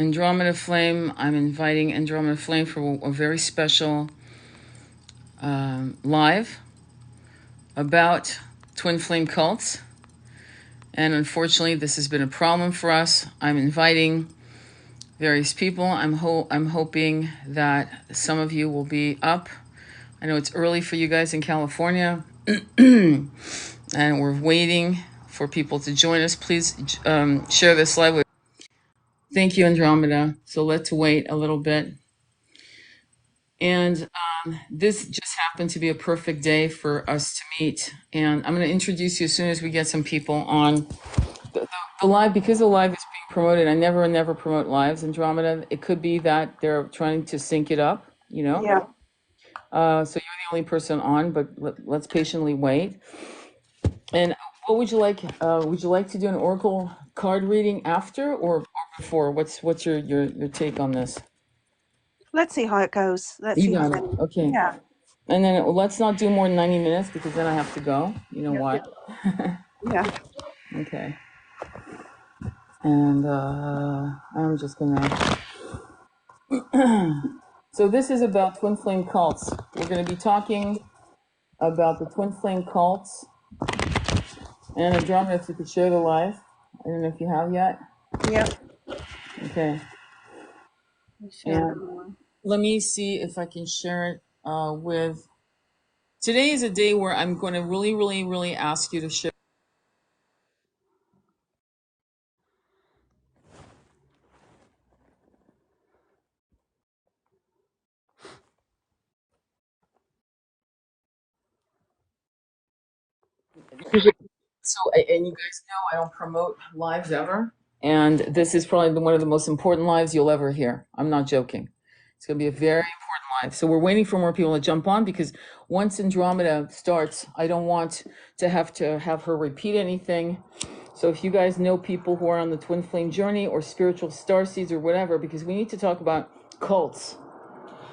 Andromeda Flame. I'm inviting Andromeda Flame for a very special live about twin flame cults. And unfortunately, this has been a problem for us. I'm inviting various people. I'm hoping that some of you will be up. I know it's early for you guys in California, and we're waiting for people to join us. Please share this live with. Thank you, Andromeda. So let's wait a little bit. And this just happened to be a perfect day for us to meet. And I'm going to introduce you as soon as we get some people on the live. Because the live is being promoted, I never promote lives, Andromeda. It could be that they're trying to sync it up, Yeah. So you're the only person on, but let's patiently wait. And what would you like? Would you like to do an oracle card reading after or before? What's your take on this? Let's see how it goes. Let's You see how got it. many. Okay. Yeah. And then let's not do more than 90 minutes because then I have to go. You know why? Yeah. Okay. And I'm just gonna. So this is about twin flame cults. We're going to be talking about the twin flame cults. And Andromeda, if you could share the live. I don't know if you have yet. Yeah. Okay. And let me see if I can share it with. Today is a day where I'm going to really ask you to share. So, and you guys know I don't promote lives ever. And this is probably one of the most important lives you'll ever hear. I'm not joking. It's going to be a very important live. So we're waiting for more people to jump on because once Andromeda starts, I don't want to have her repeat anything. So if you guys know people who are on the twin flame journey or spiritual starseeds or whatever, because we need to talk about cults,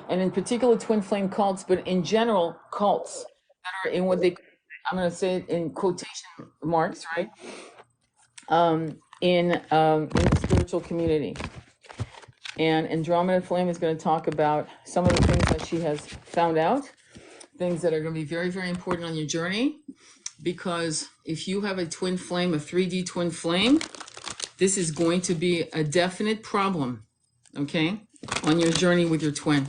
and in particular twin flame cults, but in general cults that are in what they, I'm going to say it in quotation marks, right? In the spiritual community. And Andromeda Flame is going to talk about some of the things that she has found out, things that are going to be very important on your journey. Because if you have a twin flame, a 3D twin flame, this is going to be a definite problem, okay, on your journey with your twin.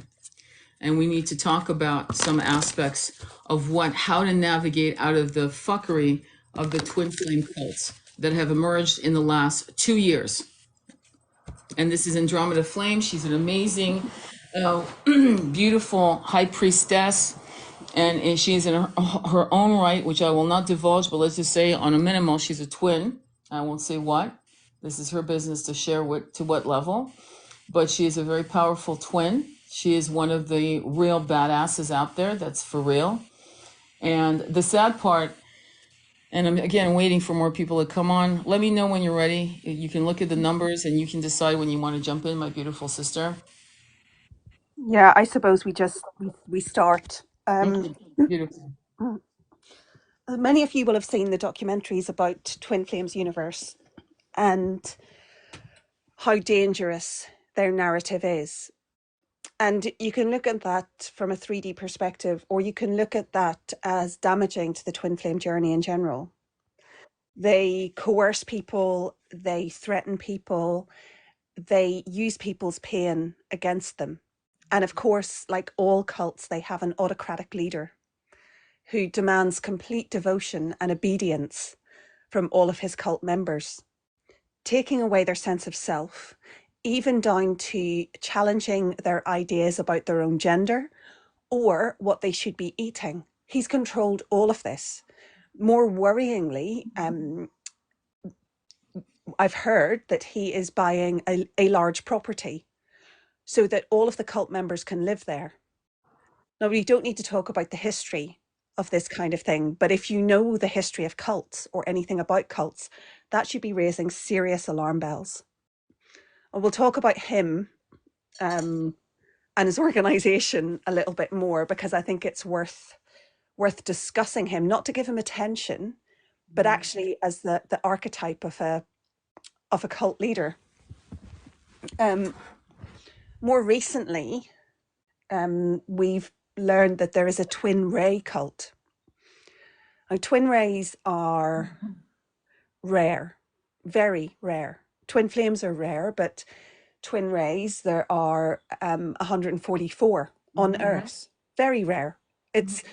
And we need to talk about some aspects of how to navigate out of the fuckery of the twin flame cults that have emerged in the last 2 years. And this is Andromeda Flame. She's an amazing, beautiful high priestess. And she is in her own right, which I will not divulge, but let's just say on a minimal, she's a twin. I won't say what. This is her business to share to what level. But she is a very powerful twin. She is one of the real badasses out there. That's for real. And the sad part, and I'm again waiting for more people to come on. Let me know when you're ready. You can look at the numbers and you can decide when you want to jump in, my beautiful sister. Yeah. I suppose we start. Okay, beautiful. Many of you will have seen the documentaries about Twin Flames Universe and how dangerous their narrative is. And you can look at that from a 3D perspective, or you can look at that as damaging to the twin flame journey in general. They coerce people, they threaten people, they use people's pain against them. And of course, like all cults, they have an autocratic leader who demands complete devotion and obedience from all of his cult members, taking away their sense of self, even down to challenging their ideas about their own gender or what they should be eating. He's controlled all of this. More worryingly, I've heard that he is buying a large property so that all of the cult members can live there. Now, we don't need to talk about the history of this kind of thing, but if you know the history of cults or anything about cults, that should be raising serious alarm bells. And we'll talk about him and his organization a little bit more because I think it's worth discussing him, not to give him attention, but actually as the archetype of a cult leader. More recently, we've learned that there is a twin ray cult. Now, twin rays are rare, very rare. Twin flames are rare, but twin rays, there are 144 on Earth. Very rare. It's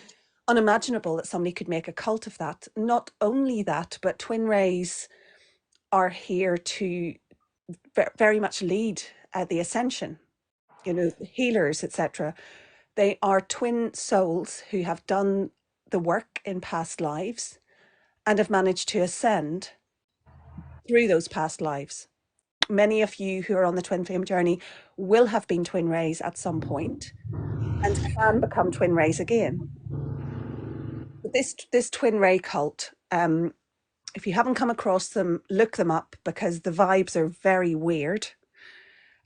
unimaginable that somebody could make a cult of that. Not only that, but twin rays are here to very much lead the ascension, you know, healers, etc. They are twin souls who have done the work in past lives and have managed to ascend through those past lives. Many of you who are on the twin flame journey will have been twin rays at some point and can become twin rays again. But this twin ray cult, if you haven't come across them, look them up because the vibes are very weird.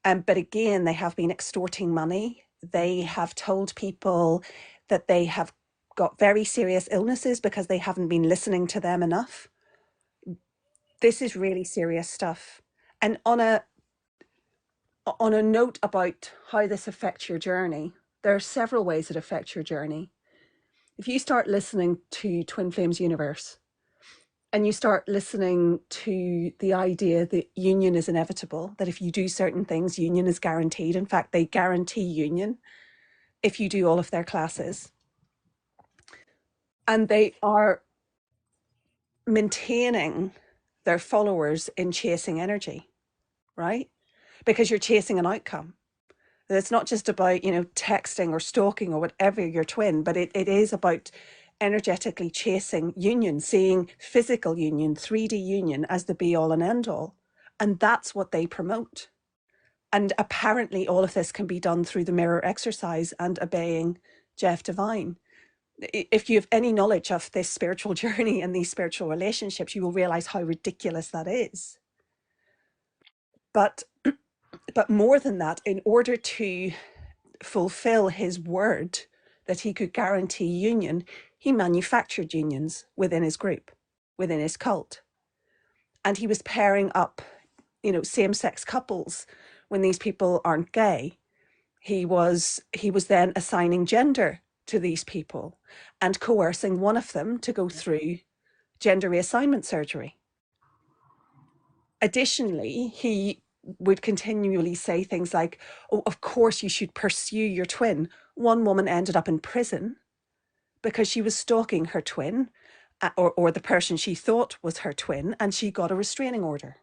But again, they have been extorting money. They have told people that they have got very serious illnesses because they haven't been listening to them enough. This is really serious stuff. And on a note about how this affects your journey, there are several ways it affects your journey. If you start listening to Twin Flames Universe and you start listening to the idea that union is inevitable, that if you do certain things, union is guaranteed. In fact, they guarantee union if you do all of their classes. And they are maintaining their followers in chasing energy, right? Because you're chasing an outcome. It's not just about, you know, texting or stalking or whatever your twin, but it is about energetically chasing union, seeing physical union, 3D union as the be all and end all. And that's what they promote. And apparently all of this can be done through the mirror exercise and obeying Jeff Divine. If you have any knowledge of this spiritual journey and these spiritual relationships, you will realize how ridiculous that is. But more than that, in order to fulfill his word that he could guarantee union, he manufactured unions within his group, within his cult. And he was pairing up, you know, same-sex couples when these people aren't gay. He was then assigning gender to these people and coercing one of them to go through gender reassignment surgery. Additionally, he would continually say things like, oh, of course you should pursue your twin. One woman ended up in prison because she was stalking her twin or the person she thought was her twin, and she got a restraining order.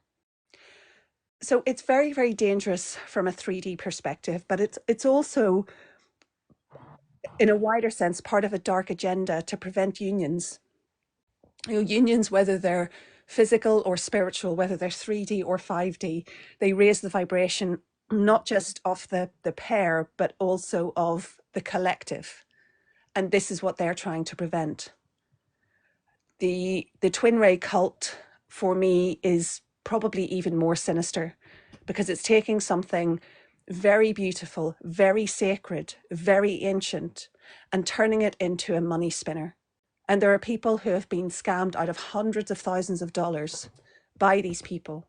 So it's very, very dangerous from a 3D perspective, but it's also, in a wider sense, part of a dark agenda to prevent unions. You know, unions, whether they're physical or spiritual, whether they're 3D or 5D, they raise the vibration not just of the pair, but also of the collective. And this is what they're trying to prevent. The twin ray cult, for me, is probably even more sinister because it's taking something very beautiful, very sacred, very ancient, and turning it into a money spinner. And there are people who have been scammed out of hundreds of thousands of dollars by these people.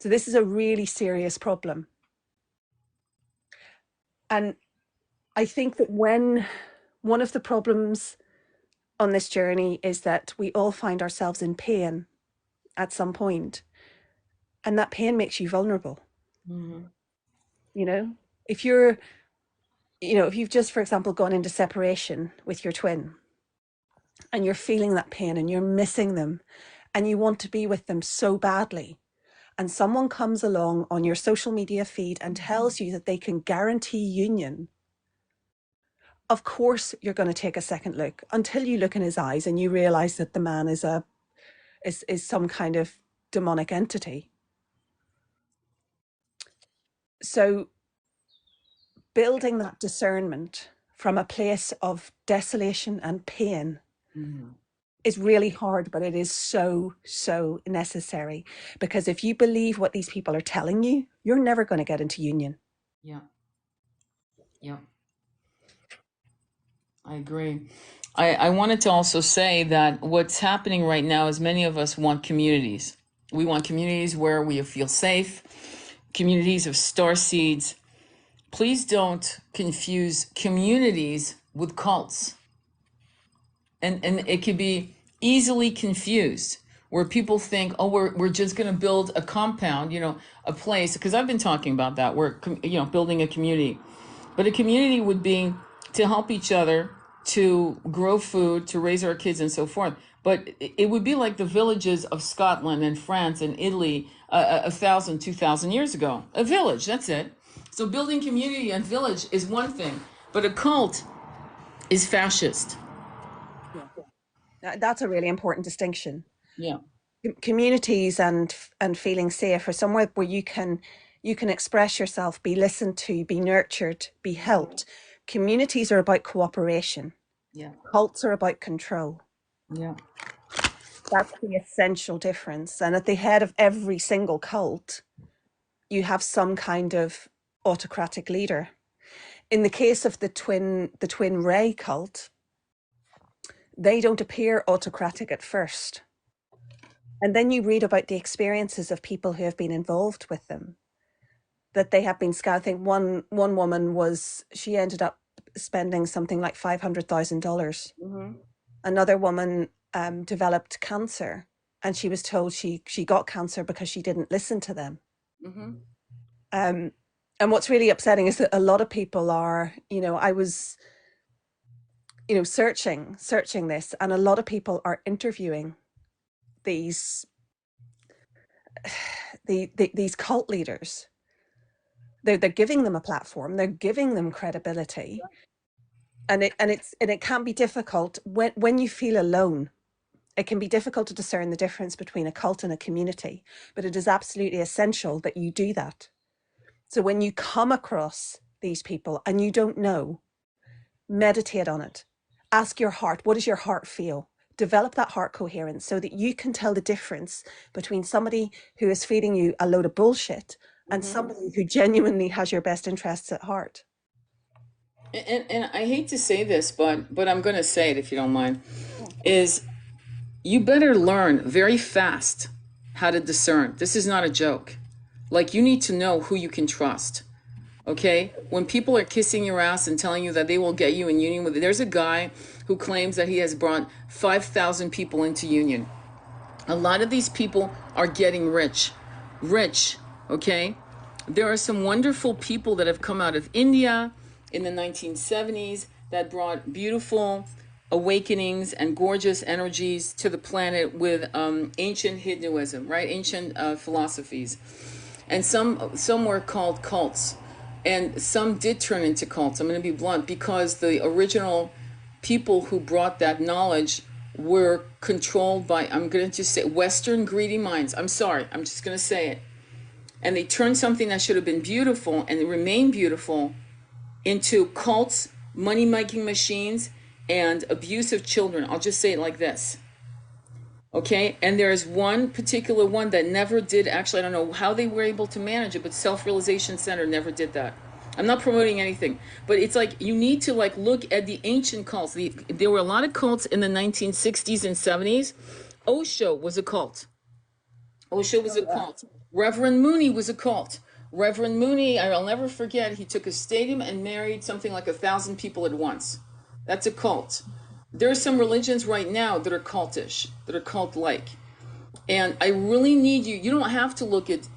So this is a really serious problem. And I think that when one of the problems on this journey is that we all find ourselves in pain at some point, and that pain makes you vulnerable. You know, if you're, you know, if you've just, for example, gone into separation with your twin and you're feeling that pain and you're missing them and you want to be with them so badly, and someone comes along on your social media feed and tells you that they can guarantee union, of course you're going to take a second look until you look in his eyes and you realize that the man is some kind of demonic entity. So building that discernment from a place of desolation and pain is really hard, but it is so, so necessary. Because if you believe what these people are telling you, you're never going to get into union. Yeah. Yeah. I agree. I wanted to also say that what's happening right now is many of us want communities. We want communities where we feel safe, communities of star seeds. Please don't confuse communities with cults. And it could be easily confused where people think, oh, we're just going to build a compound, a place, because I've been talking about that, we're, building a community. But a community would be to help each other, to grow food, to raise our kids and so forth. But it would be like the villages of Scotland and France and Italy 1,000, 2,000 years ago. A village, that's it. So building community and village is one thing, but a cult is fascist. That's a really important distinction. Yeah. Communities and feeling safe are somewhere where you can express yourself, be listened to, be nurtured, be helped. Communities are about cooperation. Yeah. Cults are about control. Yeah. That's the essential difference. And at the head of every single cult, you have some kind of autocratic leader. In the case of the twin ray cult, they don't appear autocratic at first. And then you read about the experiences of people who have been involved with them, that they have been scouting. One woman she ended up spending something like $500,000. Mm-hmm. Another woman developed cancer, and she was told she got cancer because she didn't listen to them. Mm-hmm. And what's really upsetting is that a lot of people are, I was, searching this, and a lot of people are interviewing these cult leaders. They're giving them a platform, they're giving them credibility, and it can be difficult when you feel alone. It can be difficult to discern the difference between a cult and a community, but it is absolutely essential that you do that. So when you come across these people and you don't know, meditate on it. Ask your heart, what does your heart feel? Develop that heart coherence so that you can tell the difference between somebody who is feeding you a load of bullshit and somebody who genuinely has your best interests at heart. And I hate to say this, but I'm going to say it if you don't mind, is you better learn very fast how to discern. This is not a joke. Like, you need to know who you can trust. Okay? When people are kissing your ass and telling you that they will get you in union with it, there's a guy who claims that he has brought 5,000 people into union. A lot of these people are getting rich, okay? There are some wonderful people that have come out of India in the 1970s that brought beautiful awakenings and gorgeous energies to the planet with ancient Hinduism, right? Ancient philosophies. And some were called cults. And some did turn into cults. I'm going to be blunt, because the original people who brought that knowledge were controlled by, I'm going to just say, Western greedy minds. I'm sorry, I'm just going to say it. And they turned something that should have been beautiful and remained beautiful into cults, money-making machines, and abuse of children. I'll just say it like this. Okay? And there's one particular one that never did, actually, I don't know how they were able to manage it, but Self-Realization Center never did that. I'm not promoting anything, but it's like you need to look at the ancient cults. There were a lot of cults in the 1960s and 70s. Osho was a cult. Reverend Mooney was a cult. Reverend Mooney, I'll never forget, he took a stadium and married something like 1,000 people at once. That's a cult. There are some religions right now that are cultish, that are cult-like. And I really need you don't have to look at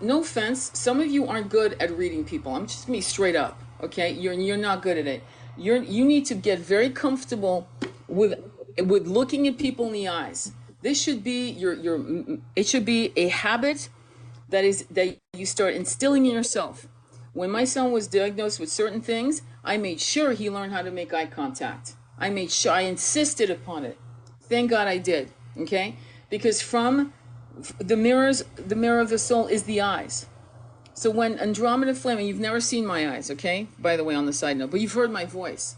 no offense, some of you aren't good at reading people. I'm just going to be straight up, okay? You're not good at it. You need to get very comfortable with looking at people in the eyes. This should be it should be a habit that you start instilling in yourself. When my son was diagnosed with certain things, I made sure he learned how to make eye contact. I insisted upon it. Thank God I did, okay? Because from the mirror of the soul is the eyes. So when Andromeda Flame, and you've never seen my eyes, okay? By the way, on the side note, but you've heard my voice.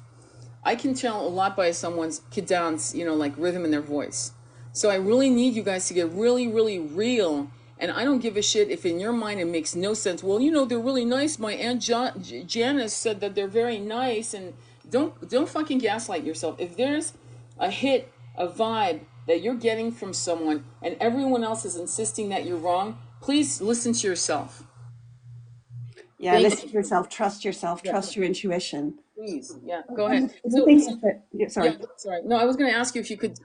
I can tell a lot by someone's cadence, rhythm in their voice. So I really need you guys to get really, really real. And I don't give a shit if in your mind it makes no sense. Well, they're really nice. My Aunt Janice said that they're very nice. And don't fucking gaslight yourself. If there's a hit, a vibe that you're getting from someone and everyone else is insisting that you're wrong, Please listen to yourself. Yeah, Thank listen you. to yourself, Yeah, trust your intuition. please. Yeah, go ahead. And the So, thing is that, yeah, yeah, sorry. sorry. No, I was going to ask you if you could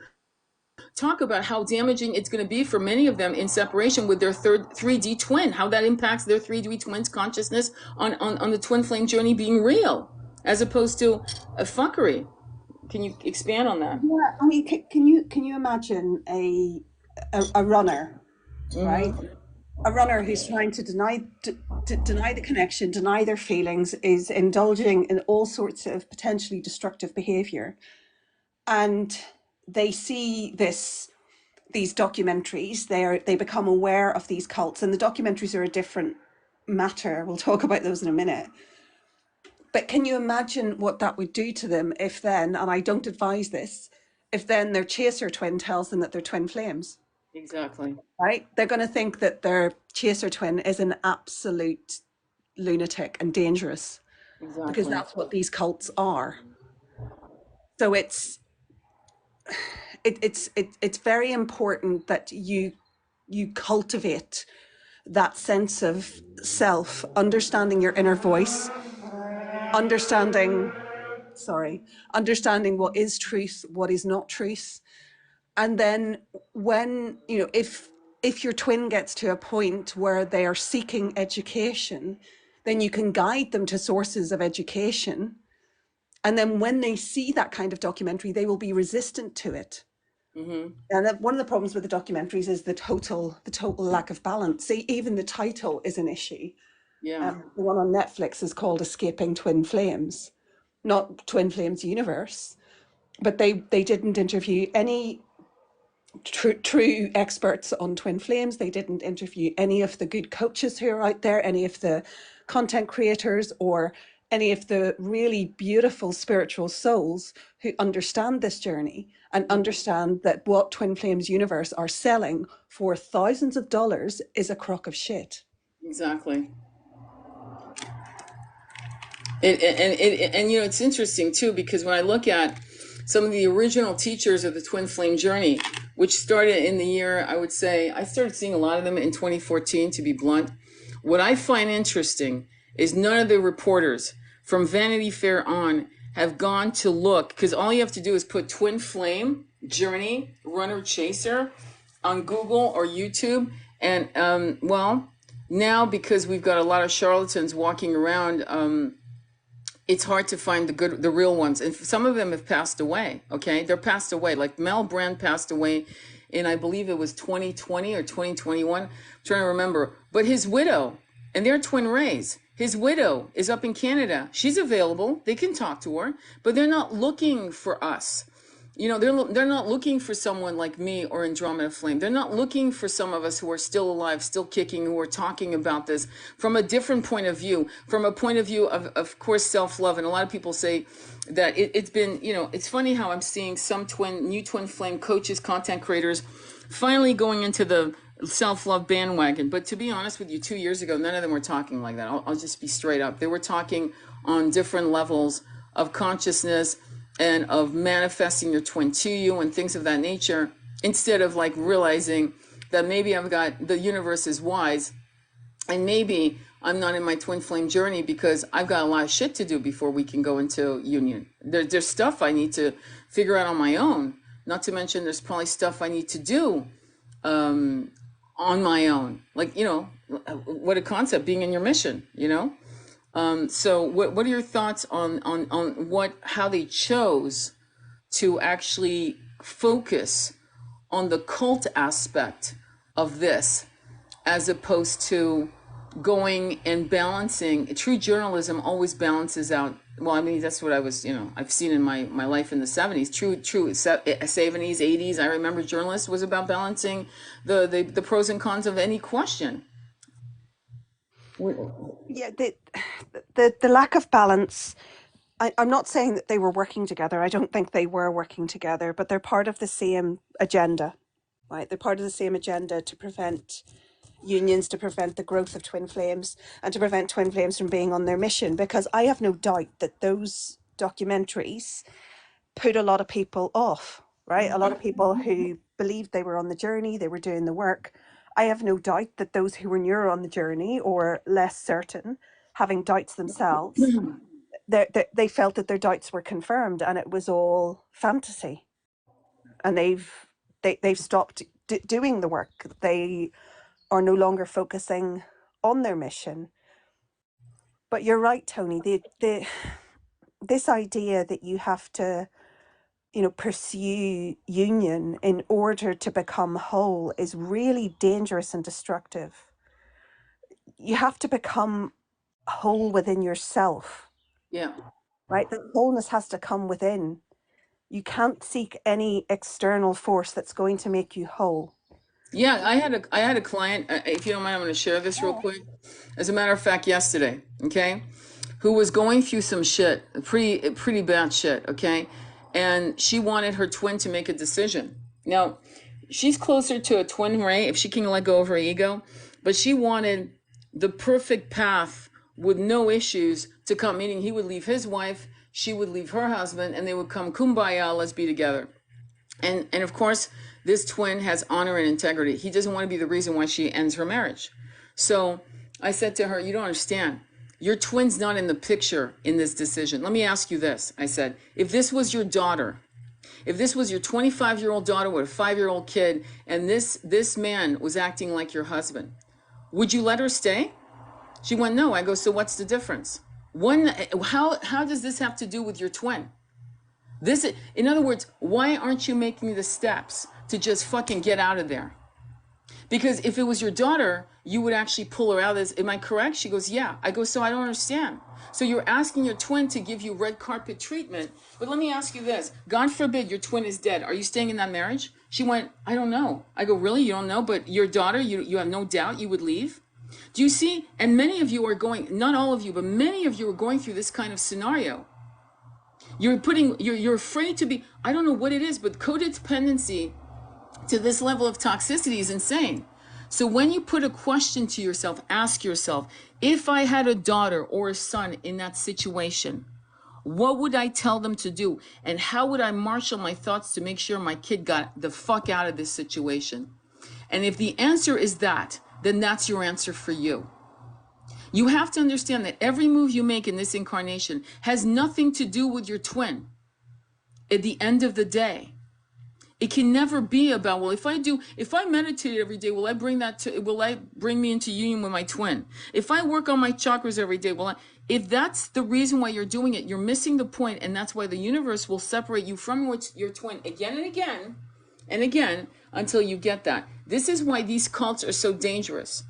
talk about how damaging it's going to be for many of them in separation with their third 3D twin, how that impacts their 3D twin's consciousness on the twin flame journey being real, as opposed to a fuckery. Can you expand on that? Yeah, I mean, can you imagine a runner, right? Mm-hmm. A runner who's trying to deny the connection, deny their feelings, is indulging in all sorts of potentially destructive behavior, and they see these documentaries. They become aware of these cults, and the documentaries are a different matter. We'll talk about those in a minute. But can you imagine what that would do to them if then, and I don't advise this, if then their chaser twin tells them that they're twin flames, Exactly. right? They're going to think that their chaser twin is an absolute lunatic and dangerous, because Exactly. that's what these cults are. So it's very important that you cultivate that sense of self, understanding your inner voice, understanding sorry, understanding what is truth, what is not truth. And then when, if your twin gets to a point where they are seeking education, then you can guide them to sources of education. And then when they see that kind of documentary, they will be resistant to it. Mm-hmm. And that one of the problems with the documentaries is the total lack of balance. See, even the title is an issue. Yeah. The one on Netflix is called Escaping Twin Flames, not Twin Flames Universe. But they didn't interview any true experts on twin flames. They didn't interview any of the good coaches who are out there, any of the content creators, or any of the really beautiful spiritual souls who understand this journey and understand that what Twin Flames Universe are selling for thousands of dollars is a crock of shit. Exactly. And it's interesting too, because when I look at some of the original teachers of the twin flame journey, which started in the year, I would say, I started seeing a lot of them in 2014, to be blunt. What I find interesting is none of the reporters from Vanity Fair on have gone to look, because all you have to do is put twin flame journey runner chaser on Google or YouTube. And well, now because we've got a lot of charlatans walking around, it's hard to find the real ones, and some of them have passed away. Okay, they're passed away. Like Mel Brand passed away in, I believe it was 2020 or 2021. I'm trying to remember. But his widow, and they're twin rays. His widow is up in Canada. She's available. They can talk to her, but they're not looking for us. They're not looking for someone like me or Andromeda Flame. They're not looking for some of us who are still alive, still kicking, who are talking about this from a different point of view, from a point of view of course, self-love. And a lot of people say that it's been, it's funny how I'm seeing some new twin flame coaches, content creators, finally going into the self-love bandwagon. But to be honest with you, 2 years ago, none of them were talking like that. I'll just be straight up. They were talking on different levels of consciousness and of manifesting your twin to you and things of that nature, instead of like realizing that maybe the universe is wise, and maybe I'm not in my twin flame journey because I've got a lot of shit to do before we can go into union. There's stuff I need to figure out on my own, not to mention there's probably stuff I need to do on my own, like, what a concept, being in your mission. So what are your thoughts on how they chose to actually focus on the cult aspect of this, as opposed to going and balancing? True journalism always balances out. Well, I mean, that's what I've seen in my life in the 70s. True 70s, 80s. I remember journalists was about balancing the pros and cons of any question. Yeah, the lack of balance. I'm not saying that they were working together. I don't think they were working together, but they're part of the same agenda, right? They're part of the same agenda to prevent unions, to prevent the growth of twin flames, and to prevent twin flames from being on their mission. Because I have no doubt that those documentaries put a lot of people off, right? A lot of people who believed they were on the journey, they were doing the work, I have no doubt that those who were nearer on the journey or less certain, having doubts themselves, they felt that their doubts were confirmed and it was all fantasy. And they've stopped doing the work. They are no longer focusing on their mission. But you're right, Tony. This idea that you have to, pursue union in order to become whole is really dangerous and destructive. You have to become whole within yourself, Yeah. right? The wholeness has to come within. You can't seek any external force that's going to make you whole. Yeah, I had a client. If you don't mind, I'm going to share this real quick. As a matter of fact, yesterday, okay, who was going through some shit, pretty bad shit, okay, and she wanted her twin to make a decision. Now, she's closer to a twin ray if she can let go of her ego, but she wanted the perfect path with no issues to come. Meaning, he would leave his wife, she would leave her husband, and they would come kumbaya, let's be together. And of course, this twin has honor and integrity. He doesn't want to be the reason why she ends her marriage. So I said to her, you don't understand. Your twin's not in the picture in this decision. Let me ask you this. I said, if this was your daughter, if this was your 25-year-old daughter with a 5-year-old kid, and this man was acting like your husband, would you let her stay? She went, no. I go, so what's the difference? How does this have to do with your twin? In other words, why aren't you making the steps to just fucking get out of there? Because if it was your daughter, you would actually pull her out of this. Am I correct? She goes, yeah. I go, so I don't understand. So you're asking your twin to give you red carpet treatment. But let me ask you this. God forbid your twin is dead. Are you staying in that marriage? She went, I don't know. I go, really? You don't know? But your daughter, you have no doubt you would leave? Do you see? And many of you are going, not all of you, but many of you are going through this kind of scenario. You're afraid to be, I don't know what it is, but codependency to this level of toxicity is insane. So when you put a question to yourself, ask yourself, if I had a daughter or a son in that situation, what would I tell them to do? And how would I marshal my thoughts to make sure my kid got the fuck out of this situation? And if the answer is that, then that's your answer for you. You have to understand that every move you make in this incarnation has nothing to do with your twin. At the end of the day, it can never be about, well, if I meditate every day, will I bring me into union with my twin? If I work on my chakras every day, if that's the reason why you're doing it, you're missing the point, and that's why the universe will separate you from your twin again and again and again until you get that. This is why these cults are so dangerous.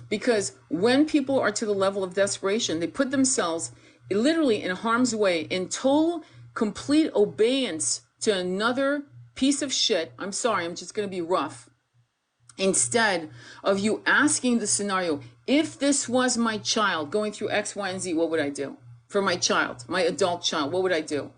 Because when people are to the level of desperation, they put themselves literally in harm's way, in total, complete obedience to another piece of shit. I'm sorry, I'm just going to be rough. Instead of you asking the scenario, if this was my child going through X, Y, and Z, what would I do? For my child, my adult child, what would I do?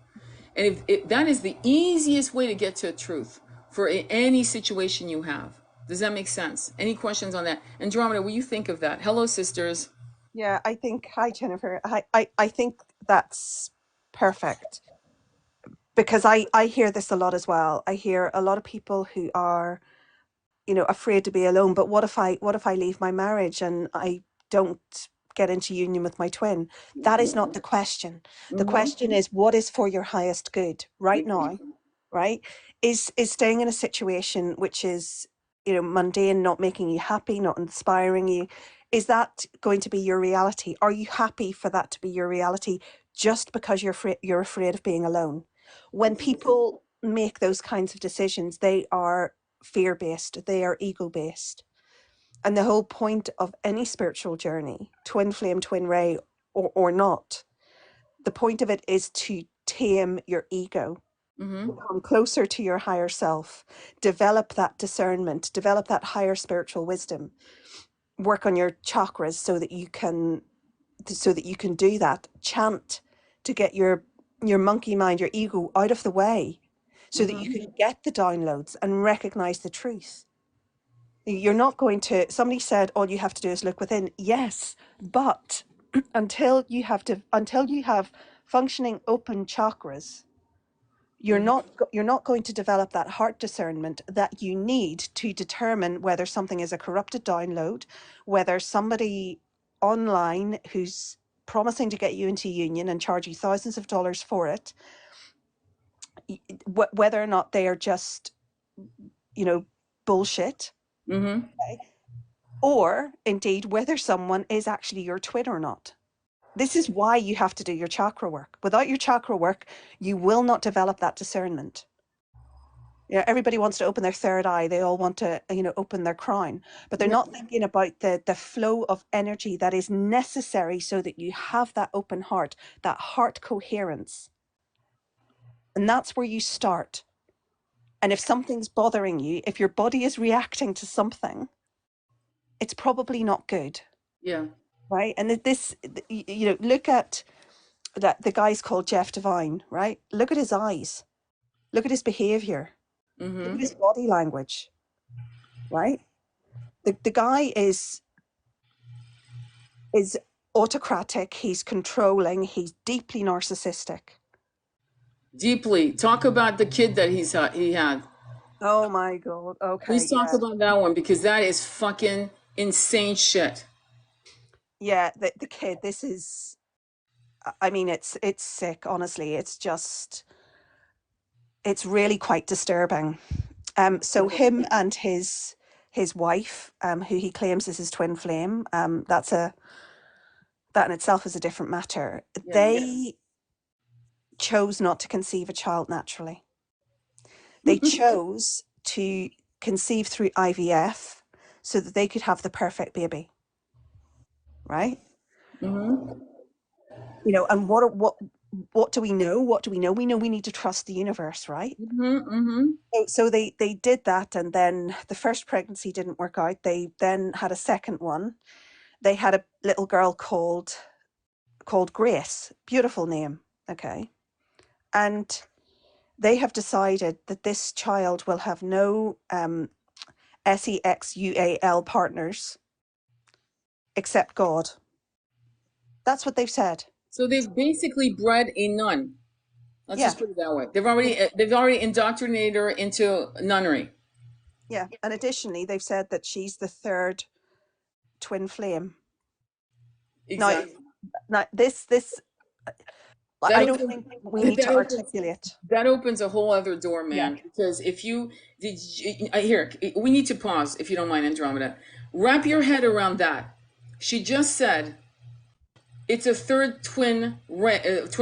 And if that is the easiest way to get to a truth for any situation you have. Does that make sense? Any questions on that? Andromeda, what do you think of that? Hello, sisters. Yeah, hi, Jennifer. I think that's perfect because I hear this a lot as well. I hear a lot of people who are, afraid to be alone. But what if I leave my marriage and I don't get into union with my twin? That is not the question. The question is, what is for your highest good right now? Right? Is staying in a situation which is, mundane, not making you happy, not inspiring you, is that going to be your reality? Are you happy for that to be your reality just because you're afraid of being alone? When people make those kinds of decisions, they are fear-based, they are ego-based. And the whole point of any spiritual journey, twin flame, twin ray, or not, the point of it is to tame your ego, become closer to your higher self, develop that discernment, develop that higher spiritual wisdom, work on your chakras so that you can do that, chant to get your monkey mind, your ego out of the way so that you can get the downloads and recognize the truth. You're not going to, somebody said all you have to do is look within. Yes, but until you have functioning open chakras, You're not going to develop that heart discernment that you need to determine whether something is a corrupted download, whether somebody online who's promising to get you into union and charge you thousands of dollars for it, whether or not they are just, bullshit, Mm-hmm. or indeed whether someone is actually your twin or not. This is why you have to do your chakra work. Without your chakra work, you will not develop that discernment. Everybody wants to open their third eye. They all want to, open their crown, but they're not thinking about the flow of energy that is necessary so that you have that open heart, that heart coherence. And that's where you start. And if something's bothering you, if your body is reacting to something, it's probably not good. Yeah. Right. And this, look at that. The guy's called Jeff Devine, right? Look at his eyes. Look at his behavior. Look at Mm-hmm. his body language, right? The guy is autocratic, he's controlling, he's deeply narcissistic. Deeply. Talk about the kid that he had. Oh my God. Okay, Please talk yeah. about that one because that is fucking insane shit. Yeah, the kid, this is, I mean, it's sick, honestly. It's really quite disturbing. So him and his wife, who he claims is his twin flame, that in itself is a different matter. Yeah. They chose not to conceive a child naturally. They chose to conceive through IVF so that they could have the perfect baby, right? Mm-hmm. And what do we know? What do we know? We know we need to trust the universe, right? Mm-hmm. Mm-hmm. So they did that, and then the first pregnancy didn't work out. They then had a second one. They had a little girl called Grace. Beautiful name, okay? And they have decided that this child will have no sexual partners except God. That's what they've said. So they've basically bred a nun. Let's Yeah, just put it that way. They've already indoctrinated her into nunnery. yeah. And additionally, they've said that she's the third twin flame. Now, Exactly. this That I don't opens think we need that to opens articulate. that opens a whole other door, Yeah. man. Because if you did, here we need to pause if you don't mind, Andromeda. Wrap your head around that. She just said it's a third twin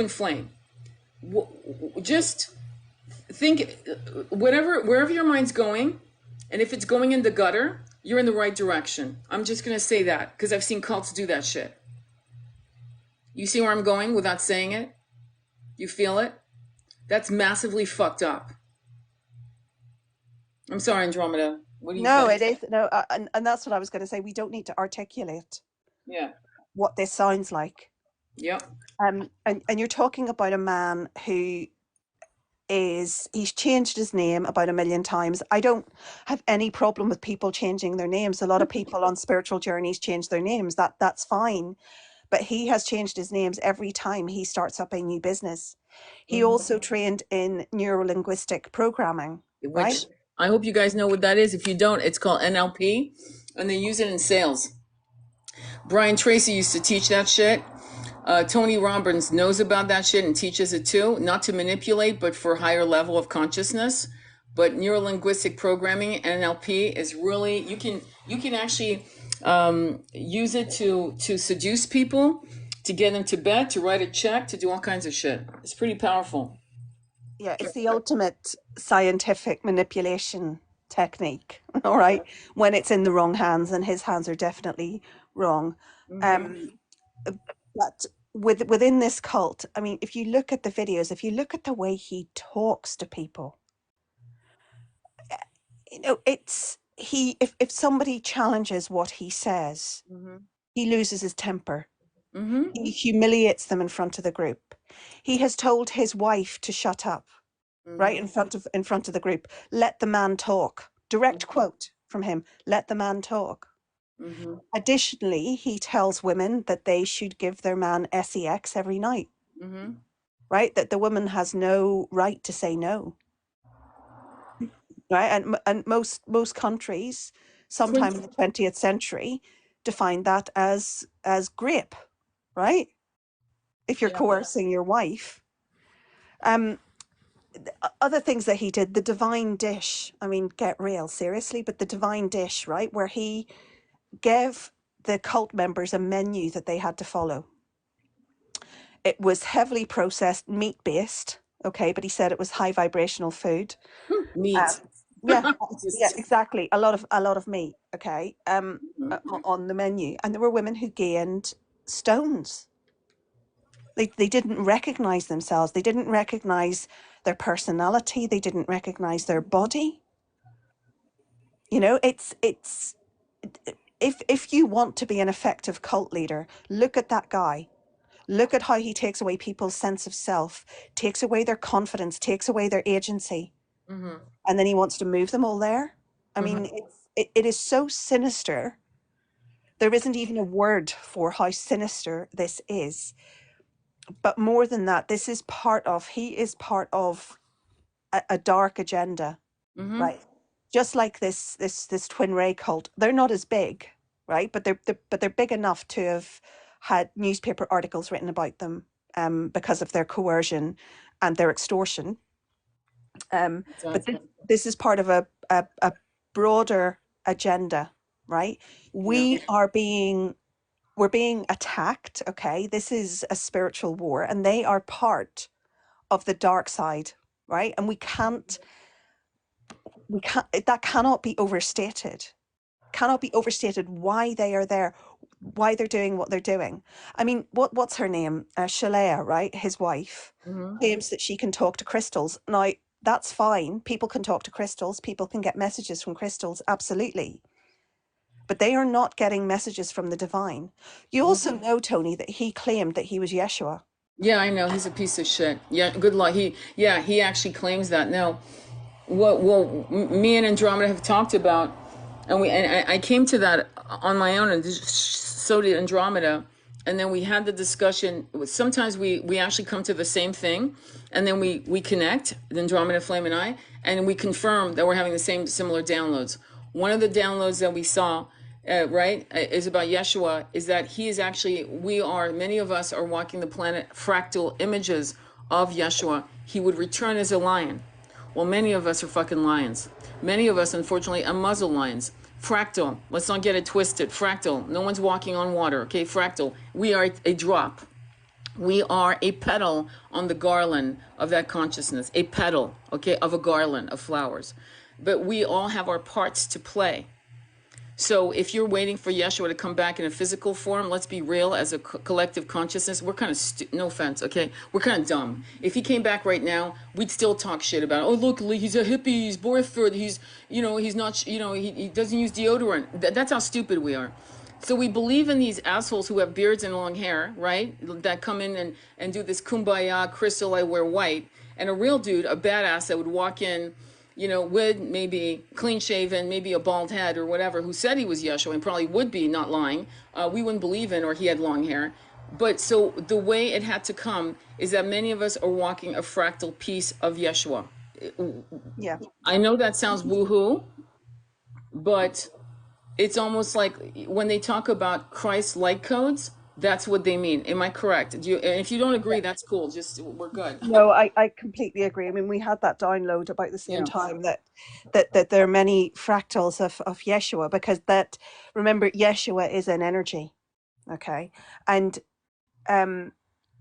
flame. Just think, wherever your mind's going, and if it's going in the gutter, you're in the right direction. I'm just gonna say that because I've seen cults do that shit. You see where I'm going without saying it? You feel it? That's massively fucked up. I'm sorry, Andromeda. What do you No, think? it is no, and that's what I was going to say. We don't need to articulate Yeah. what this sounds like. Yep. And you're talking about a man who he's changed his name about a million times. I don't have any problem with people changing their names. A lot of people on spiritual journeys change their names. That's fine. But he has changed his names every time he starts up a new business. He also trained in neuro-linguistic programming, right? Which I hope you guys know what that is. If you don't, it's called NLP, and they use it in sales. Brian Tracy used to teach that shit. Tony Robbins knows about that shit and teaches it too, not to manipulate, but for higher level of consciousness. But neurolinguistic programming, NLP, is really you can actually use it to seduce people, to get them to bet, to write a check, to do all kinds of shit. It's pretty powerful. Yeah, it's the ultimate scientific manipulation technique, all right, when it's in the wrong hands, and his hands are definitely wrong. Um, but within this cult, I mean, if you look at the videos, if you look at the way he talks to people, it's if somebody challenges what he says, he loses his temper. He humiliates them in front of the group. He has told his wife to shut up, right in front of the group. Let the man talk. Direct quote from him. Let the man talk. Additionally, he tells women that they should give their man sex every night. right? That the woman has no right to say no, right? And most countries, Twin, sometime in the 20th century, defined that as rape, right? If you're yeah, coercing your wife. Um, Other things that he did, the divine dish. I mean, get real, seriously, but the divine dish, right? Where he gave the cult members a menu that they had to follow. It was heavily processed, meat based, okay, but he said it was high vibrational food. meat. Yeah, yeah, Just exactly. A lot of meat, okay, on the menu, and there were women who gained stones. They didn't recognize themselves. They didn't recognize their personality. They didn't recognize their body. You know, it's if you want to be an effective cult leader, look at that guy. Look at how he takes away people's sense of self, takes away their confidence, takes away their agency, mm-hmm, and then he wants to move them all there. I mm-hmm, mean, it is so sinister. There isn't even a word for how sinister this is. But more than that, he is part of a dark agenda, mm-hmm. right? Just like this twin ray cult, they're not as big, right? But they're big enough to have had newspaper articles written about them, because of their coercion and their extortion. But Exactly. this is part of a broader agenda, right? Yeah. We're being attacked. Okay, this is a spiritual war, and they are part of the dark side, right? And we can't that cannot be overstated. Cannot be overstated why they are there, why they're doing what they're doing. I mean, what's her name? Shalea, right? His wife Mm-hmm. claims that she can talk to crystals. Now, that's fine. People can talk to crystals. People can get messages from crystals. Absolutely. But they are not getting messages from the divine. You also know, Tony, that he claimed that he was Yeshua. Yeah, I know he's a piece of shit. Yeah, good luck. He actually claims that. Now, me and Andromeda have talked about, and I came to that on my own, and so did Andromeda, and then we had the discussion. Sometimes we actually come to the same thing, and then we connect, Andromeda Flame and I, and we confirm that we're having the same similar downloads. One of the downloads that we saw, right, is about Yeshua, is that he is actually, many of us are walking the planet fractal images of Yeshua. He would return as a lion. Well, many of us are fucking lions. Many of us, unfortunately, are muzzle lions. Fractal. Let's not get it twisted. Fractal. No one's walking on water. Okay, fractal. We are a drop. We are a petal on the garland of that consciousness. A petal, okay, of a garland of flowers. But we all have our parts to play. So if you're waiting for Yeshua to come back in a physical form, let's be real, as a collective consciousness, we're kind of, no offense, okay? We're kind of dumb. If he came back right now, we'd still talk shit about, oh, look, he's a hippie, he's boyfriend, he's not, he doesn't use deodorant. That's how stupid we are. So we believe in these assholes who have beards and long hair, right? That come in and do this kumbaya, crystal, I wear white. And a real dude, a badass that would walk in, with maybe clean shaven, maybe a bald head or whatever, who said he was Yeshua and probably would be, not lying, we wouldn't believe in, or he had long hair. But so the way it had to come is that many of us are walking a fractal piece of Yeshua. Yeah. I know that sounds woohoo, but it's almost like when they talk about Christ like codes, that's what they mean. Am I correct? And if you don't agree, that's cool. Just, we're good. No, I completely agree. I mean, we had that download about the same Yeah. time that there are many fractals of Yeshua, because that, remember, Yeshua is an energy, okay? And um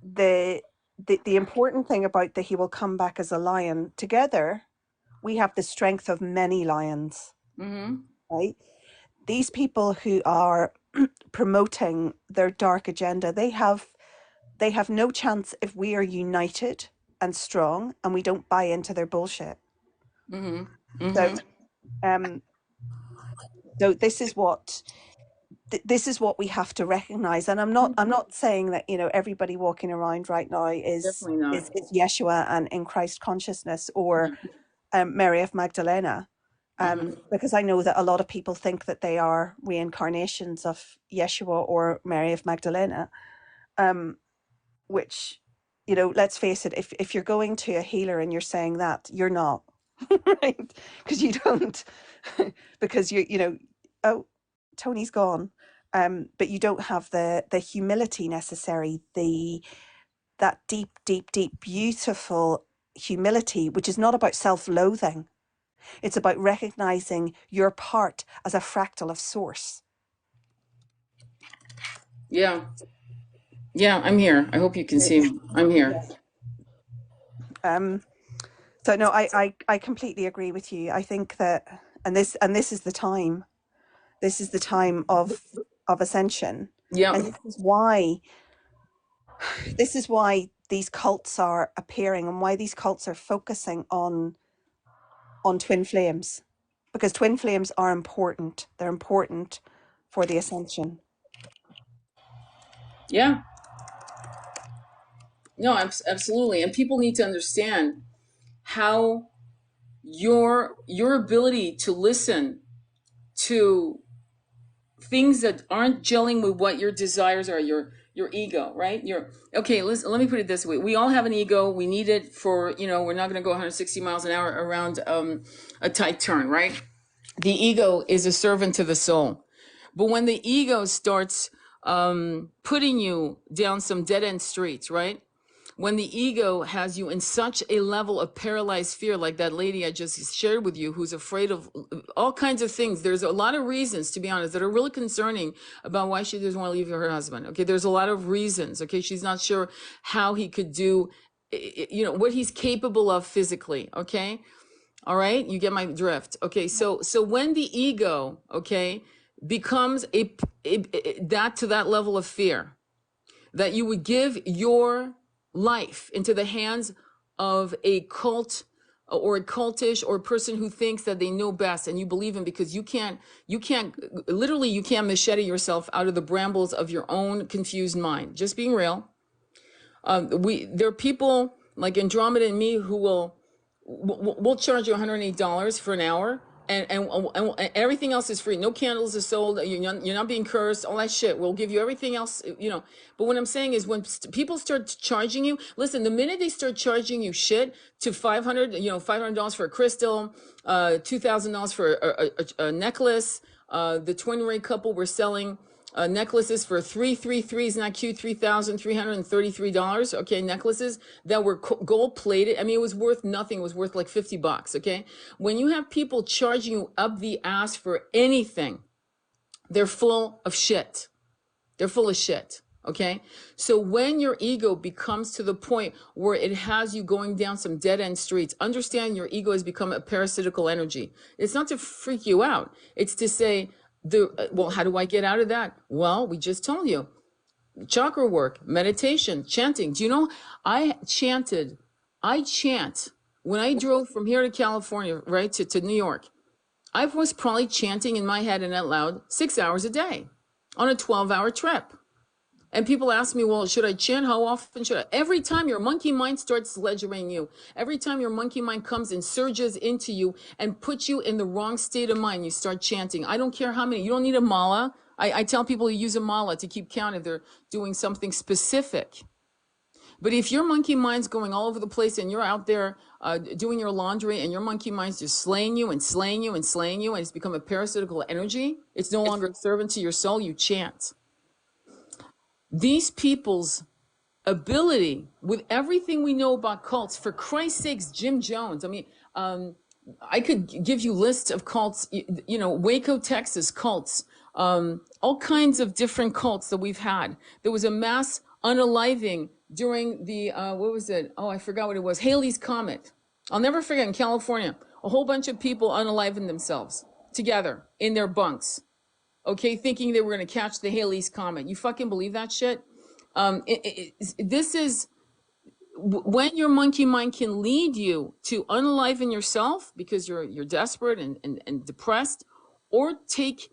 the the important thing about that he will come back as a lion, together we have the strength of many lions, Mm-hmm. right? These people who are promoting their dark agenda, they have no chance if we are united and strong and we don't buy into their bullshit. Mm-hmm. So Mm-hmm. um so this is what we have to recognize. And I'm not saying that, everybody walking around right now Definitely not. is Yeshua and in Christ consciousness, or Yeah. Mary of Magdalena, Mm-hmm. because I know that a lot of people think that they are reincarnations of Yeshua or Mary of Magdalena, which you know, let's face it, if you're going to a healer and you're saying that, you're not, right? Because you don't, because you know, oh, Tony's gone. But you don't have the humility necessary, that deep, deep, deep, beautiful humility, which is not about self-loathing. It's about recognizing your part as a fractal of source. Yeah. Yeah, I'm here. I hope you can see me. I'm here. So no, I completely agree with you. I think that, and this is the time. This is the time of ascension. Yeah. And this is why these cults are appearing, and why these cults are focusing on twin flames, because twin flames are important. They're important for the ascension. Yeah. No, absolutely. And people need to understand how your ability to listen to things that aren't gelling with what your desires are, your ego, right? Okay, listen, let me put it this way. We all have an ego. We need it for, we're not going to go 160 miles an hour around a tight turn, right? The ego is a servant to the soul. But when the ego starts putting you down some dead end streets, right? When the ego has you in such a level of paralyzed fear, like that lady I just shared with you, who's afraid of all kinds of things. There's a lot of reasons, to be honest, that are really concerning about why she doesn't want to leave her husband. Okay, there's a lot of reasons. Okay, she's not sure how he could do, what he's capable of physically. Okay, all right, you get my drift. Okay, so when the ego, okay, becomes that to that level of fear, that you would give your life into the hands of a cult or a cultish or a person who thinks that they know best, and you believe him because you can't literally, you can't machete yourself out of the brambles of your own confused mind. Just being real. There are people like Andromeda and me who we'll charge you $108 for an hour, and everything else is free. No candles are sold. You're not being cursed. All that shit. We'll give you everything else. But what I'm saying is, when people start charging you, listen. The minute they start charging you shit to $500 for a crystal, $2,000 for a necklace. The twin ray couple were selling necklaces for 333, isn't that cute? $3,333. Okay, necklaces that were gold plated. I mean, it was worth nothing. It was worth like $50. Okay, when you have people charging you up the ass for anything, they're full of shit. They're full of shit. Okay, so when your ego becomes to the point where it has you going down some dead end streets, understand your ego has become a parasitical energy. It's not to freak you out. It's to say, well, how do I get out of that? Well, we just told you. Chakra work, meditation, chanting. Do you know, I chant when I drove from here to California, right, to New York. I was probably chanting in my head and out loud 6 hours a day on a 12-hour trip. And people ask me, well, should I chant? How often should I? Every time your monkey mind starts ledgering you, every time your monkey mind comes and surges into you and puts you in the wrong state of mind, you start chanting. I don't care how many. You don't need a mala. I tell people to use a mala to keep count if they're doing something specific. But if your monkey mind's going all over the place and you're out there doing your laundry and your monkey mind's just slaying you and slaying you and slaying you, and it's become a parasitical energy, it's no longer a servant to your soul, you chant. These people's ability, with everything we know about cults, for Christ's sakes, Jim Jones, I mean, I could give you lists of cults, Waco, Texas cults, all kinds of different cults that we've had. There was a mass unaliving during the, what was it? Oh, I forgot what it was. Halley's Comet. I'll never forget, in California, a whole bunch of people unaliving themselves together in their bunks. Okay, thinking they were going to catch the Halley's Comet. You fucking believe that shit? This is when your monkey mind can lead you to unaliven yourself because you're desperate and depressed, or take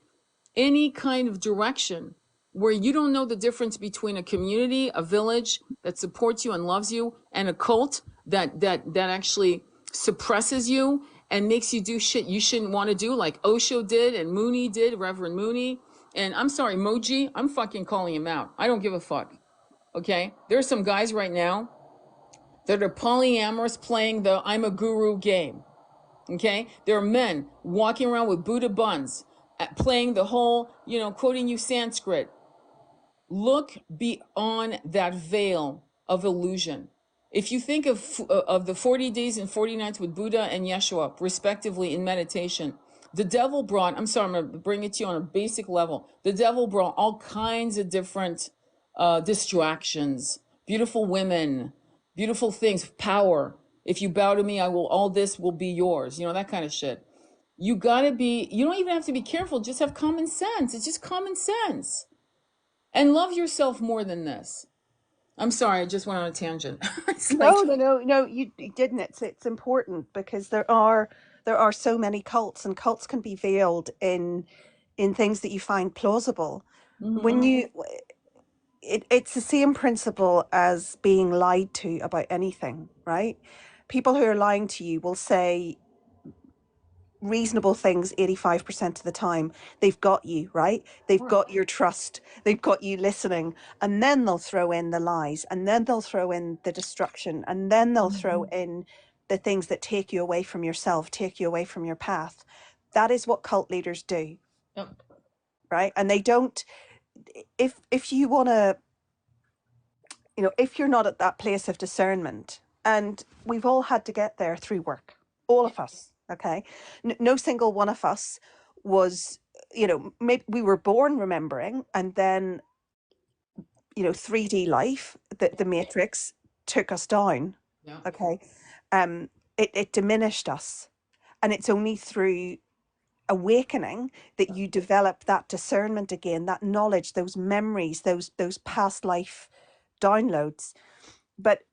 any kind of direction where you don't know the difference between a community, a village that supports you and loves you, and a cult that actually suppresses you and makes you do shit you shouldn't want to do, like Osho did and Mooney did, Reverend Mooney. And I'm sorry, Moji, I'm fucking calling him out. I don't give a fuck. Okay? There's some guys right now that are polyamorous playing the I'm a guru game. Okay? There are men walking around with Buddha buns, playing the whole, quoting you Sanskrit. Look beyond that veil of illusion. If you think of the 40 days and 40 nights with Buddha and Yeshua, respectively, in meditation, the devil brought, I'm sorry, I'm going to bring it to you on a basic level. The devil brought all kinds of different distractions, beautiful women, beautiful things, power. If you bow to me, all this will be yours. That kind of shit. You don't even have to be careful. Just have common sense. It's just common sense. And love yourself more than this. I'm sorry, I just went on a tangent. It's like, No, you didn't. It's important because there are so many cults, and cults can be veiled in things that you find plausible. When you it's the same principle as being lied to about anything, right? People who are lying to you will say reasonable things 85% of the time. They've got you, right? They've got your trust. They've got you listening. And then they'll throw in the lies, and then they'll throw in the destruction, and then they'll throw in the things that take you away from yourself, take you away from your path. That is what cult leaders do. Yep. Right? And they don't, if you want to, if you're not at that place of discernment, and we've all had to get there through work, all of us, okay? No single one of us was, maybe we were born remembering, and then, 3D life, the matrix took us down, Yeah. okay? It diminished us. And it's only through awakening that you develop that discernment again, that knowledge, those memories, those past life downloads. But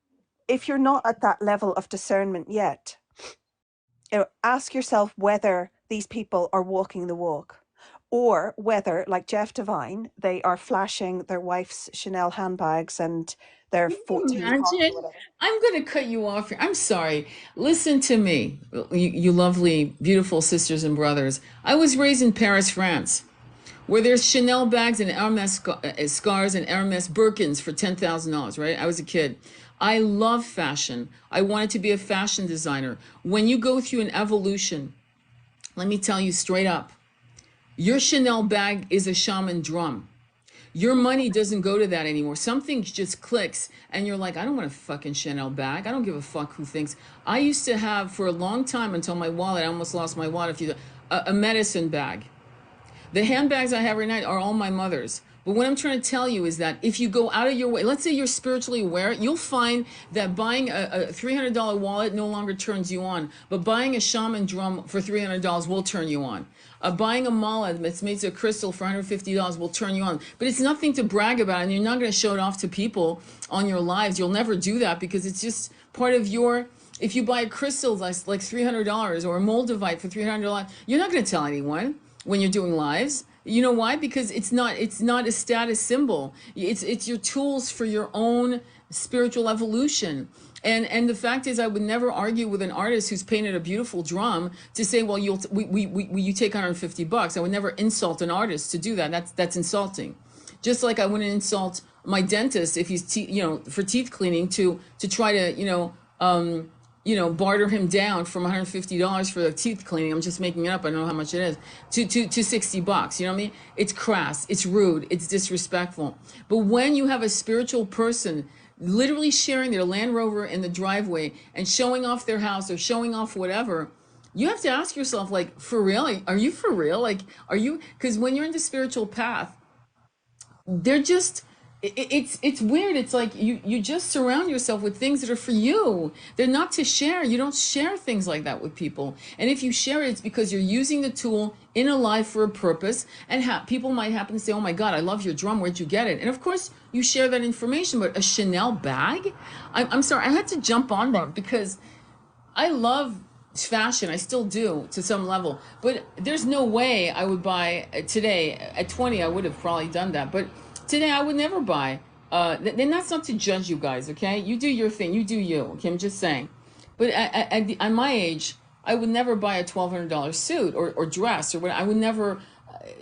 if you're not at that level of discernment yet, ask yourself whether these people are walking the walk, or whether, like Jeff Devine, they are flashing their wife's Chanel handbags and their 14 cars or Imagine. whatever. I'm going to cut you off here. I'm sorry. Listen to me, you lovely, beautiful sisters and brothers. I was raised in Paris, France, where there's Chanel bags and Hermes scarves and Hermes Birkins for $10,000, right? I was a kid. I love fashion. I wanted to be a fashion designer. When you go through an evolution, let me tell you straight up, your Chanel bag is a shaman drum. Your money doesn't go to that anymore. Something just clicks and you're like, I don't want a fucking Chanel bag. I don't give a fuck who thinks. I used to have for a long time, until my wallet, I almost lost my wallet, a medicine bag. The handbags I have right now are all my mother's. But what I'm trying to tell you is that if you go out of your way, let's say you're spiritually aware, you'll find that buying a $300 wallet no longer turns you on. But buying a shaman drum for $300 will turn you on. Buying a mala that's made of crystal for $150 will turn you on. But it's nothing to brag about, and you're not going to show it off to people on your lives. You'll never do that because it's just part of your... If you buy a crystal that's like $300 or a moldavite for $300, you're not going to tell anyone when you're doing lives. You know why? Because it's not a status symbol. It's your tools for your own spiritual evolution. And the fact is, I would never argue with an artist who's painted a beautiful drum to say, well, you take $150. I would never insult an artist to do that. That's insulting. Just like I wouldn't insult my dentist if he's for teeth cleaning to try to barter him down from $150 for the teeth cleaning. I'm just making it up. I don't know how much it is to $60. You know what I mean? It's crass. It's rude. It's disrespectful. But when you have a spiritual person literally sharing their Land Rover in the driveway and showing off their house or showing off whatever, you have to ask yourself, like, for real? Are you for real? Like, are you? Because when you're in the spiritual path, they're just... It's weird. It's like you just surround yourself with things that are for you. They're not to share. You don't share things like that with people. And if you share it, it's because you're using the tool in a life for a purpose. And people might happen to say, oh my God, I love your drum. Where'd you get it? And of course you share that information, but a Chanel bag? I'm sorry. I had to jump on that because I love fashion. I still do to some level, but there's no way I would buy today. At 20, I would have probably done that. But today, I would never buy. Then that's not to judge you guys, okay? You do your thing. You do you, okay? I'm just saying. But at my age, I would never buy a $1,200 suit or dress or what. I would never,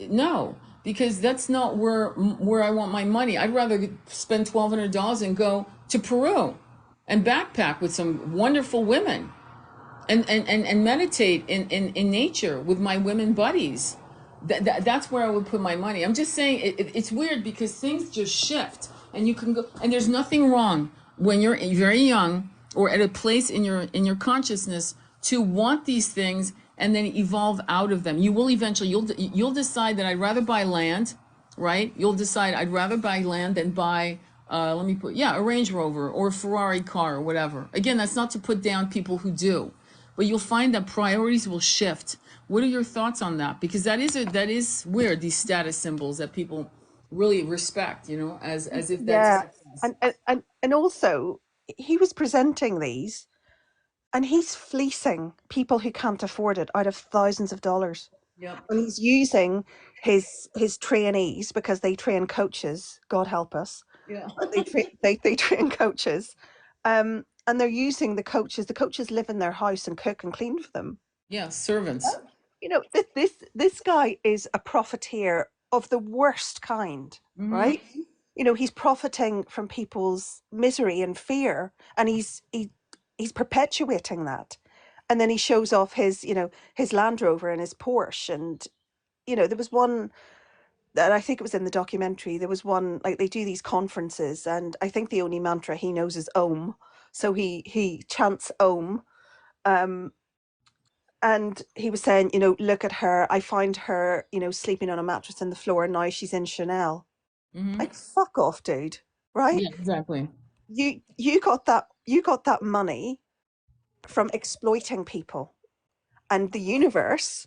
no, because that's not where I want my money. I'd rather spend $1,200 and go to Peru. and backpack with some wonderful women and meditate in nature with my women buddies. That's where I would put my money. I'm just saying it's weird because things just shift, and you can go, and there's nothing wrong when you're very young or at a place in your consciousness to want these things and then evolve out of them. You will eventually, you'll decide that I'd rather buy land, right? You'll decide I'd rather buy land than buy let me put, yeah, a Range Rover or a Ferrari car or whatever. Again, that's not to put down people who do, but you'll find that priorities will shift. What are your thoughts on that? Because that is weird, these status symbols that people really respect, as if that's Yeah, success. and also he was presenting these, and he's fleecing people who can't afford it out of thousands of dollars. Yep. And he's using his trainees, because they train coaches, God help us, Yeah. but they train coaches, and they're using the coaches live in their house and cook and clean for them. Yeah, servants. This guy is a profiteer of the worst kind, Mm-hmm. right? He's profiting from people's misery and fear, and he's perpetuating that. And then he shows off his Land Rover and his Porsche. And there was one that, I think it was in the documentary, there was one, like, they do these conferences, and I think the only mantra he knows is Om. So he chants Om. um and he was saying, look at her, I find her, sleeping on a mattress in the floor, and now she's in Chanel. Mm-hmm. Like, fuck off, dude. Right? Yeah, exactly. You got that money from exploiting people, and the universe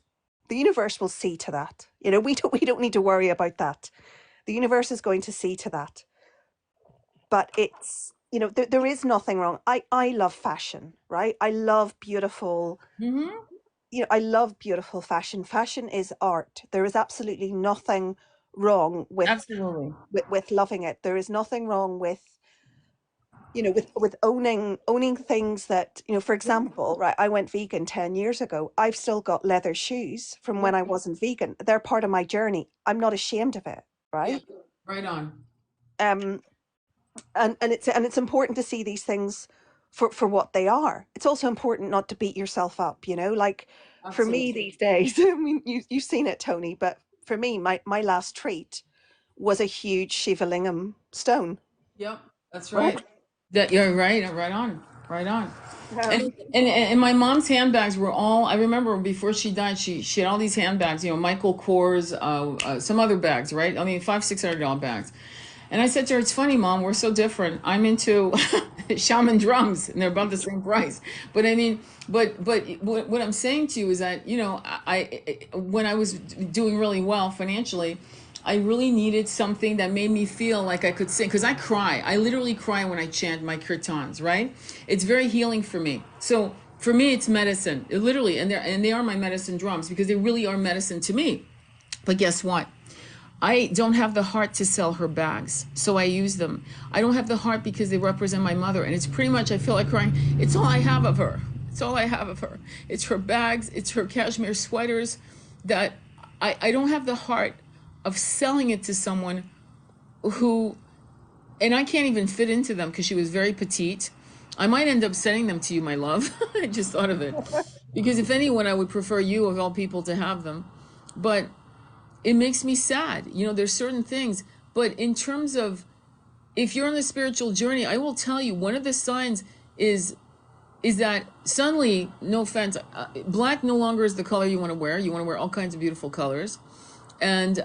will see to that. We don't need to worry about that. The universe is going to see to that. But it's, there is nothing wrong. I love fashion, right? Mm-hmm. I love beautiful fashion. Fashion is art. There is absolutely nothing wrong Absolutely. with loving it. There is nothing wrong with owning things that, for example, right, I went vegan 10 years ago. I've still got leather shoes from when Yep. I wasn't vegan. They're part of my journey. I'm not ashamed of it, Yeah. right? Right on. Um and it's important to see these things for what they are. It's also important not to beat yourself up, like, for me Absolutely. these days. I mean, you've seen it, Tony, but for me, my last treat was a huge Shiva Lingam stone, Yep. That's right. right? That you're right. Right on. Right on. um And my mom's handbags were all. I remember before she died, she had all these handbags. Michael Kors, some other bags, right? I mean, $500-600 bags. And I said to her, "It's funny, Mom. We're so different. I'm into shaman drums, and they're about the same price. But I mean, but what I'm saying to you is that when I was doing really well financially, I really needed something that made me feel like I could sing, because I cry. I literally cry when I chant my kirtans, right? It's very healing for me. So for me, it's medicine, literally, and they are my medicine drums, because they really are medicine to me. But guess what? I don't have the heart to sell her bags, so I use them. I don't have the heart because they represent my mother, and it's pretty much, I feel like crying. It's all I have of her. It's all I have of her. It's her bags, it's her cashmere sweaters, that I don't have the heart of selling it to someone who, and I can't even fit into them because she was very petite. I might end up sending them to you, my love. I just thought of it. Because if anyone, I would prefer you of all people to have them. But it makes me sad. There's certain things. But in terms of, if you're on the spiritual journey, I will tell you, one of the signs is that suddenly, no offense, black no longer is the color you want to wear. You want to wear all kinds of beautiful colors. And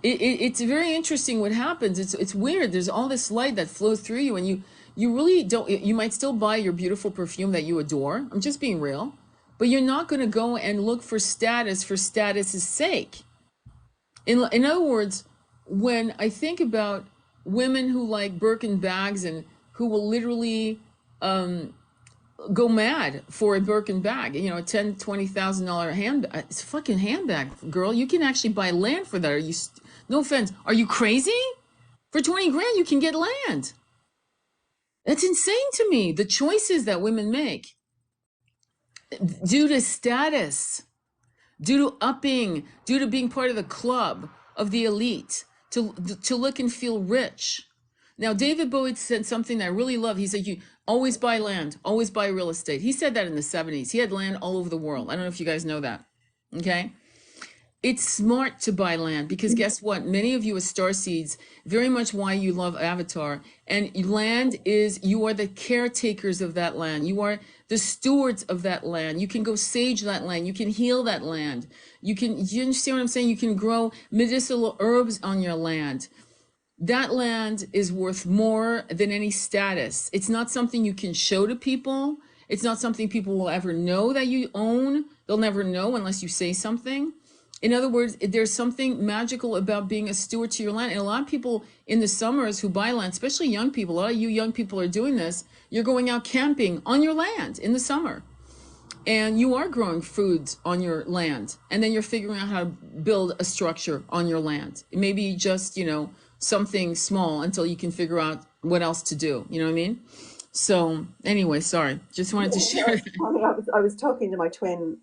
it's very interesting what happens. It's weird. There's all this light that flows through you, and you really don't. You might still buy your beautiful perfume that you adore. I'm just being real, but you're not going to go and look for status's sake. In other words, when I think about women who like Birkin bags and who will literally go mad for a Birkin bag, a $10,000-$20,000 handbag. It's a fucking handbag, girl. You can actually buy land for that. No offense, are you crazy? For 20 grand, you can get land. That's insane to me. The choices that women make due to status, due to upping, due to being part of the club of the elite, to look and feel rich. Now, David Bowie said something that I really love. He said, you always buy land, always buy real estate. He said that in the 70s. He had land all over the world. I don't know if you guys know that. Okay. It's smart to buy land because guess what? Many of you as starseeds, very much why you love Avatar. And land is, you are the caretakers of that land. You are the stewards of that land. You can go sage that land. You can heal that land. You understand what I'm saying? You can grow medicinal herbs on your land. That land is worth more than any status. It's not something you can show to people. It's not something people will ever know that you own. They'll never know unless you say something. In other words, there's something magical about being a steward to your land. And a lot of people in the summers who buy land, especially young people, a lot of you young people are doing this. You're going out camping on your land in the summer. And you are growing foods on your land. And then you're figuring out how to build a structure on your land. Maybe just, something small until you can figure out what else to do. You know what I mean? So anyway, sorry. Just wanted to share that. I was talking to my twin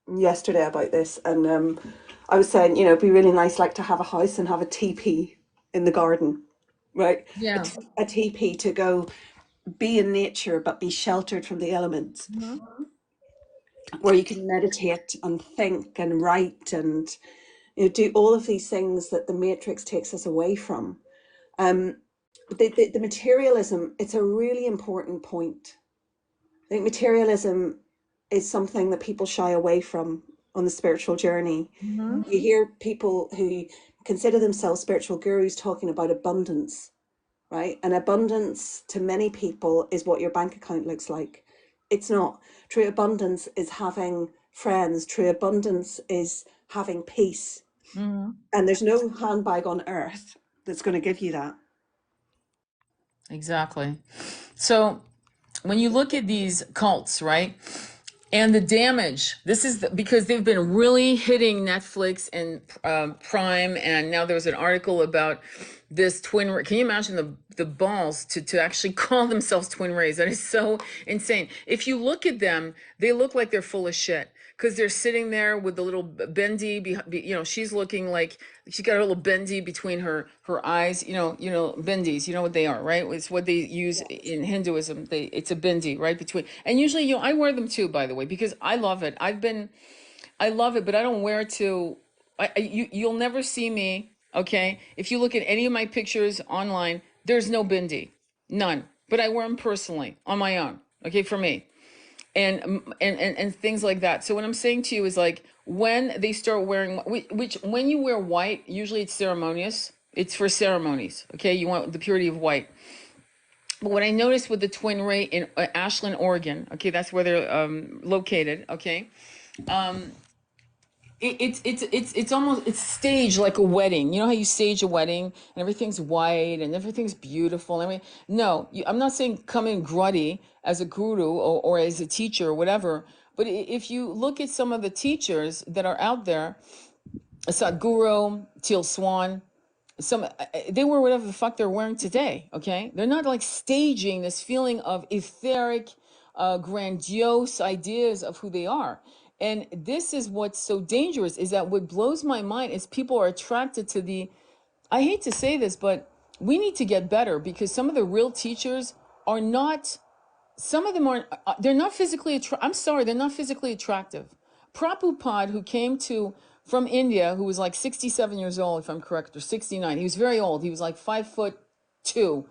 yesterday about this, and I was saying, it'd be really nice, like, to have a house and have a teepee in the garden, right? Yeah. A teepee to go be in nature, but be sheltered from the elements, where you can meditate and think and write and do all of these things that the Matrix takes us away from. The materialism, it's a really important point. I think materialism is something that people shy away from on the spiritual journey. Mm-hmm. You hear people who consider themselves spiritual gurus talking about abundance, right? And abundance to many people is what your bank account looks like. It's not. True abundance is having friends. True abundance is having peace. Mm-hmm. And there's no handbag on earth that's going to give you that. Exactly. So when you look at these cults, right? And the damage, this is because they've been really hitting Netflix and Prime. And now there was an article about this twin ray. Can you imagine the balls to actually call themselves twin rays? That is so insane. If you look at them, they look like they're full of shit because they're sitting there with the little bendy, she's looking like she's got a little bendy between her eyes, bendis, you know what they are, right? It's what they use in Hinduism. It's a bindi, right? Between, and usually, I wear them too, by the way, because I love it. I love it, but I don't wear it to, you'll never see me, okay? If you look at any of my pictures online, there's no bindi, none, but I wear them personally on my own, okay, for me. And things like that. So what I'm saying to you is, like, when they start wearing, which when you wear white, usually it's ceremonious. It's for ceremonies. Okay, you want the purity of white. But what I noticed with the Twin Ray in Ashland, Oregon, okay, that's where they're located. Okay, it's almost, it's staged like a wedding. You know how you stage a wedding and everything's white and everything's beautiful. I mean, no, I'm not saying come in gruddy as a guru or as a teacher or whatever. But if you look at some of the teachers that are out there, Sadhguru, Teal Swan, they wear whatever the fuck they're wearing today. Okay, they're not like staging this feeling of etheric, grandiose ideas of who they are. And this is what's so dangerous, is that what blows my mind is people are attracted to the, I hate to say this, but we need to get better, because some of the real teachers are not, some of them are, they're not physically, I'm sorry, they're not physically attractive. Prabhupada, who came from India, who was like 67 years old, if I'm correct, or 69, he was very old. He was like 5'2",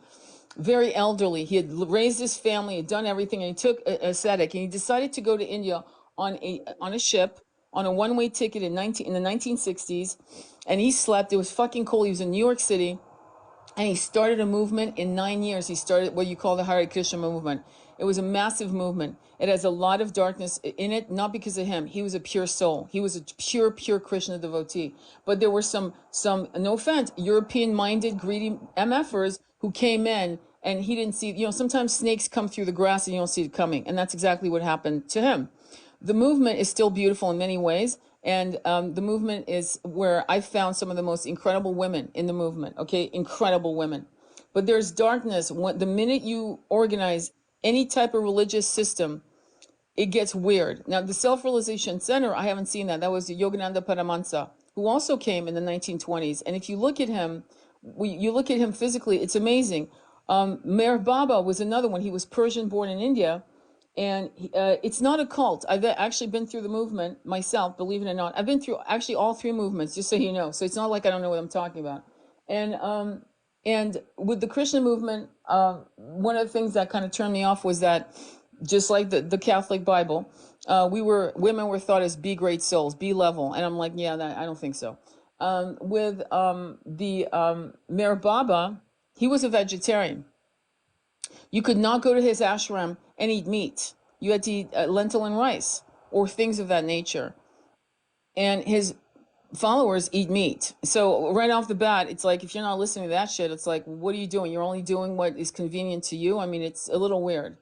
very elderly. He had raised his family, had done everything, and he took ascetic, and he decided to go to India on a ship, on a one-way ticket in the 1960s, and he slept. It was fucking cold. He was in New York City, and he started a movement in 9 years. He started what you call the Hare Krishna movement. It was a massive movement. It has a lot of darkness in it, not because of him. He was a pure soul. He was a pure Krishna devotee. But there were some, no offense, European-minded, greedy MFers who came in, and he didn't see, sometimes snakes come through the grass and you don't see it coming. And that's exactly what happened to him. The movement is still beautiful in many ways. And the movement is where I found some of the most incredible women in the movement. Okay, incredible women. But there's darkness. The minute you organize any type of religious system, it gets weird. Now, the Self-Realization Center, I haven't seen that. That was Yogananda Paramahansa, who also came in the 1920s. And if you look at him, you look at him physically, it's amazing. Meher Baba was another one. He was Persian born in India. And it's not a cult. I've actually been through the movement myself, believe it or not. I've been through actually all three movements, just so you know. So it's not like I don't know what I'm talking about. And with the Krishna movement, one of the things that kind of turned me off was that, just like the Catholic Bible, women were thought as B grade souls, B level, and I'm like, yeah, I don't think so. With the Meher Baba, he was a vegetarian. You could not go to his ashram and eat meat. You had to eat lentil and rice or things of that nature. And his followers eat meat. So right off the bat, it's like, if you're not listening to that shit, it's like, what are you doing? You're only doing what is convenient to you. I mean, it's a little weird.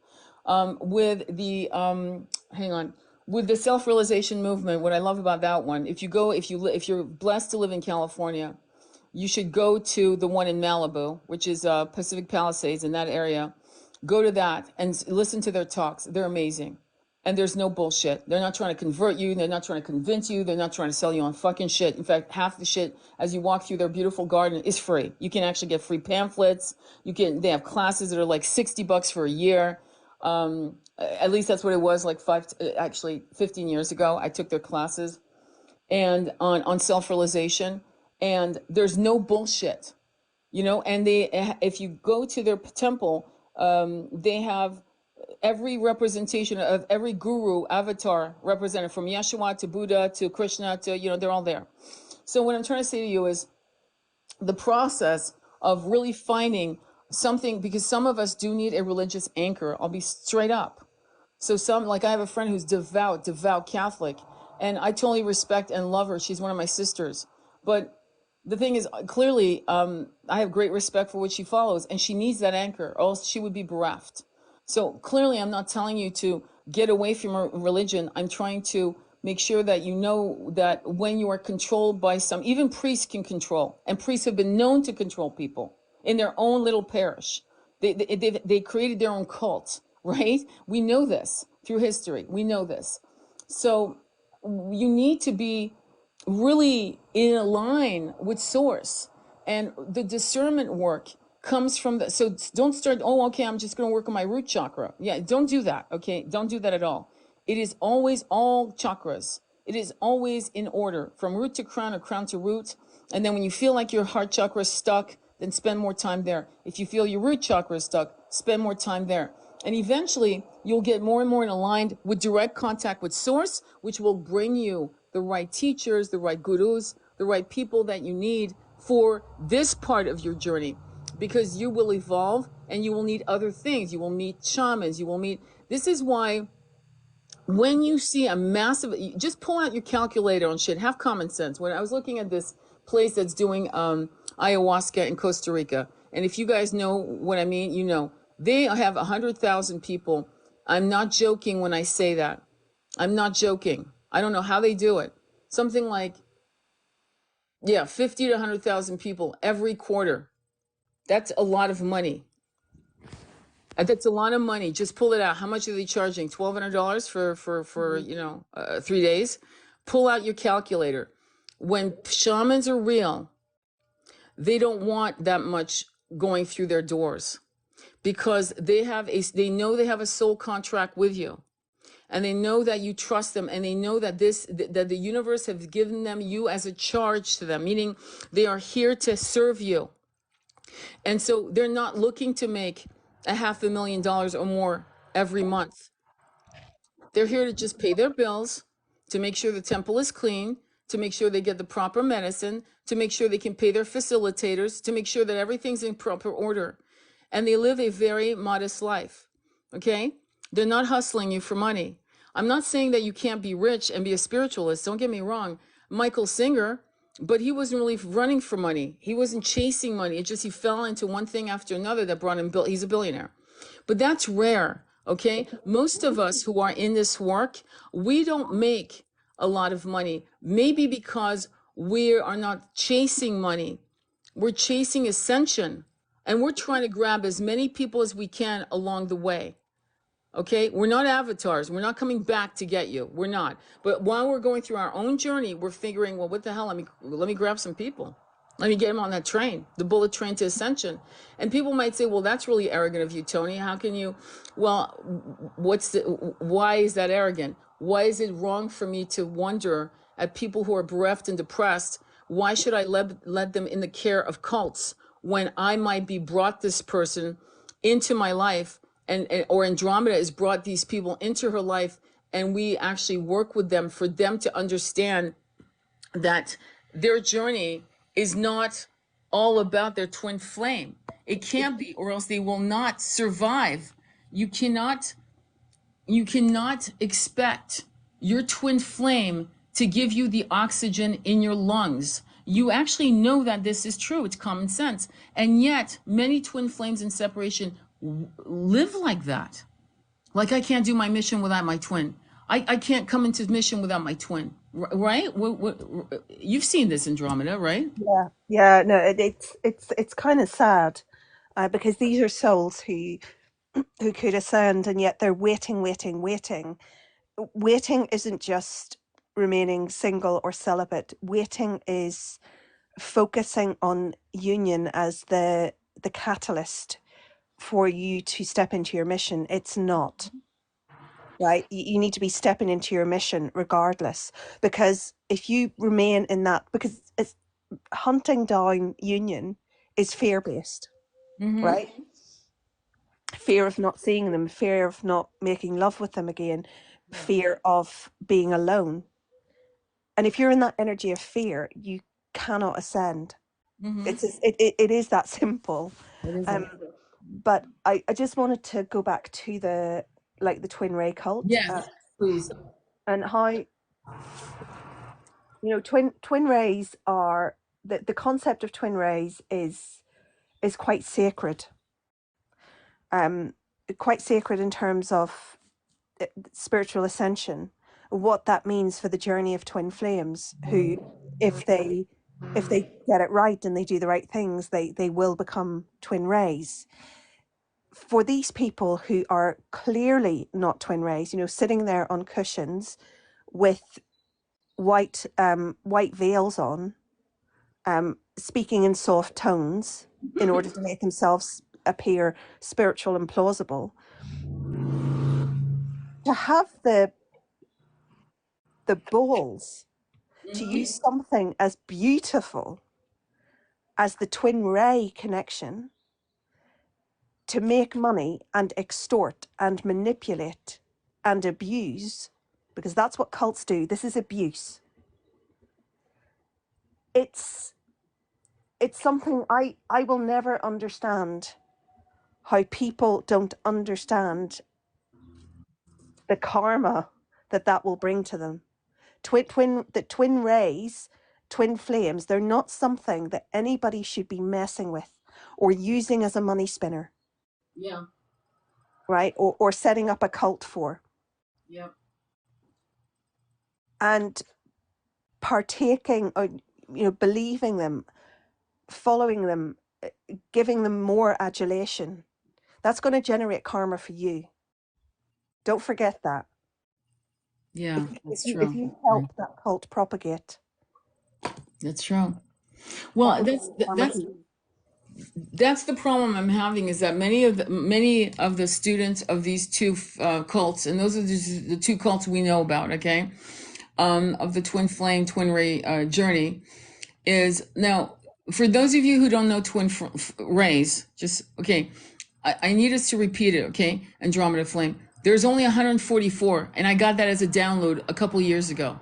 With the with the self-realization movement, what I love about that one, if you're blessed to live in California, you should go to the one in Malibu, which is Pacific Palisades, in that area. Go to that and listen to their talks. They're amazing. And there's no bullshit. They're not trying to convert you. They're not trying to convince you. They're not trying to sell you on fucking shit. In fact, half the shit as you walk through their beautiful garden is free. You can actually get free pamphlets. They have classes that are like $60 for a year. At least that's what it was like 15 years ago. I took their classes and on self-realization, and there's no bullshit, and if you go to their temple, they have every representation of every guru avatar represented, from Yeshua to Buddha to Krishna to, they're all there. So what I'm trying to say to you is the process of really finding something, because some of us do need a religious anchor. I'll be straight up. So like I have a friend who's devout Catholic, and I totally respect and love her. She's one of my sisters. But the thing is, clearly, I have great respect for what she follows, and she needs that anchor, or else she would be bereft. So clearly, I'm not telling you to get away from religion. I'm trying to make sure that you know that when you are controlled by even priests can control, and priests have been known to control people in their own little parish. They created their own cult, right? We know this through history. We know this. So you need to be really in a line with source, and the discernment work comes from the. So don't start, oh, okay, I'm just going to work on my root chakra. Yeah, don't do that. Okay, don't do that at all. It is always all chakras. It is always in order, from root to crown or crown to root. And then when you feel like your heart chakra is stuck, then spend more time there. If you feel your root chakra is stuck, spend more time there. And eventually you'll get more and more aligned with direct contact with source, which will bring you the right teachers, the right gurus, the right people that you need for this part of your journey. Because you will evolve and you will need other things. You will meet shamans. This is why when you see a massive, just pull out your calculator on shit, have common sense. When I was looking at this place that's doing ayahuasca in Costa Rica, and if you guys know what I mean, they have 100,000 people. I'm not joking when I say that. I'm not joking. I don't know how they do it. Something like, 50 to 100,000 people every quarter. That's a lot of money. That's a lot of money. Just pull it out. How much are they charging? $1,200 for 3 days? Pull out your calculator. When shamans are real, they don't want that much going through their doors, because they know they have a soul contract with you, and they know that you trust them, and they know that that the universe has given them you as a charge to them, meaning they are here to serve you. And so they're not looking to make $500,000 or more every month. They're here to just pay their bills, to make sure the temple is clean, to make sure they get the proper medicine, to make sure they can pay their facilitators, to make sure that everything's in proper order. And they live a very modest life, okay? They're not hustling you for money. I'm not saying that you can't be rich and be a spiritualist. Don't get me wrong. Michael Singer, but he wasn't really running for money. He wasn't chasing money. It's just he fell into one thing after another that brought him, he's a billionaire. But that's rare, okay? Most of us who are in this work, we don't make a lot of money. Maybe because we are not chasing money. We're chasing ascension. And we're trying to grab as many people as we can along the way. Okay, we're not avatars. We're not coming back to get you. We're not. But while we're going through our own journey, we're figuring, well, what the hell? Let me grab some people. Let me get him on that train, the bullet train to ascension. And people might say, well, that's really arrogant of you, Tony. How can you? Well, why is that arrogant? Why is it wrong for me to wonder at people who are bereft and depressed? Why should I let them in the care of cults when I might be brought this person into my life, or Andromeda has brought these people into her life, and we actually work with them for them to understand that their journey is not all about their twin flame. It can't be, or else they will not survive. You cannot expect your twin flame to give you the oxygen in your lungs. You actually know that this is true. It's common sense. And yet, many twin flames in separation live like that. Like, I can't do my mission without my twin. I can't come into mission without my twin. Right? You've seen this, Andromeda, right? Yeah. No, it's kind of sad, because these are souls who could ascend, and yet they're waiting. Waiting isn't just remaining single or celibate. Waiting is focusing on union as the catalyst for you to step into your mission. It's not. Right? You need to be stepping into your mission regardless, because if you remain in that, because it's hunting down union is fear-based, right? Fear of not seeing them, fear of not making love with them again, fear of being alone. And if you're in that energy of fear, you cannot ascend. It is that simple. It is. But I just wanted to go back to the twin ray cult. Yes, please. And how, twin rays are, the concept of twin rays is quite sacred. Quite sacred in terms of spiritual ascension, what that means for the journey of twin flames, who, if they get it right and they do the right things, they will become twin rays. For these people who are clearly not twin rays, sitting there on cushions with white veils on, speaking in soft tones in order to make themselves appear spiritual and plausible, to have the balls to use something as beautiful as the twin ray connection to make money and extort and manipulate and abuse, because that's what cults do. This is abuse. It's something I will never understand, how people don't understand the karma that will bring to them. Twin rays, twin flames, they're not something that anybody should be messing with or using as a money spinner. Yeah. Right? Or setting up a cult for. Yeah. And partaking, or believing them, following them, giving them more adulation, that's going to generate karma for you. Don't forget that. Yeah, that's true. If you help that cult propagate, that's true. Well, that's the problem I'm having, is that many of the students of these two cults, and those are the two cults we know about, okay, of the twin flame, twin ray journey, is now, for those of you who don't know twin rays, just, okay, I need us to repeat it, okay? Andromeda flame. There's only 144, and I got that as a download a couple years ago.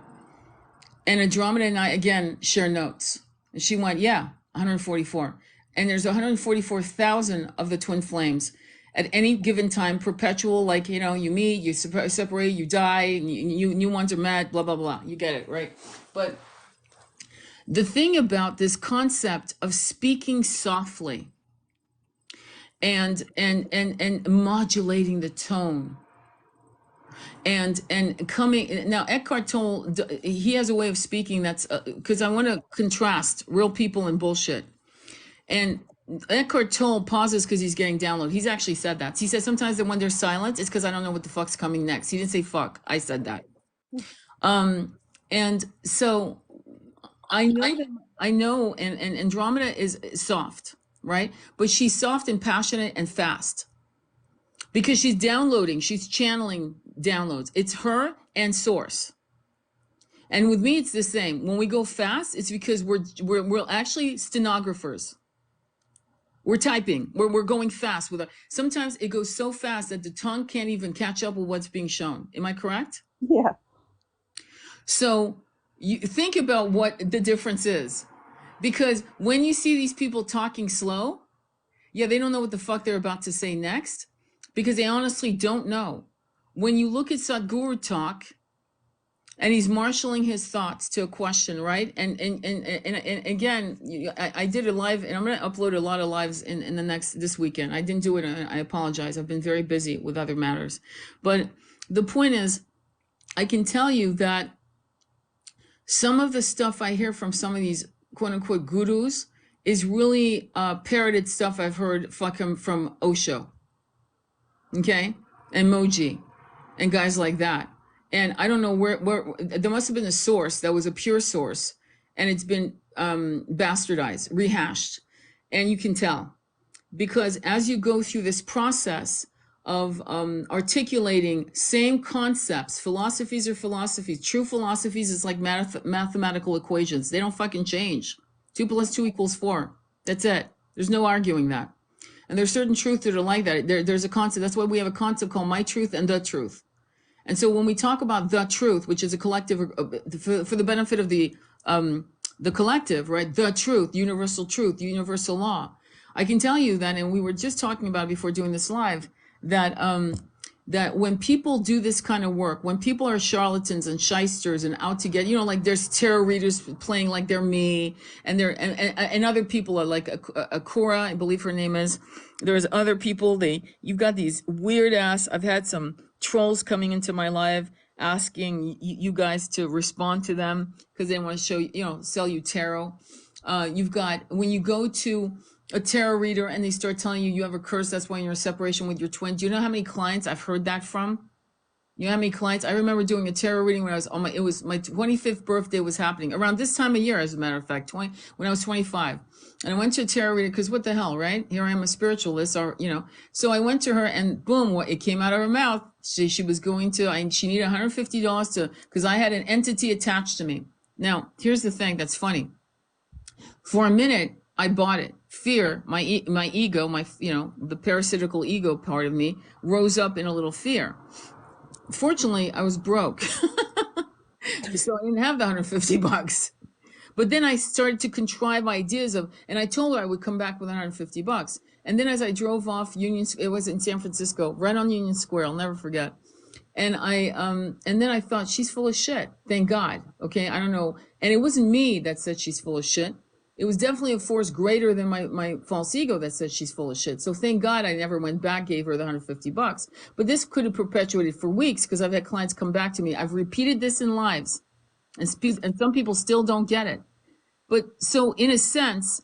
And Andromeda and I, again, share notes. And she went, yeah, 144. And there's 144,000 of the twin flames at any given time, perpetual, like, you meet, you separate, you die, new ones are met, blah, blah, blah. You get it, right? But the thing about this concept of speaking softly and modulating the tone, and coming now, Eckhart Tolle, he has a way of speaking that's because I want to contrast real people and bullshit. And Eckhart Tolle pauses because he's getting download. He's actually said that. He said sometimes that when there's silence, it's because I don't know what the fuck's coming next. He didn't say fuck. I said that. And so I know that I know, and Andromeda is soft, right? But she's soft and passionate and fast because she's downloading, she's channeling downloads. It's her and source. And with me, it's the same. When we go fast, it's because we're actually stenographers. We're typing. We're going fast with sometimes it goes so fast that the tongue can't even catch up with what's being shown. Am I correct? Yeah. So you think about what the difference is. Because when you see these people talking slow, yeah, they don't know what the fuck they're about to say next because they honestly don't know. When you look at Sadhguru talk, and he's marshaling his thoughts to a question, right? And again, I did a live, and I'm going to upload a lot of lives in this weekend. I didn't do it. I apologize. I've been very busy with other matters. But the point is, I can tell you that some of the stuff I hear from some of these quote unquote gurus is really parroted stuff I've heard from Osho, okay, and Moji, and guys like that. And I don't know where there must have been a source that was a pure source, and it's been bastardized, rehashed, and you can tell because as you go through this process of articulating same concepts, philosophies are philosophies. True philosophies is like mathematical equations. They don't fucking change. 2 + 2 = 4. That's it. There's no arguing that. And there's certain truths that are like that. There's a concept. That's why we have a concept called my truth and the truth. And so when we talk about the truth, which is a collective for the benefit of the collective, right? The truth, universal law. I can tell you that, and we were just talking about it before doing this live, that that when people do this kind of work, when people are charlatans and shysters and out to get, like there's tarot readers playing like they're me, and and other people are like Akura, I believe her name is. There's other people. You've got these weird ass. I've had some trolls coming into my live asking you guys to respond to them because they want to show sell you tarot. You've got when you go to a tarot reader and they start telling you have a curse, that's why you're in separation with your twin. Do you know how many clients I've heard that from? You know how many clients? I remember doing a tarot reading when I was it was my 25th birthday was happening around this time of year, as a matter of fact, when I was 25. And I went to a tarot reader because what the hell, right? Here I am, a spiritualist, or So I went to her and boom, it came out of her mouth. She was going to, she needed $150 because I had an entity attached to me. Now, here's the thing that's funny. For a minute, I bought it. Fear, my ego, the parasitical ego part of me rose up in a little fear. Fortunately, I was broke. So I didn't have the $150. But then I started to contrive ideas and I told her I would come back with $150. And then as I drove off it was in San Francisco, right on Union Square, I'll never forget. And and then I thought, she's full of shit. Thank God. Okay. I don't know. And it wasn't me that said she's full of shit. It was definitely a force greater than my false ego that said she's full of shit. So thank God I never went back, gave her the $150. But this could have perpetuated for weeks because I've had clients come back to me. I've repeated this in lives, and some people still don't get it. But so in a sense,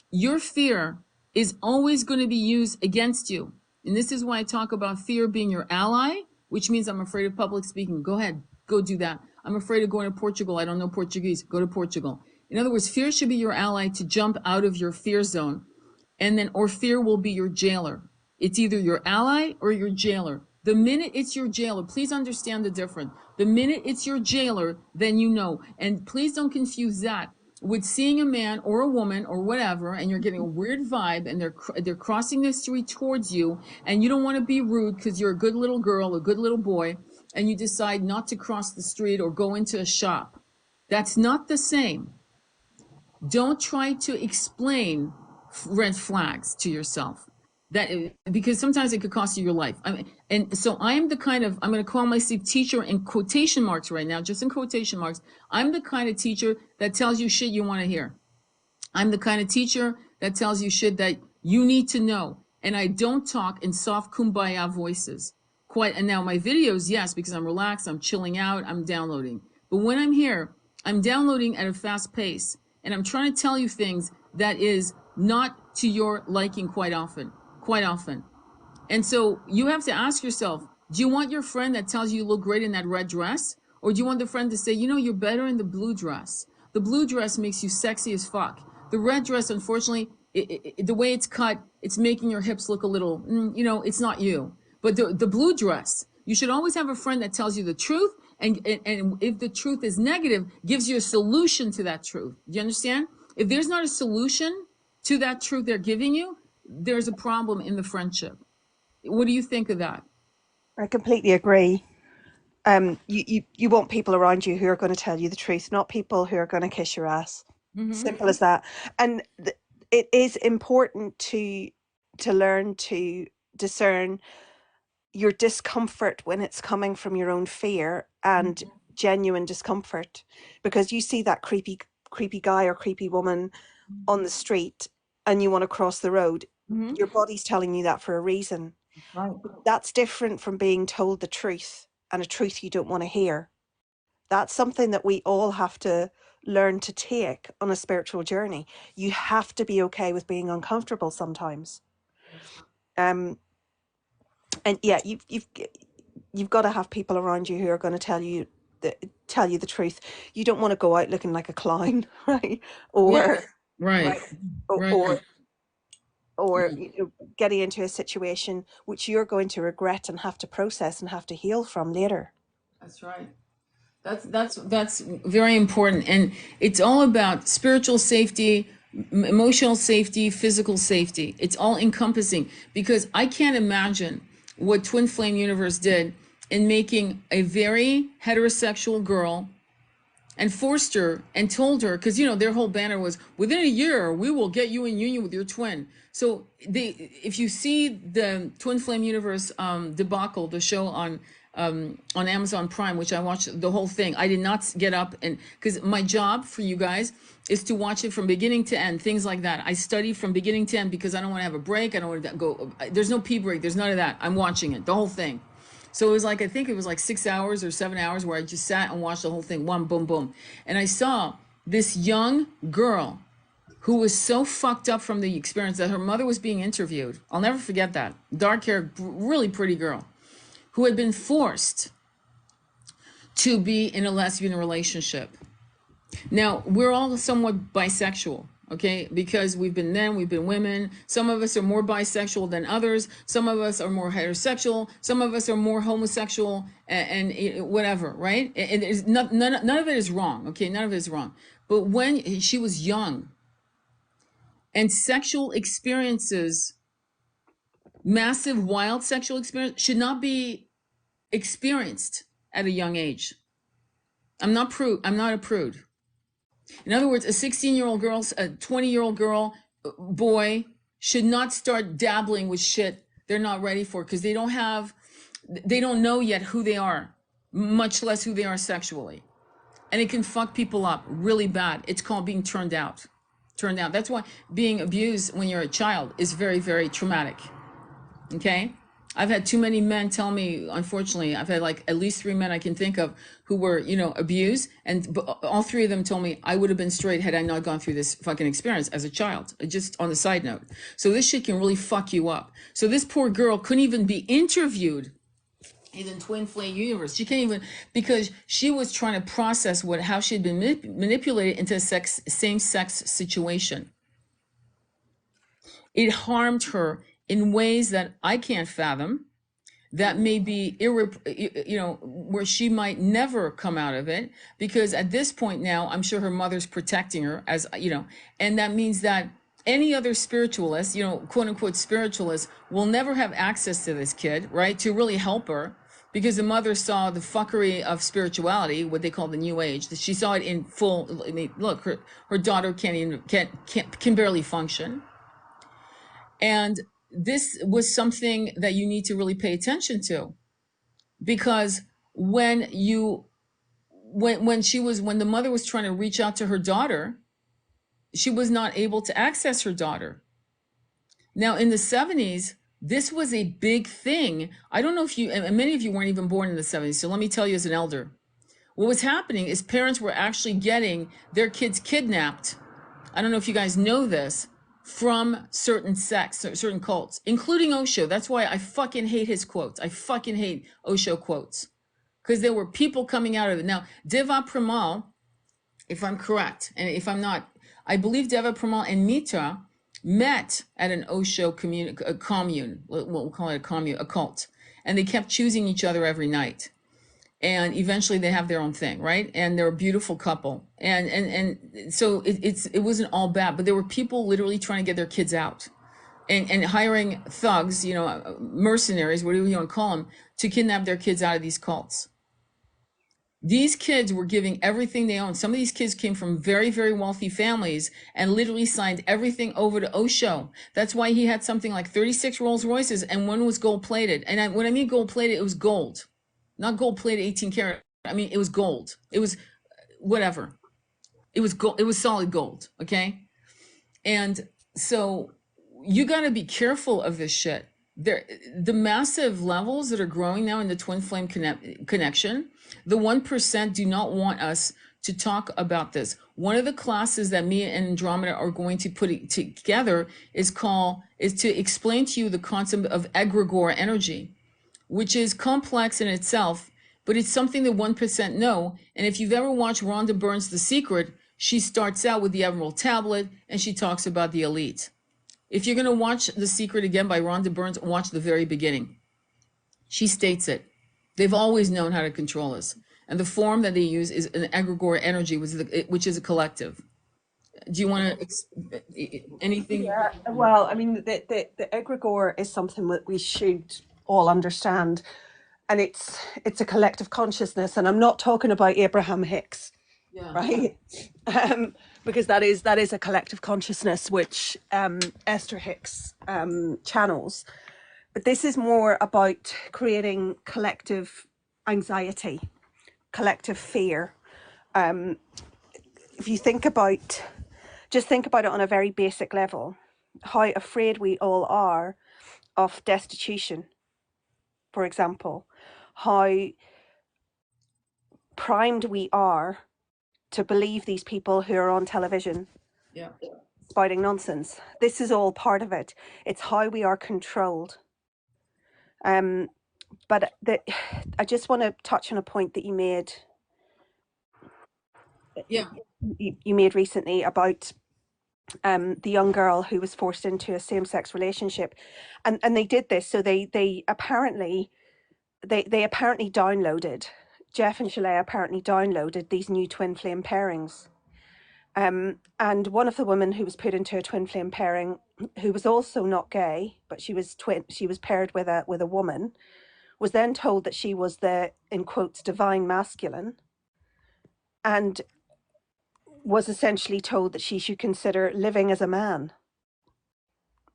your fear is always going to be used against you. And this is why I talk about fear being your ally, which means I'm afraid of public speaking. Go ahead, go do that. I'm afraid of going to Portugal. I don't know Portuguese. Go to Portugal. In other words, fear should be your ally to jump out of your fear zone. Or fear will be your jailer. It's either your ally or your jailer. The minute it's your jailer, please understand the difference. The minute it's your jailer, then you know. And please don't confuse that with seeing a man or a woman or whatever, and you're getting a weird vibe, and they're crossing the street towards you, and you don't want to be rude because you're a good little girl, a good little boy, and you decide not to cross the street or go into a shop. That's not the same. Don't try to explain red flags to yourself. Because sometimes it could cost you your life. And so I'm the kind of, I'm going to call myself teacher in quotation marks right now, just in quotation marks. I'm the kind of teacher that tells you shit you want to hear. I'm the kind of teacher that tells you shit that you need to know. And I don't talk in soft kumbaya voices. And now my videos, yes, because I'm relaxed, I'm chilling out, I'm downloading. But when I'm here, I'm downloading at a fast pace. And I'm trying to tell you things that is not to your liking quite often. And so you have to ask yourself, do you want your friend that tells you look great in that red dress? Or do you want the friend to say, you're better in the blue dress? The blue dress makes you sexy as fuck. The red dress, unfortunately, the way it's cut, it's making your hips look a little, it's not you. But the blue dress, you should always have a friend that tells you the truth, and if the truth is negative, gives you a solution to that truth. Do you understand? If there's not a solution to that truth they're giving you, there's a problem in the friendship. What do you think of that? I completely agree. You want people around you who are going to tell you the truth, not people who are going to kiss your ass. Simple as that. And it is important to learn to discern your discomfort when it's coming from your own fear and genuine discomfort, because you see that creepy guy or creepy woman on the street and you want to cross the road. Your body's telling you that for a reason. Right. That's different from being told the truth, and a truth you don't want to hear. That's something that we all have to learn to take on a spiritual journey. You have to be okay with being uncomfortable sometimes. And yeah, you've got to have people around you who are going to tell you the truth. You don't want to go out looking like a clown, right? Or right. or getting into a situation which you're going to regret and have to process and have to heal from later. That's right. That's very important, and it's all about spiritual safety, emotional safety, physical safety. It's all encompassing, because I can't imagine what Twin Flame Universe did in making a very heterosexual girl and forced her and told her, because their whole banner was, within a year we will get you in union with your twin. So if you see the Twin Flame Universe debacle, the show on Amazon Prime, which I watched the whole thing, I did not get up, and because my job for you guys is to watch it from beginning to end, things like that. I study from beginning to end because I don't want to have a break. I don't want to go, there's no pee break, there's none of that. I'm watching it, the whole thing. So it was like, I think it was like 6 hours or 7 hours where I just sat and watched the whole thing, one, boom, boom. And I saw this young girl who was so fucked up from the experience that her mother was being interviewed. I'll never forget that. Dark hair, really pretty girl, who had been forced to be in a lesbian relationship. Now, we're all somewhat bisexual, okay? Because we've been men, we've been women. Some of us are more bisexual than others. Some of us are more heterosexual. Some of us are more homosexual and whatever, right? And none of it is wrong, okay? None of it is wrong. But when she was young and sexual experiences, massive, wild sexual experience should not be experienced at a young age. I'm not a prude. In other words, a 16-year-old girl, a 20-year-old girl, boy should not start dabbling with shit they're not ready for, because they don't know yet who they are, much less who they are sexually. And it can fuck people up really bad. It's called being turned out. That's why being abused when you're a child is very, very traumatic. Okay? I've had too many men tell me, unfortunately, I've had like at least 3 men I can think of who were, abused. And all 3 of them told me I would have been straight had I not gone through this fucking experience as a child, just on the side note. So this shit can really fuck you up. So this poor girl couldn't even be interviewed in the Twin Flame Universe. She can't even, because she was trying to process how she had been manipulated into a same-sex situation. It harmed her in ways that I can't fathom, that may be where she might never come out of it, because at this point now, I'm sure her mother's protecting her, as and that means that any other spiritualist, quote unquote spiritualist, will never have access to this kid, right, to really help her, because the mother saw the fuckery of spirituality, what they call the new age. She saw it in full. I mean, look, her daughter can barely function. And this was something that you need to really pay attention to, because when the mother was trying to reach out to her daughter, she was not able to access her daughter. Now in the 70s, this was a big thing. I don't know if and many of you weren't even born in the 70s. So let me tell you as an elder, what was happening is parents were actually getting their kids kidnapped. I don't know if you guys know this, from certain sects, certain cults, including Osho. That's why I fucking hate his quotes. I fucking hate Osho quotes, because there were people coming out of it. Now, Deva Premal if I'm correct, and if I'm not, I believe Deva Premal and Mitra met at an Osho commune, we'll call it a commune, a cult, and they kept choosing each other every night. And eventually they have their own thing, right? And they're a beautiful couple. And so it wasn't all bad, but there were people literally trying to get their kids out and hiring thugs, you know, mercenaries, whatever you want to call them, to kidnap their kids out of these cults. These kids were giving everything they owned. Some of these kids came from very, very wealthy families and literally signed everything over to Osho. That's why he had something like 36 Rolls Royces and one was gold plated. And when I mean gold plated, it was gold, not gold plated 18 karat. I mean, it was gold. It was whatever. It was gold. It was solid gold. Okay. And so you got to be careful of this shit. The massive levels that are growing now in the twin flame connection, the 1% do not want us to talk about this. One of the classes that me and Andromeda are going to put together is to explain to you the concept of egregore energy, which is complex in itself, but it's something that 1% know. And if you've ever watched Rhonda Byrne's The Secret, she starts out with the Emerald Tablet and she talks about the elite. If you're going to watch The Secret again by Rhonda Byrne, watch the very beginning. She states it. They've always known how to control us. And the form that they use is an egregore energy, which is a collective. Do you want to, anything? Yeah, well, I mean, the egregore is something that we should all understand. And it's a collective consciousness. And I'm not talking about Abraham Hicks, Yeah. right? Because that is a collective consciousness which Esther Hicks channels. But this is more about creating collective anxiety, collective fear. If you think about it on a very basic level, how afraid we all are of destitution, for example, how primed we are to believe these people who are on television spouting nonsense. This is all part of it. It's how we are controlled. But I just want to touch on a point that you made. Yeah. You made recently about the young girl who was forced into a same-sex relationship, and they did this. So they apparently downloaded, Jeff and Chalet apparently downloaded these new twin flame pairings. And one of the women who was put into a twin flame pairing, who was also not gay, but she was paired with a woman, was then told that she was the, in quotes, divine masculine, and was essentially told that she should consider living as a man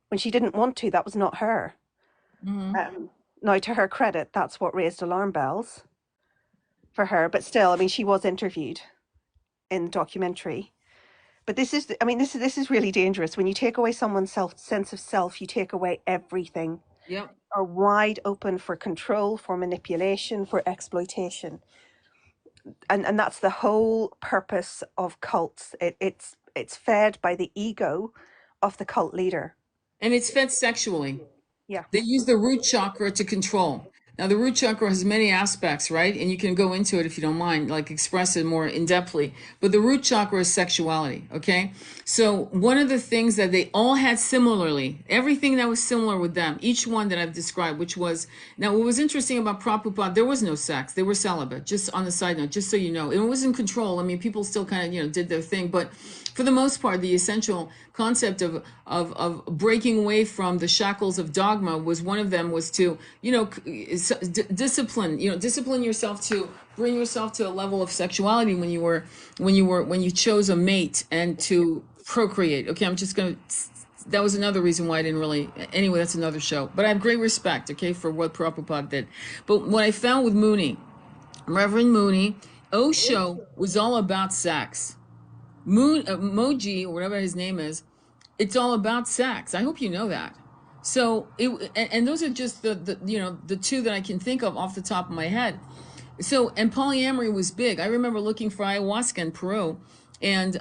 when she didn't want to. That was not her. Mm-hmm. Now, to her credit, that's what raised alarm bells for her. But still, I mean, she was interviewed in the documentary. But this is really dangerous. When you take away someone's sense of self, you take away everything. Yep. Are wide open for control, for manipulation, for exploitation. And that's the whole purpose of cults. It's fed by the ego of the cult leader. And it's fed sexually. Yeah. They use the root chakra to control. Now, the root chakra has many aspects, right? And you can go into it if you don't mind, like express it more in-depthly. But the root chakra is sexuality, okay? So one of the things that they all had similarly, everything that was similar with them, each one that I've described, which was, now what was interesting about Prabhupada, there was no sex. They were celibate, just on the side note, just so you know. It was in control. I mean, people still kind of, did their thing. But for the most part, the essential concept of breaking away from the shackles of dogma was one of them was to, discipline yourself to bring yourself to a level of sexuality when you chose a mate and to procreate. Okay, that was another reason why I didn't really, anyway, that's another show. But I have great respect, okay, for what Prabhupada did. But what I found with Reverend Mooney, Osho was all about sex. Moji, or whatever his name is, it's all about sex. I hope you know that. So and those are just the two that I can think of off the top of my head. So, and polyamory was big. I remember looking for ayahuasca in Peru, and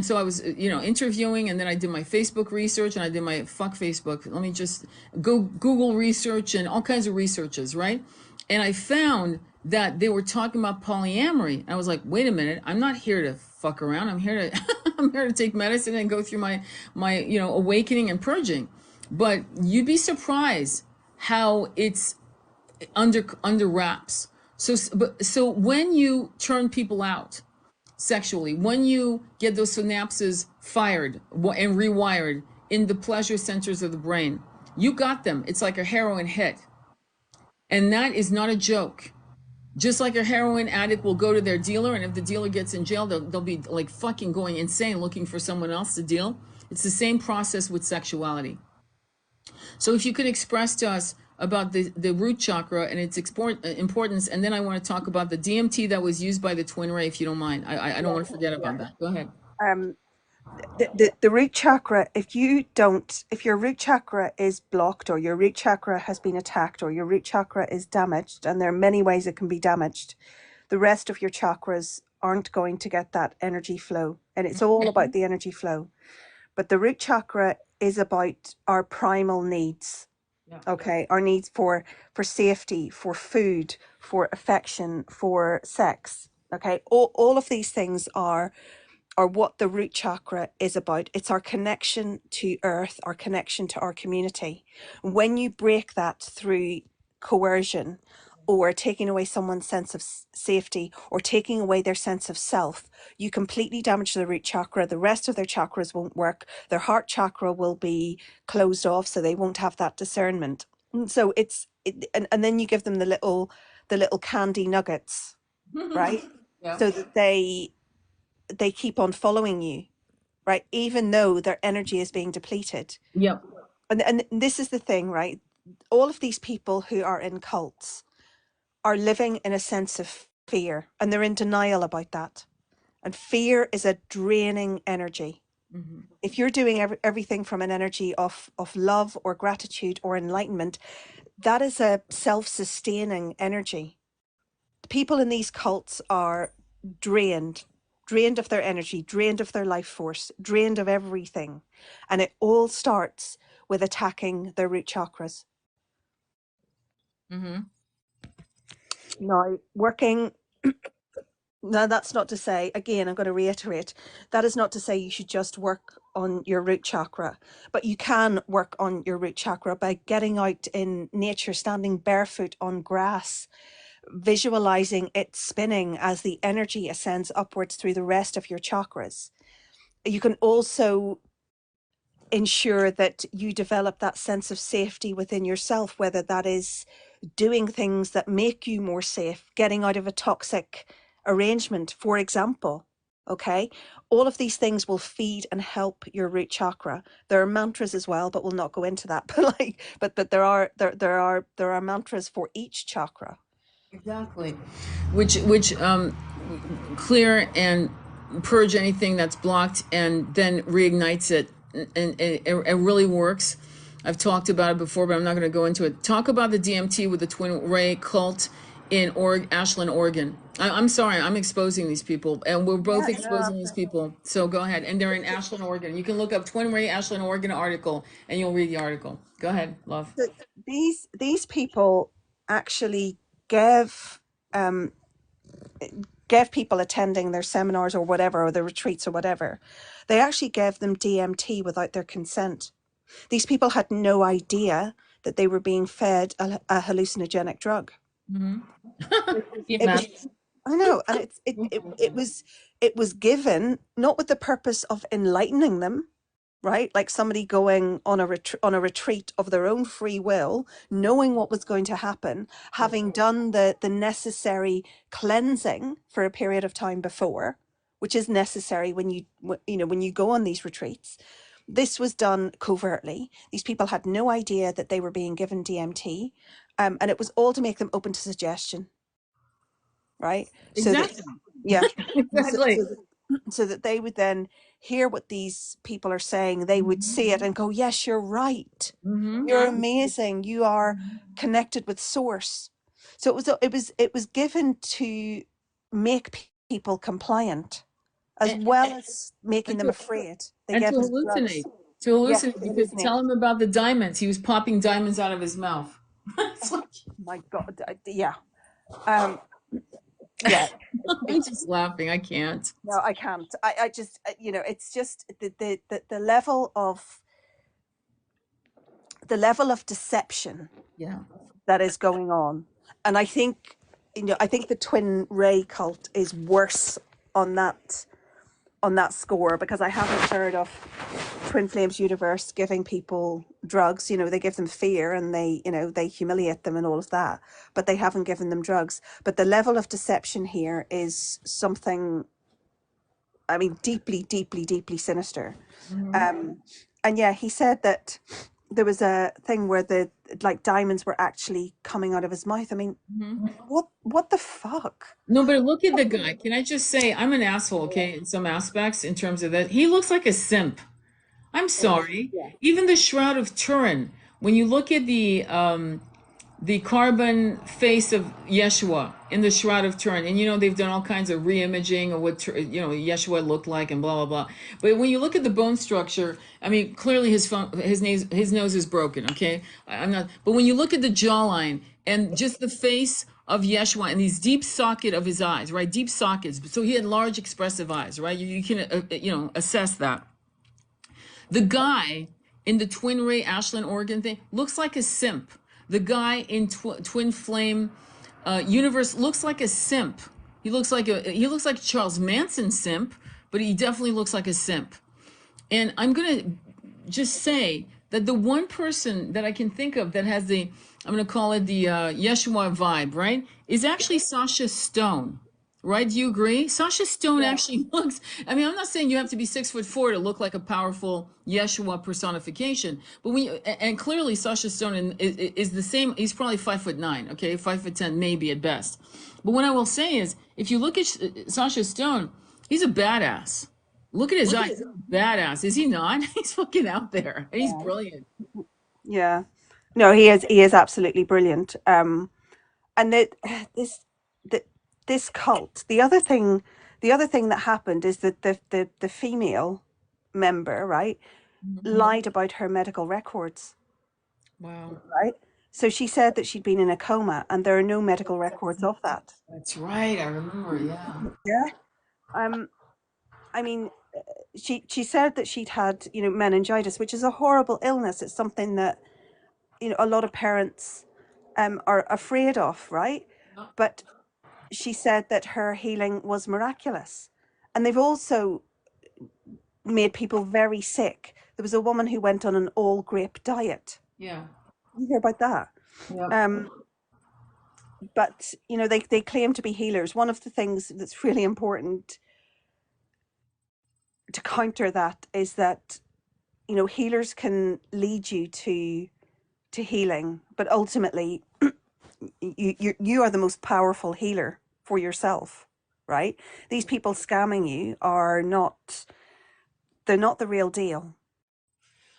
so I was interviewing, and then I did my Facebook research, and I did my Facebook. Let me just go Google research and all kinds of researches, right? And I found that they were talking about polyamory. I was like, wait a minute, I'm not here to fuck around. I'm here to I'm here to take medicine and go through my awakening and purging. But you'd be surprised how it's under wraps. So when you turn people out sexually, when you get those synapses fired and rewired in the pleasure centers of the brain, you got them. It's like a heroin hit. And that is not a joke. Just like a heroin addict will go to their dealer, and if the dealer gets in jail, they'll be like fucking going insane looking for someone else to deal. It's the same process with sexuality. So if you could express to us about the root chakra and its importance, and then I want to talk about the DMT that was used by the twin ray, if you don't mind. I don't want to forget about that. Go ahead. Um, the root chakra, if your root chakra is blocked, or your root chakra has been attacked, or your root chakra is damaged, and there are many ways it can be damaged, the rest of your chakras aren't going to get that energy flow. And it's all about the energy flow. But the root chakra is about our primal needs. Yeah. Okay, our needs for safety, for food, for affection, for sex. Okay, all of these things are what the root chakra is about. It's our connection to earth, our connection to our community. When you break that through coercion, or taking away someone's sense of safety, or taking away their sense of self, you completely damage the root chakra. The rest of their chakras won't work. Their heart chakra will be closed off, so they won't have that discernment. And so and then you give them the little candy nuggets, right? Yeah. So that they keep on following you, right? Even though their energy is being depleted. Yep. And this is the thing, right? All of these people who are in cults are living in a sense of fear, and they're in denial about that. And fear is a draining energy. Mm-hmm. If you're doing everything from an energy of love or gratitude or enlightenment, that is a self-sustaining energy. People in these cults are drained of their energy, drained of their life force, drained of everything. And it all starts with attacking their root chakras. Mm-hmm. Now, now that's not to say, again, I'm going to reiterate, that is not to say you should just work on your root chakra, but you can work on your root chakra by getting out in nature, standing barefoot on grass, visualizing it spinning as the energy ascends upwards through the rest of your chakras. You can also ensure that you develop that sense of safety within yourself, whether that is doing things that make you more safe, getting out of a toxic arrangement, for example. Okay, all of these things will feed and help your root chakra. There are mantras as well, but we'll not go into that. But there are mantras for each chakra. Exactly. Which clear and purge anything that's blocked and then reignites it, and it really works. I've talked about it before, but I'm not going to go into it. Talk about the DMT with the Twin Ray cult in Ashland, Oregon. I'm sorry, I'm exposing these people, and we're both exposing these people. So go ahead, and they're in Ashland, Oregon. You can look up Twin Ray Ashland, Oregon article, and you'll read the article. Go ahead, love. So these people actually gave um gave people attending their seminars or whatever, or their retreats or whatever, they actually gave them DMT without their consent. These people had no idea that they were being fed a hallucinogenic drug. Mm-hmm. It was, I know, and it was given not with the purpose of enlightening them, right? Like somebody going on a retreat of their own free will, knowing what was going to happen, having done the necessary cleansing for a period of time before, which is necessary when you go on these retreats. This was done covertly. These people had no idea that they were being given DMT, and it was all to make them open to suggestion, right? So that, Exactly. yeah, so, Exactly. so that they would then hear what these people are saying, they would see it and go, yes, you're right, Mm-hmm. you're amazing, you are connected with source. So it was given to make people compliant, as And, well as making and them to afraid. They and to gave them drugs. hallucinate. To Yes, hallucinate to because hallucinate. tell him about the diamonds. He was popping diamonds out of his mouth. It's like, My God, yeah. Um, Yeah. I'm just laughing. I can't. No, I can't. I just, it's just the level of deception Yeah. that is going on. And I think the twin ray cult is worse on that score, because I haven't heard of Twin Flames universe giving people drugs. They give them fear, and they humiliate them and all of that, but they haven't given them drugs. But the level of deception here is something, I mean, deeply, deeply, deeply sinister. Mhm. And yeah, he said that there was a thing where the like diamonds were actually coming out of his mouth. I mean, Mhm. what the fuck? No, but look at the guy. Can I just say I'm an asshole, okay, in some aspects in terms of that. He looks like a simp. I'm sorry. Yeah. Even the Shroud of Turin, when you look at the carbon face of Yeshua in the Shroud of Turin, and they've done all kinds of re-imaging of what Yeshua looked like and blah blah blah. But when you look at the bone structure, I mean, clearly his nose is broken. Okay, I'm not. But when you look at the jawline and just the face of Yeshua and these deep socket of his eyes, right? Deep sockets. So he had large expressive eyes, right? You can assess that. The guy in the Twin Ray Ashland, Oregon thing looks like a simp. The guy in Twin Flame universe looks like a simp. He looks like Charles Manson simp, but he definitely looks like a simp. And I'm gonna just say that the one person that I can think of that has I'm gonna call it the Yeshua vibe, right, is actually Sasha Stone. Right? Do you agree? Sasha Stone Yeah. actually looks. I mean, I'm not saying you have to be 6'4" to look like a powerful Yeshua personification, but and clearly Sasha Stone is the same. He's probably 5'9", okay, 5'10" maybe at best. But what I will say is, if you look at Sasha Stone, he's a badass. Look at his eyes, he's a badass. Is he not? He's fucking out there, and he's brilliant. Yeah. No, he is absolutely brilliant. And this the, this cult. The other thing that happened is that the female member, right, Mhm. lied about her medical records, Wow, right? So she said that she'd been in a coma, and there are no medical records of that. that's right. I remember. Yeah. Yeah. Um, I mean, she said that she'd had, meningitis, which is a horrible illness. It's something that, a lot of parents are afraid of, right? But she said that her healing was miraculous. And they've also made people very sick. There was a woman who went on an all grape diet. Yeah. You hear about that? Yep. Um, but they claim to be healers. One of the things that's really important to counter that is that healers can lead you to healing, but ultimately you are the most powerful healer for yourself, right? These people scamming you are not, they're not the real deal.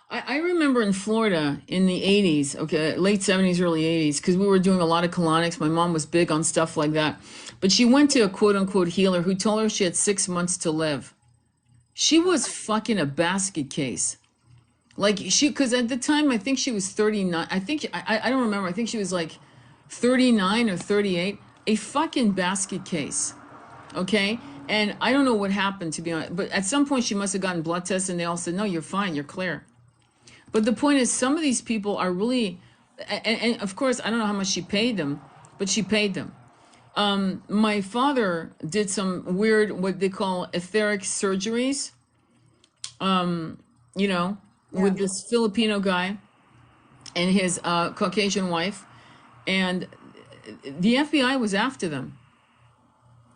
I remember in Florida in the 80s, okay, late 70s, early 80s, because we were doing a lot of colonics. My mom was big on stuff like that. But she went to a quote unquote healer who told her she had 6 months to live. She was fucking a basket case. Like because at the time, I think she was 39. I don't remember. I think she was like 39 or 38. A fucking basket case. Okay. And I don't know what happened, to be honest. But at some point, she must have gotten blood tests and they all said, no, you're fine. You're clear. But the point is, some of these people are really, and of course, I don't know how much she paid them, but she paid them. My father did some weird, what they call etheric surgeries, you know, Yeah. with this Filipino guy and his Caucasian wife. And the FBI was after them,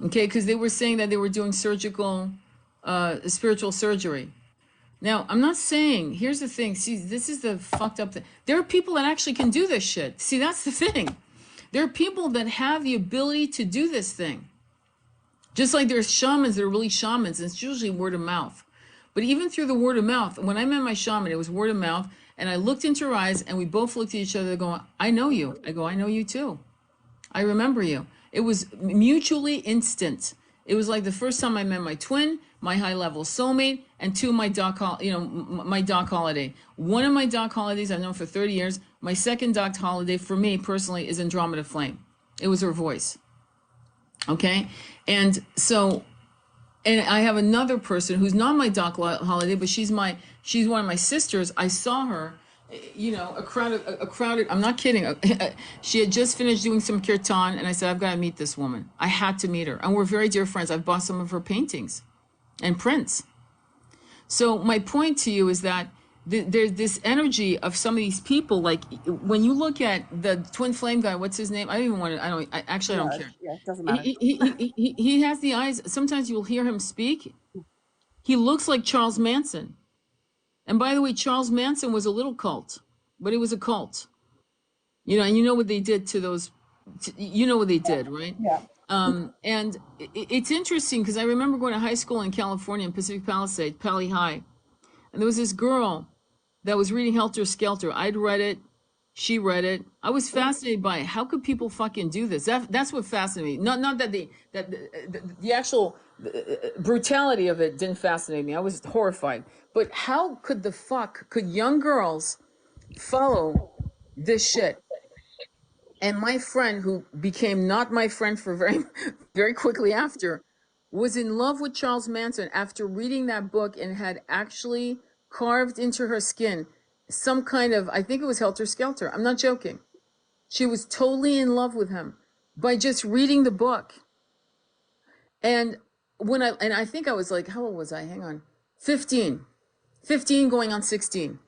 okay, because they were saying that they were doing surgical, spiritual surgery. Now, I'm not saying, here's the thing. See, this is the fucked up thing. There are people that actually can do this shit. See, that's the thing. There are people that have the ability to do this thing. Just like there's shamans that are really shamans, and it's usually word of mouth. But even through the word of mouth, when I met my shaman, it was word of mouth, and I looked into her eyes, and we both looked at each other going, I know you. I go, I know you too. I remember you. It was mutually instant. It was like the first time I met my twin, my high level soulmate, and two, my my Doc Holiday. One of my Doc Holidays I've known for 30 years. My second Doc Holiday for me personally is Andromeda Flame. It was her voice. Okay. And so, and I have another person who's not my Doc Holiday, but she's one of my sisters. I saw her, you know, a crowded, I'm not kidding. She had just finished doing some kirtan, and I said, I've got to meet this woman. I had to meet her. And we're very dear friends. I've bought some of her paintings and prints. So my point to you is that there's this energy of some of these people. Like when you look at the twin flame guy, what's his name? I don't even want to. I don't Yeah, care. yeah, it doesn't matter. He has the eyes. Sometimes you'll hear him speak. He looks like Charles Manson. And by the way, Charles Manson was a little cult, but it was a cult. You know, and you know what they did to those. You know what they did, right? Yeah. And it's interesting because I remember going to high school in California in Pacific Palisades, Pali High, and there was this girl that was reading Helter Skelter. I'd read it. She read it. I was fascinated by it. How could people fucking do this? That's what fascinated me. Not that the actual brutality of it didn't fascinate me. I was horrified. But how could the fuck could young girls follow this shit? And my friend, who became not my friend for very, very quickly after, was in love with Charles Manson after reading that book and had actually carved into her skin some kind of, I think it was Helter Skelter. I'm not joking. She was totally in love with him by just reading the book. And and I think I was like, how old was I? Hang on. 15. 15 going on 16.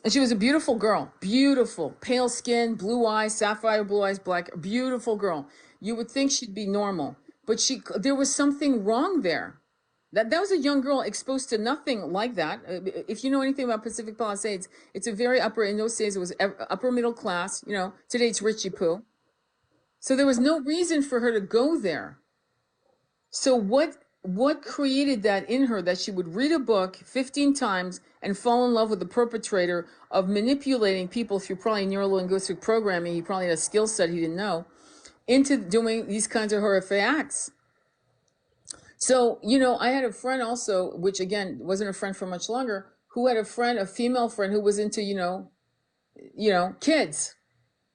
And she was a beautiful girl, beautiful, pale skin, blue eyes, sapphire blue eyes, black, beautiful girl. You would think she'd be normal, but there was something wrong there. That was a young girl exposed to nothing like that. If you know anything about Pacific Palisades, it's a very upper, in those days it was upper middle class, you know, today it's Richie Poo. So there was no reason for her to go there. So what created that in her that she would read a book 15 times and fall in love with the perpetrator of manipulating people through probably neuro-linguistic programming? He probably had a skill set he didn't know, into doing these kinds of horrific acts. So, you know, I had a friend also, which again wasn't a friend for much longer, who had a friend, a female friend who was into, kids.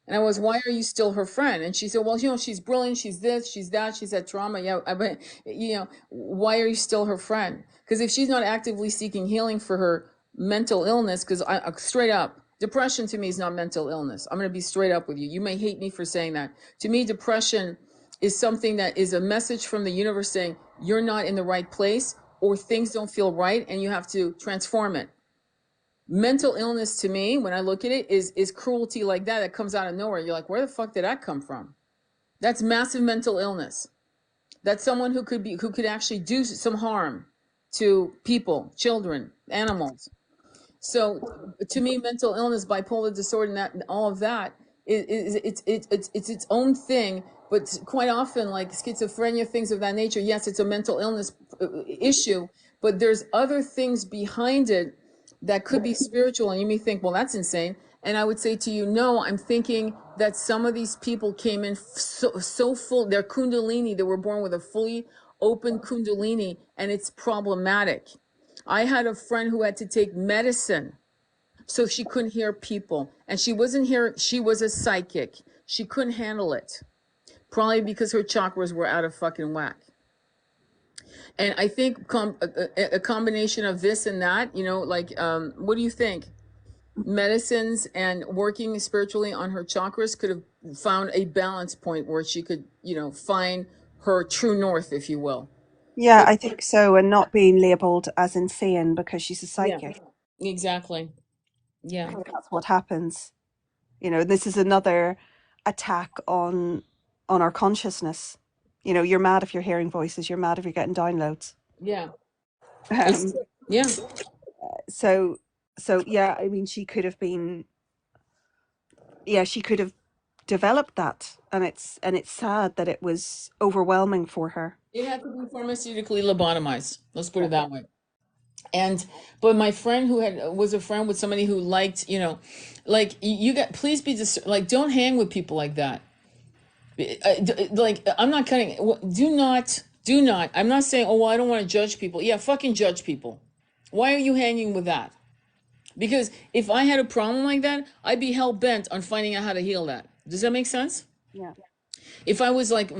And I was, why are you still her friend? And she said, well, you know, she's brilliant. She's this, she's that. She's had trauma. Yeah. But, you know, why are you still her friend? Because if she's not actively seeking healing for her mental illness, because I straight up, depression to me is not mental illness. I'm going to be straight up with you. You may hate me for saying that. To me, depression is something that is a message from the universe saying you're not in the right place or things don't feel right and you have to transform it. Mental illness to me, when I look at it, is cruelty like that comes out of nowhere. You're like, where the fuck did that come from? That's massive mental illness. That's someone who could actually do some harm to people, children, animals. So to me, mental illness, bipolar disorder, and that and all of that it's its own thing. But quite often, like schizophrenia, things of that nature, yes, it's a mental illness issue, but there's other things behind it that could be spiritual. And you may think, well, that's insane. And I would say to you, no, I'm thinking that some of these people came in so full, their kundalini, they were born with a fully open kundalini, and it's problematic. I had a friend who had to take medicine so she couldn't hear people. And she wasn't here, she was a psychic. She couldn't handle it. Probably because her chakras were out of fucking whack. And I think a combination of this and that, you know, like, what do you think? Medicines and working spiritually on her chakras could have found a balance point where she could, you know, find her true north, if you will. Yeah, But I think so, and not being labeled as insane because she's a yeah, psychic. exactly. I Yeah. think that's what happens. You know, this is another attack on our consciousness. You know, you're mad if you're hearing voices, you're mad if you're getting downloads. Yeah. It's, Um, yeah. so so yeah, I mean, she could have been, yeah, she could have developed that, and it's sad that it was overwhelming for her. It had to be pharmaceutically lobotomized. Let's put Yeah. it that way. And but my friend who was a friend with somebody who liked, you know, like you got, please be like, don't hang with people like that. Like, I'm not cutting. Do not. I'm not saying, oh, well, I don't want to judge people. Yeah, fucking judge people. Why are you hanging with that? Because if I had a problem like that, I'd be hell bent on finding out how to heal that. Does that make sense? Yeah. If I was like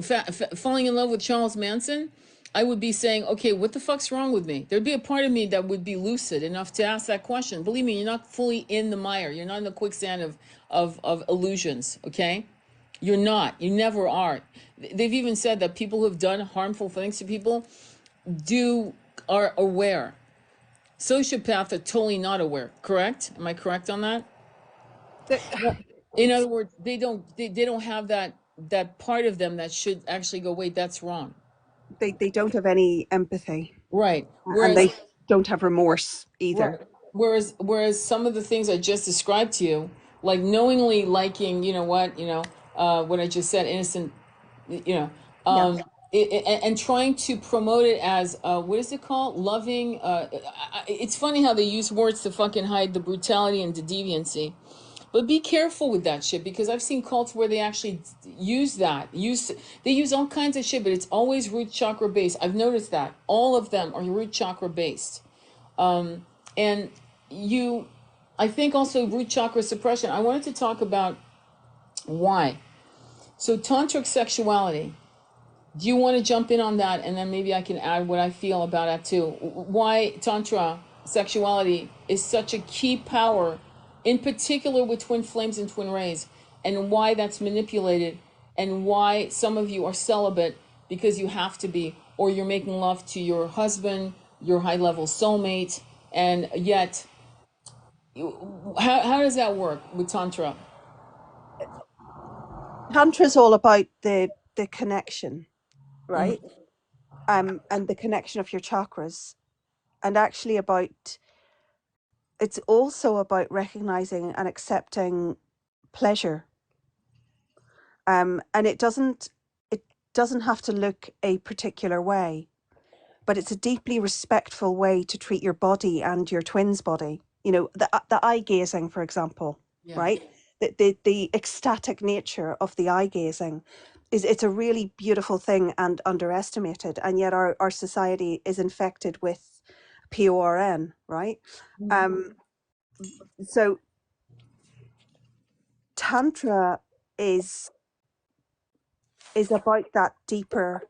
falling in love with Charles Manson, I would be saying, okay, what the fuck's wrong with me? There'd be a part of me that would be lucid enough to ask that question. Believe me, you're not fully in the mire. You're not in the quicksand of illusions, okay? You're not. You never are. They've even said that people who have done harmful things to people are aware. Sociopaths are totally not aware, correct? Am I correct on that? In other words, they don't have that part of them that should actually go, wait, that's wrong. They don't have any empathy, Right. and Whereas they don't have remorse right. either. Whereas some of the things I just described to you, like knowingly liking, what I just said, innocent, you know, Yeah. and trying to promote it as what is it called? Loving. It's funny how they use words to fucking hide the brutality and the deviancy. But be careful with that shit, because I've seen cults where they actually they use all kinds of shit, but it's always root chakra based. I've noticed that all of them are root chakra based. And you, I think also root chakra suppression. I wanted to talk about why. So tantric sexuality. Do you want to jump in on that, and then maybe I can add what I feel about it too? Why tantra sexuality is such a key power, in particular with twin flames and twin rays, and why that's manipulated, and why some of you are celibate because you have to be, or you're making love to your husband, your high level soulmate, and yet, how does that work with tantra? Tantra is all about the connection, right? Mm-hmm. And the connection of your chakras, and actually about it's also about recognizing and accepting pleasure. And it doesn't have to look a particular way, but it's a deeply respectful way to treat your body and your twin's body. The eye gazing, for example, Yeah. right? The ecstatic nature of the eye gazing it's a really beautiful thing and underestimated, and yet our society is infected with PORN, right? Um, so Tantra is is about that deeper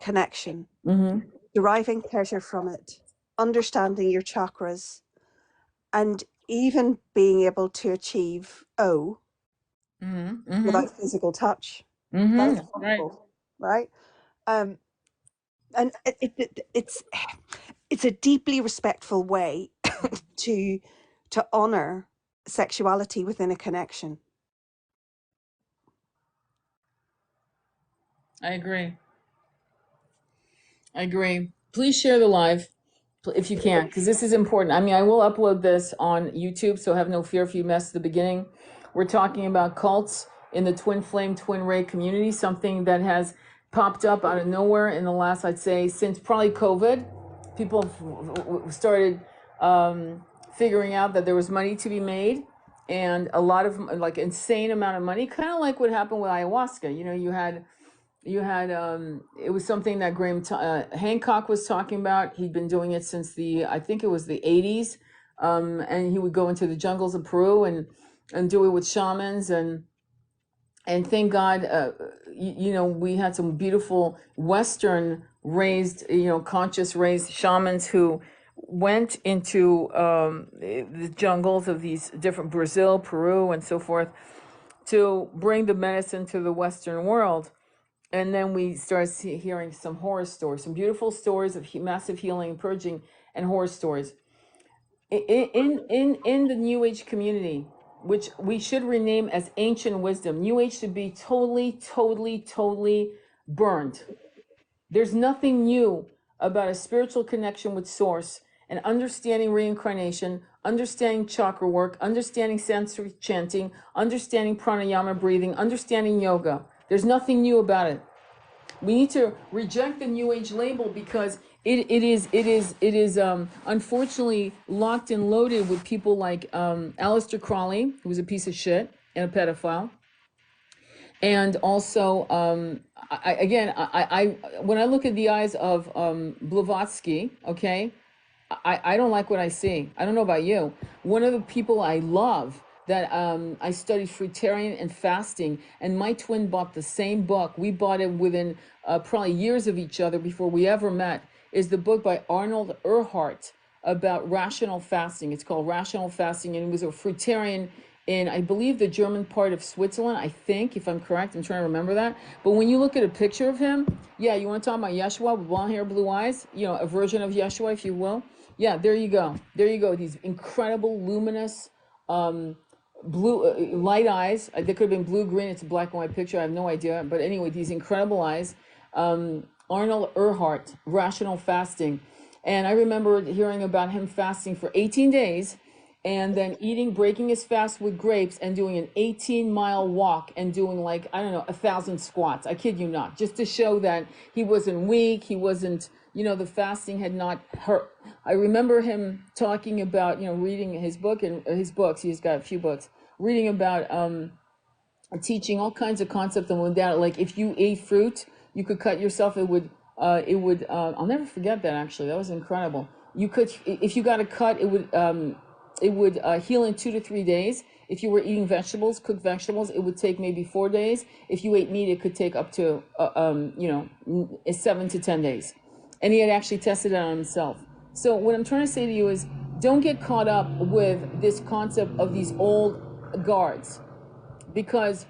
connection, Mm-hmm. deriving pleasure from it, understanding your chakras, and even being able to achieve Mm-hmm. Mm-hmm. without physical touch. That is Mm-hmm. Right. possible, right? Um, and it's a deeply respectful way to honor sexuality within a connection. I agree. I agree. Please share the live if you can, because this is important. I mean, I will upload this on YouTube, so have no fear if you missed the beginning. We're talking about cults in the twin flame, twin ray community, something that has popped up out of nowhere in the last, I'd say, since probably COVID. People started figuring out that there was money to be made, and a lot of like insane amount of money, kind of like what happened with ayahuasca. You had it was something that Graham Hancock was talking about. He'd been doing it since I think it was the 80s. And he would go into the jungles of Peru and do it with shamans, and thank God, we had some beautiful Western raised, conscious raised shamans who went into the jungles of these different Brazil, Peru, and so forth, to bring the medicine to the Western world. And then we started hearing some horror stories, some beautiful stories of massive healing, purging, and horror stories. In the New Age community, which we should rename as ancient wisdom, New Age should be totally, totally, totally burned. There's nothing new about a spiritual connection with source and understanding reincarnation, understanding chakra work, understanding Sanskrit chanting, understanding pranayama breathing, understanding yoga. There's nothing new about it. We need to reject the New Age label, because it is unfortunately locked and loaded with people like Aleister Crowley, who was a piece of shit and a pedophile, and also when I look at the eyes of Blavatsky, okay, I don't like what I see. I don't know about you. One of the people I love that I studied fruitarian and fasting, and my twin bought the same book. We bought it within probably years of each other before we ever met. Is the book by Arnold Erhardt about rational fasting. It's called Rational Fasting, and he was a fruitarian in, I believe, the German part of Switzerland, I think, if I'm correct. I'm trying to remember that. But when you look at a picture of him, yeah, you want to talk about Yeshua with blonde hair, blue eyes, you know, a version of Yeshua, if you will. Yeah, there you go. There you go. These incredible, luminous, blue light eyes. They could have been blue, green. It's a black and white picture. I have no idea. But anyway, these incredible eyes. Arnold Erhardt, Rational Fasting. And I remember hearing about him fasting for 18 days and then breaking his fast with grapes and doing an 18-mile walk and doing, like, I don't know, 1,000 squats. I kid you not, just to show that he wasn't weak. He wasn't, you know, the fasting had not hurt. I remember him talking about, you know, reading his book and his books. He's got a few books, reading about teaching all kinds of concepts and that, like, if you ate fruit, you could cut yourself. I'll never forget that. Actually, that was incredible. You could, if you got a cut, it would heal in 2 to 3 days. If you were eating vegetables, cooked vegetables, it would take maybe 4 days. If you ate meat, it could take up to 7 to 10 days. And he had actually tested it on himself. So what I'm trying to say to you is, don't get caught up with this concept of these old guards, because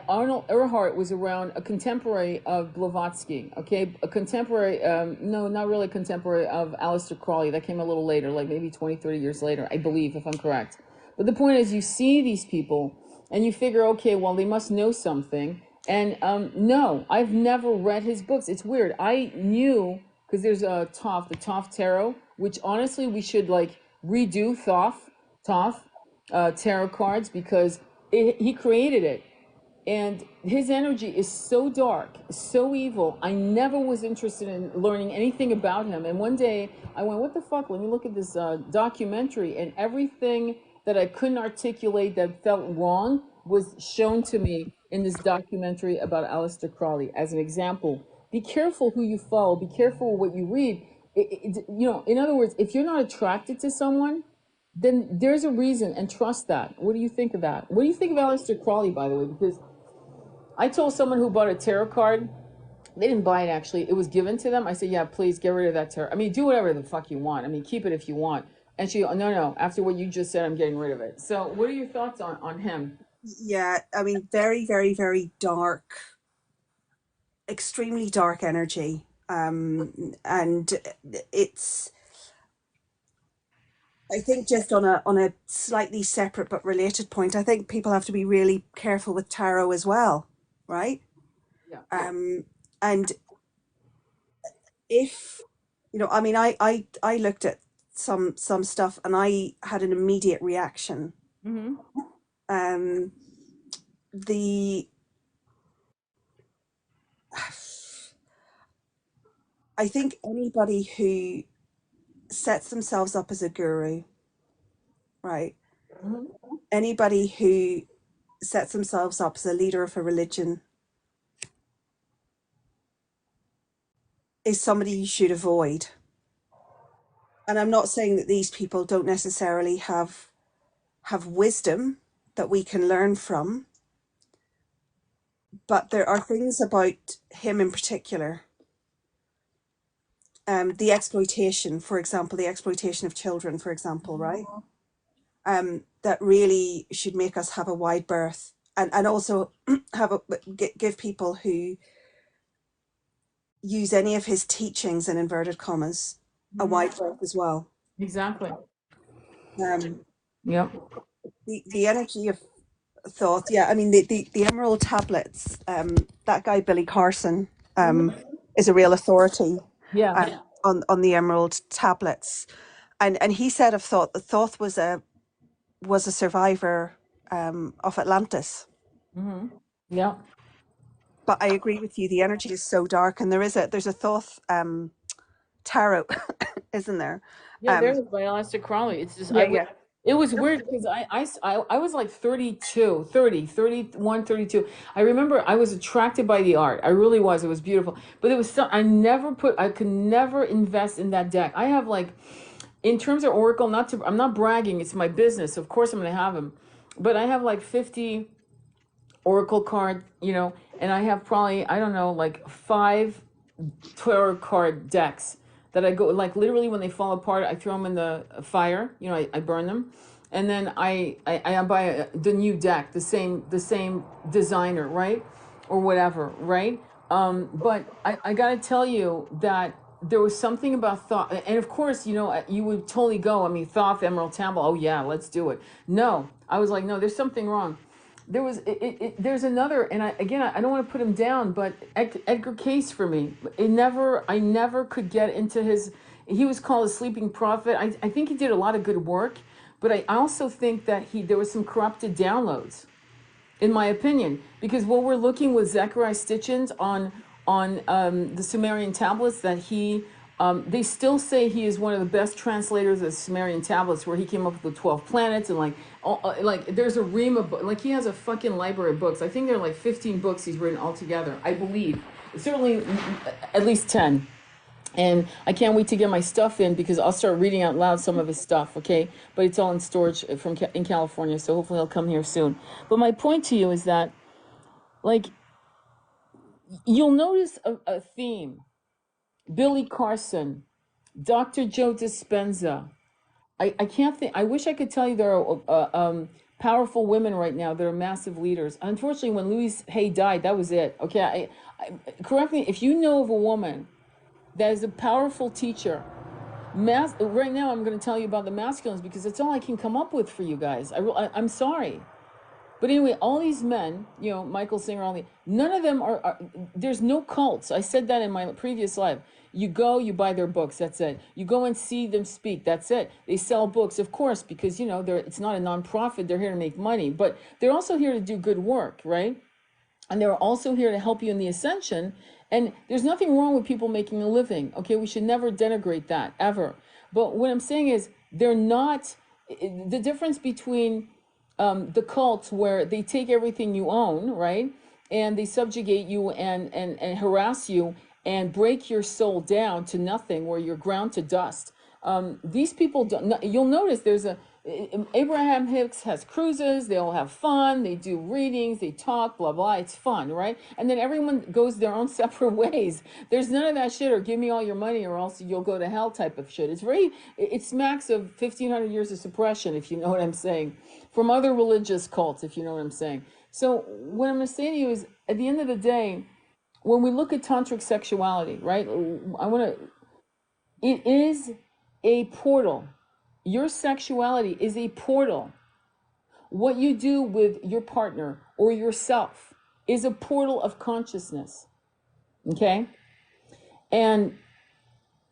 Arnold Erhardt was around, a contemporary of Blavatsky, okay? A contemporary, no, not really a contemporary of Aleister Crowley. That came a little later, like maybe 20, 30 years later, I believe, if I'm correct. But the point is, you see these people and you figure, okay, well, they must know something. And no, I've never read his books. It's weird. I knew, because there's the Thoth Tarot, which honestly we should like redo Thoth tarot cards, because he created it. And his energy is so dark, so evil. I never was interested in learning anything about him. And one day I went, what the fuck? Let me look at this documentary. And everything that I couldn't articulate that felt wrong was shown to me in this documentary about Aleister Crowley. As an example, be careful who you follow. Be careful what you read. You know, in other words, if you're not attracted to someone, then there's a reason, and trust that. What do you think of that? What do you think of Aleister Crowley, by the way? Because I told someone who bought a tarot card, they didn't buy it actually, it was given to them. I said, yeah, please get rid of that tarot. I mean, do whatever the fuck you want. I mean, keep it if you want. And she, no, after what you just said, I'm getting rid of it. So what are your thoughts on him? Yeah, I mean, very, very, very dark, extremely dark energy. And it's, I think, just on a slightly separate but related point, I think people have to be really careful with tarot as well, right? Yeah. And if, you know, I mean, I looked at some stuff and I had an immediate reaction. Mm-hmm. Um, the I think anybody who sets themselves up as a guru, right? Mm-hmm. Anybody who sets themselves up as a leader of a religion is somebody you should avoid. And I'm not saying that these people don't necessarily have wisdom that we can learn from, but there are things about him in particular. The exploitation, for example, the exploitation of children, for example, right? That really should make us have a wide berth, and also give people who use any of his teachings in inverted commas a wide berth as well. Exactly. Um, Yep. the energy of Thoth, yeah. I mean, the Emerald tablets. That guy Billy Carson is a real authority. Yeah. On the Emerald tablets, and he said of Thoth that Thoth was a survivor of Atlantis. Mm-hmm. Yep. But I agree with you. The energy is so dark, and there's a Thoth tarot, isn't there? Yeah, there is by Aleister Crowley. It's just, Yeah, yeah. it was weird because I was like 32, 30, 31, 32. I remember I was attracted by the art. I really was. It was beautiful. But it was so, I could never invest in that deck. I have like, in terms of Oracle, I'm not bragging, it's my business. Of course I'm going to have them. but I have like 50 oracle card, and I have probably, I don't know, like 5 tarot card decks that I go, like literally when they fall apart, I throw them in the fire, I burn them. And then I buy the new deck, the same designer, right? Or whatever, right? But I gotta tell you that there was something about Thoth, and of course, you would totally go. I mean, Thoth, Emerald Tablet. Oh yeah, let's do it. No, I was like, no, there's something wrong. There's another, and I don't want to put him down, but Edgar Cayce for me, I never could get into his. He was called a sleeping prophet. I think he did a lot of good work, but I also think that there was some corrupted downloads, in my opinion, because what we're looking with Zechariah Stitchins on the Sumerian tablets, that they still say he is one of the best translators of the Sumerian tablets, where he came up with the 12 planets, and like there's a ream of like he has a fucking library of books. I think there are like 15 books he's written altogether, I believe. Certainly at least 10. And I can't wait to get my stuff in, because I'll start reading out loud some of his stuff, okay? But it's all in storage in California, so hopefully he'll come here soon. But my point to you is that, like, you'll notice a theme. Billy Carson, Dr. Joe Dispenza. I can't think. I wish I could tell you there are powerful women right now that are massive leaders. Unfortunately, when Louise Hay died, that was it. Okay, correct me if you know of a woman that is a powerful teacher. Right now, I'm going to tell you about the masculines, because that's all I can come up with for you guys. I'm sorry. But anyway, all these men, Michael Singer, none of them there's no cults. I said that in my previous live. You go, you buy their books, that's it. You go and see them speak, that's it. They sell books, of course, because, it's not a nonprofit. They're here to make money, but they're also here to do good work, right? And they're also here to help you in the ascension. And there's nothing wrong with people making a living, okay? We should never denigrate that, ever. But what I'm saying is, they're not, the difference between the cults, where they take everything you own, right? And they subjugate you and harass you and break your soul down to nothing, where you're ground to dust. These people, you'll notice Abraham Hicks has cruises, they all have fun, they do readings, they talk, blah, blah, it's fun, right? And then everyone goes their own separate ways. There's none of that shit, or give me all your money or else you'll go to hell type of shit. It smacks of 1,500 years of suppression, if you know what I'm saying, from other religious cults, if you know what I'm saying. So what I'm going to say to you is, at the end of the day, when we look at tantric sexuality, right, it is a portal. Your sexuality is a portal. What you do with your partner or yourself is a portal of consciousness. Okay? And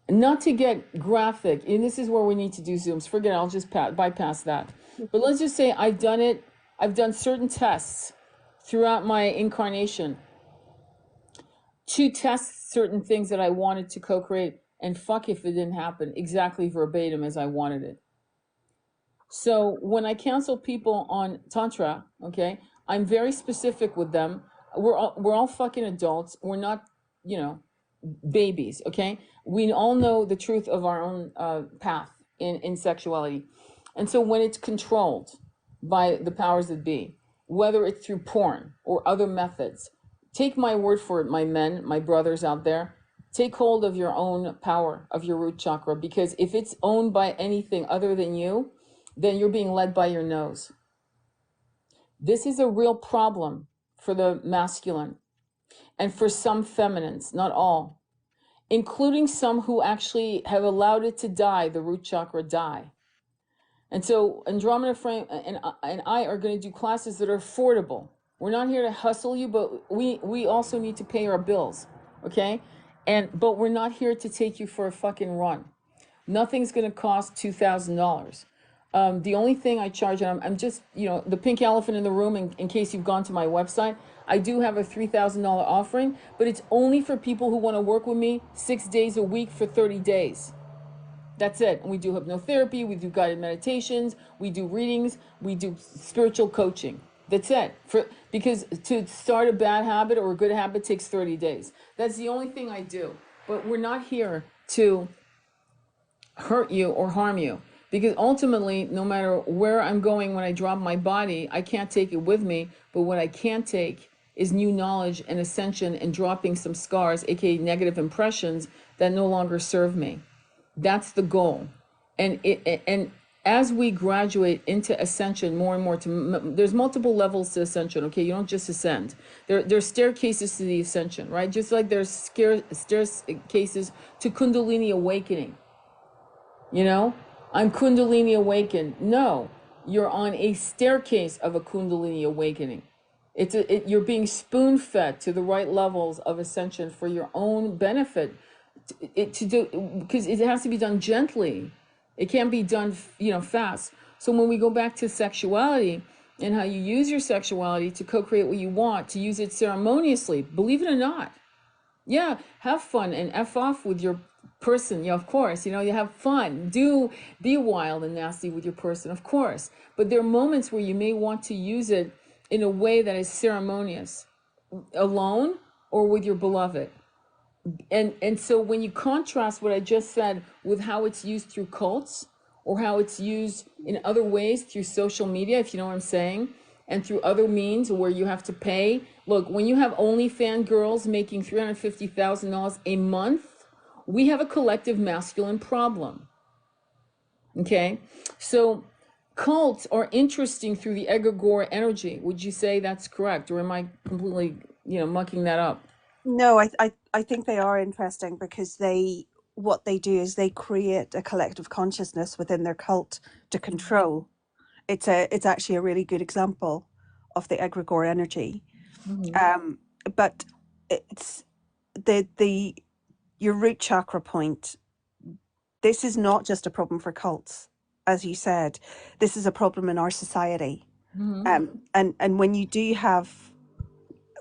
not to get graphic, and this is where we need to do Zooms. Forget it, I'll just bypass that. But let's just say I've done it. I've done certain tests throughout my incarnation to test certain things that I wanted to co-create, and fuck if it didn't happen exactly verbatim as I wanted it. So when I counsel people on Tantra, okay, I'm very specific with them. We're all fucking adults. We're not, babies, okay? We all know the truth of our own path in sexuality. And so when it's controlled by the powers that be, whether it's through porn or other methods, take my word for it, my men, my brothers out there, take hold of your own power of your root chakra, because if it's owned by anything other than you, then you're being led by your nose. This is a real problem for the masculine and for some feminines, not all, including some who actually have allowed it to die, the root chakra die. And so Andromeda Frame and I are going to do classes that are affordable. We're not here to hustle you, but we also need to pay our bills, okay? But we're not here to take you for a fucking run. Nothing's going to cost $2,000. The only thing I charge, and I'm just, the pink elephant in the room, in case you've gone to my website, I do have a $3,000 offering, but it's only for people who want to work with me 6 days a week for 30 days. That's it. And we do hypnotherapy, we do guided meditations, we do readings, we do spiritual coaching. That's it. Because to start a bad habit or a good habit takes 30 days. That's the only thing I do. But we're not here to hurt you or harm you, Because ultimately, no matter where I'm going when I drop my body, I can't take it with me. But what I can take is new knowledge and ascension and dropping some scars, aka negative impressions that no longer serve me. That's the goal. And as we graduate into ascension more and more, there's multiple levels to ascension. Okay, you don't just ascend. There's staircases to the ascension, right? Just like there's staircases to Kundalini awakening. You know, I'm Kundalini awakened. No, you're on a staircase of a Kundalini awakening. You're being spoon fed to the right levels of ascension for your own benefit. To do, because it has to be done gently. It can't be done, fast. So when we go back to sexuality and how you use your sexuality to co-create what you want, to use it ceremoniously, believe it or not. Yeah, have fun and F off with your person. Yeah, of course, you have fun. Do be wild and nasty with your person, of course. But there are moments where you may want to use it in a way that is ceremonious, alone or with your beloved. And so when you contrast what I just said with how it's used through cults or how it's used in other ways through social media, if you know what I'm saying, and through other means where you have to pay. Look, when you have OnlyFans girls making $350,000 a month, we have a collective masculine problem. Okay? So cults are interesting through the egregore energy. Would you say that's correct? Or am I completely, mucking that up? No, I think they are interesting because what they do is they create a collective consciousness within their cult to control. It's actually a really good example of the egregore energy. But it's the your root chakra point. This is not just a problem for cults, as you said. This is a problem in our society. And when you do have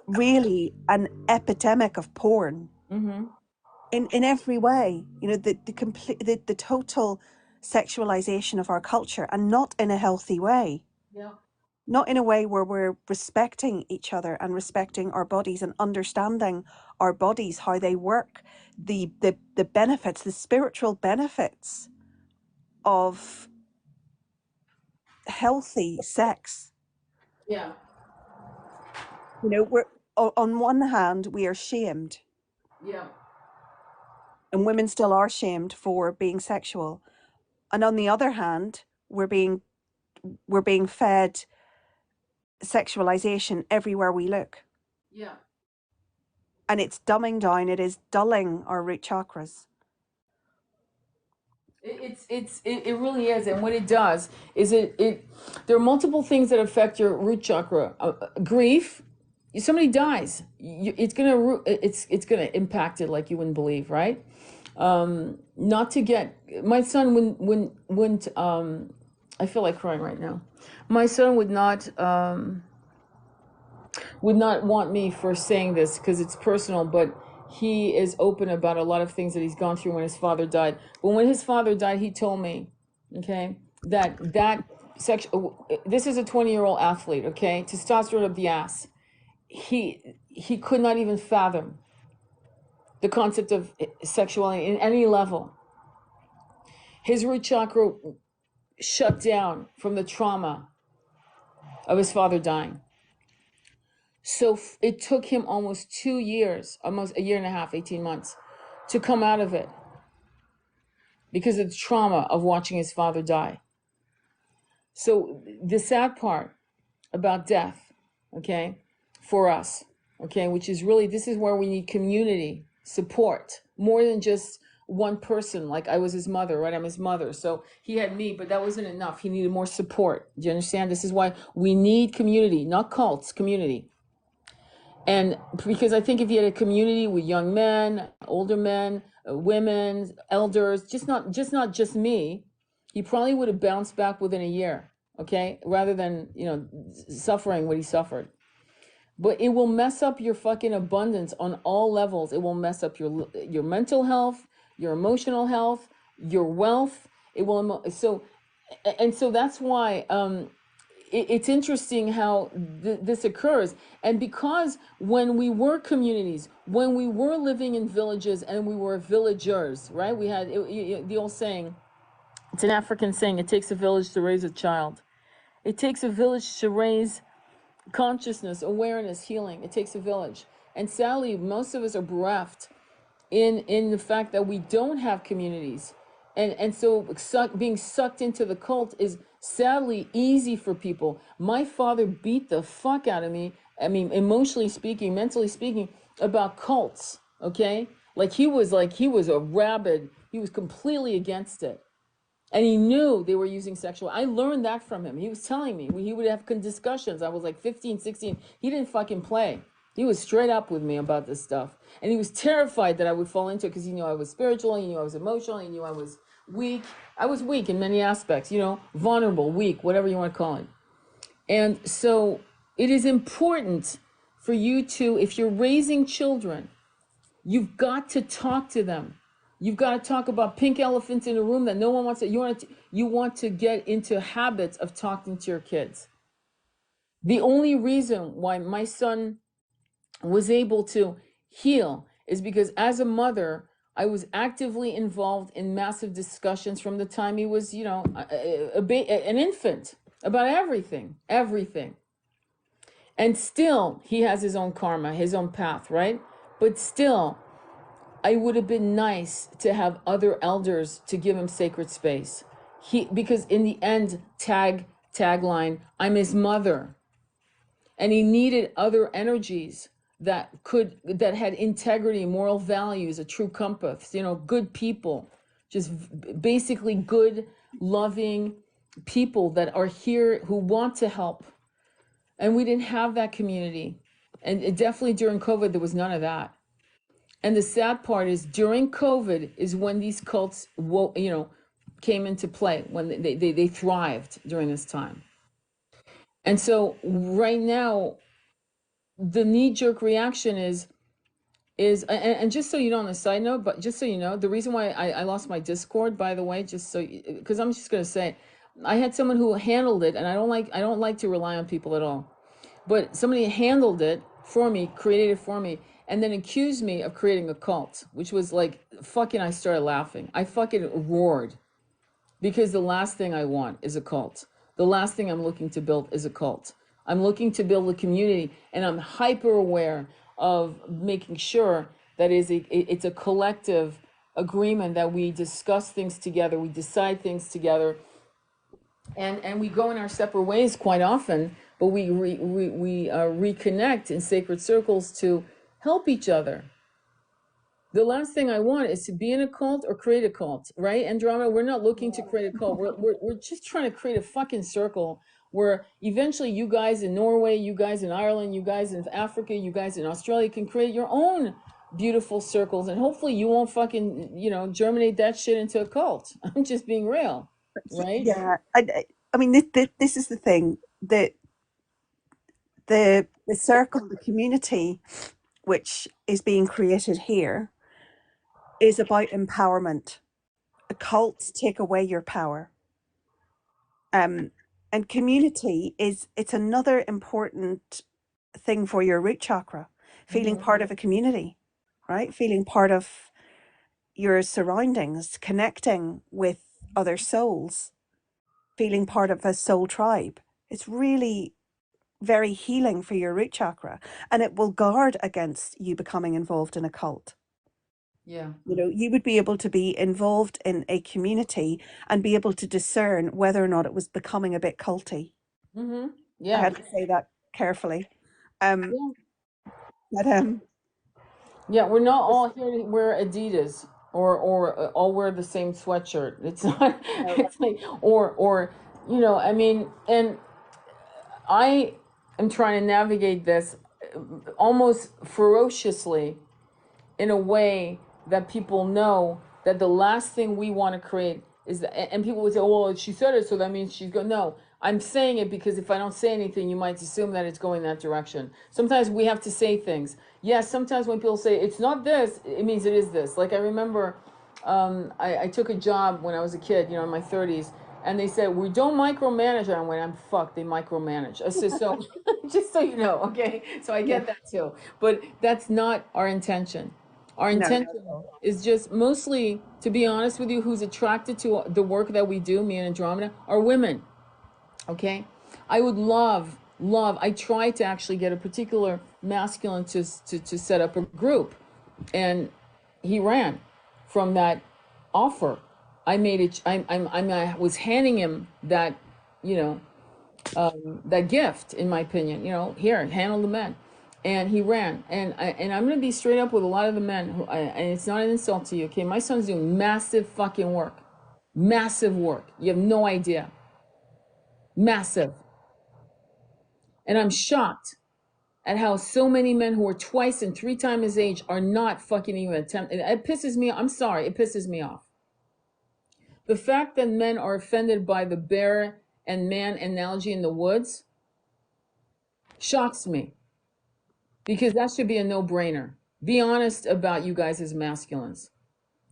really an epidemic of porn in every way, the total sexualization of our culture, and not in a healthy way. Yeah. Not in a way where we're respecting each other and respecting our bodies and understanding our bodies, how they work, the benefits, the spiritual benefits of healthy sex. Yeah. We're on one hand, we are shamed, Yeah. and women still are shamed for being sexual. And on the other hand, we're being fed sexualization everywhere we look. Yeah. And it's dumbing down, it is dulling our root chakras. It really is. And what it does is there are multiple things that affect your root chakra. Grief. Somebody dies, it's gonna impact it like you wouldn't believe, right? Not to get my son when I feel like crying right now. My son would not want me for saying this because it's personal, but he is open about a lot of things that he's gone through when his father died. But when his father died, he told me, okay, that sexual. This is a 20-year-old athlete, okay, testosterone up the ass. He could not even fathom the concept of sexuality in any level. His root chakra shut down from the trauma of his father dying. So it took him almost 2 years, almost a year and a half, 18 months, to come out of it because of the trauma of watching his father die. So the sad part about death, okay, for us, okay, which is really, this is where we need community support more than just one person. Like I was his mother, right? I'm his mother. So he had me, but that wasn't enough. He needed more support. Do you understand? This is why we need community, not cults, community. And because I think if you had a community with young men, older men, women, elders, not just me, he probably would have bounced back within a year, okay? Rather than, suffering what he suffered. But it will mess up your fucking abundance on all levels. It will mess up your mental health, your emotional health, your wealth. It will so that's why it's interesting how this occurs. And because when we were communities, when we were living in villages and we were villagers, right? We had the old saying, It's an African saying, it takes a village to raise a child. It takes a village to raise consciousness, awareness, healing. It takes a village. And sadly, most of us are bereft in the fact that we don't have communities. And so being sucked into the cult is sadly easy for people. My father beat the fuck out of me, I mean, emotionally speaking, mentally speaking, about cults, okay? Like he was a rabid, he was completely against it. And he knew they were using sexual. I learned that from him. He was telling me. He would have discussions. I was like 15, 16. He didn't fucking play. He was straight up with me about this stuff. And he was terrified that I would fall into it because he knew I was spiritual. He knew I was emotional. He knew I was weak. I was weak in many aspects, vulnerable, weak, whatever you want to call it. And so it is important for you to, if you're raising children, you've got to talk to them. You've got to talk about pink elephants in a room that no one wants to. You want to get into habits of talking to your kids. The only reason why my son was able to heal is because as a mother, I was actively involved in massive discussions from the time he was, an infant about everything. And still, he has his own karma, his own path, right? But still, I would have been nice to have other elders to give him sacred space. Because in the end, tagline, I'm his mother. And he needed other energies that had integrity, moral values, a true compass, good people, just basically good, loving people that are here who want to help. And we didn't have that community. And definitely during COVID, there was none of that. And the sad part is during COVID is when these cults, came into play, when they thrived during this time. And so right now, the knee-jerk reaction is and just so you know, on a side note, but just so you know, the reason why I lost my Discord, by the way, just so, because I'm just going to say, I had someone who handled it, and I don't like to rely on people at all. But somebody handled it for me, created it for me, and then accused me of creating a cult, which was like, fucking, I started laughing. I fucking roared. Because the last thing I want is a cult. The last thing I'm looking to build is a cult. I'm looking to build a community, and I'm hyper aware of making sure that it's a collective agreement, that we discuss things together, we decide things together, and we go in our separate ways quite often, but we reconnect in sacred circles to help each other. The last thing I want is to be in a cult or create a cult, right? Andromeda, we're not looking to create a cult. We're just trying to create a fucking circle where eventually you guys in Norway, you guys in Ireland, you guys in Africa, you guys in Australia can create your own beautiful circles, and hopefully you won't fucking, germinate that shit into a cult. I'm just being real, right? Yeah, I mean, this is the thing, that the circle, the community, which is being created here, is about empowerment. Cults take away your power. And community it's another important thing for your root chakra, feeling part of a community, right? Feeling part of your surroundings, connecting with other souls, feeling part of a soul tribe. It's really very healing for your root chakra, and it will guard against you becoming involved in a cult. Yeah. You would be able to be involved in a community and be able to discern whether or not it was becoming a bit culty. I Yeah. had to say that carefully. Um, but Yeah, we're not all here to wear Adidas or all wear the same sweatshirt. It's not. It's like I mean, and I am trying to navigate this almost ferociously in a way that people know that the last thing we want to create is that, and people would say, oh, well, she said it, so that means she's going. No, I'm saying it because if I don't say anything, you might assume that it's going that direction. Sometimes we have to say things. Yes, sometimes when people say it's not this, it means it is this. Like I remember, I took a job when I was a kid, in my 30s, and they said, we don't micromanage. And I went, I'm fucked, they micromanage. I said, so just so you know, okay? So I yeah, get that too. But that's not our intention. Our No, not intention at all. is just mostly, to be honest with you, who's attracted to the work that we do, me and Andromeda, are women. Okay? I would love, I tried to actually get a particular masculine to set up a group, and he ran from that offer. I made it, I was handing him that, you know, that gift, in my opinion, here, handle the men. And he ran. And I'm going to be straight up with a lot of the men, and it's not an insult to you, okay? My son's doing massive fucking work. Massive work. You have no idea. Massive. And I'm shocked at how so many men who are twice and three times his age are not fucking even attempting. It pisses me off. I'm sorry. It pisses me off. The fact that men are offended by the bear and man analogy in the woods shocks me, because that should be a no-brainer. Be honest about you guys as masculines.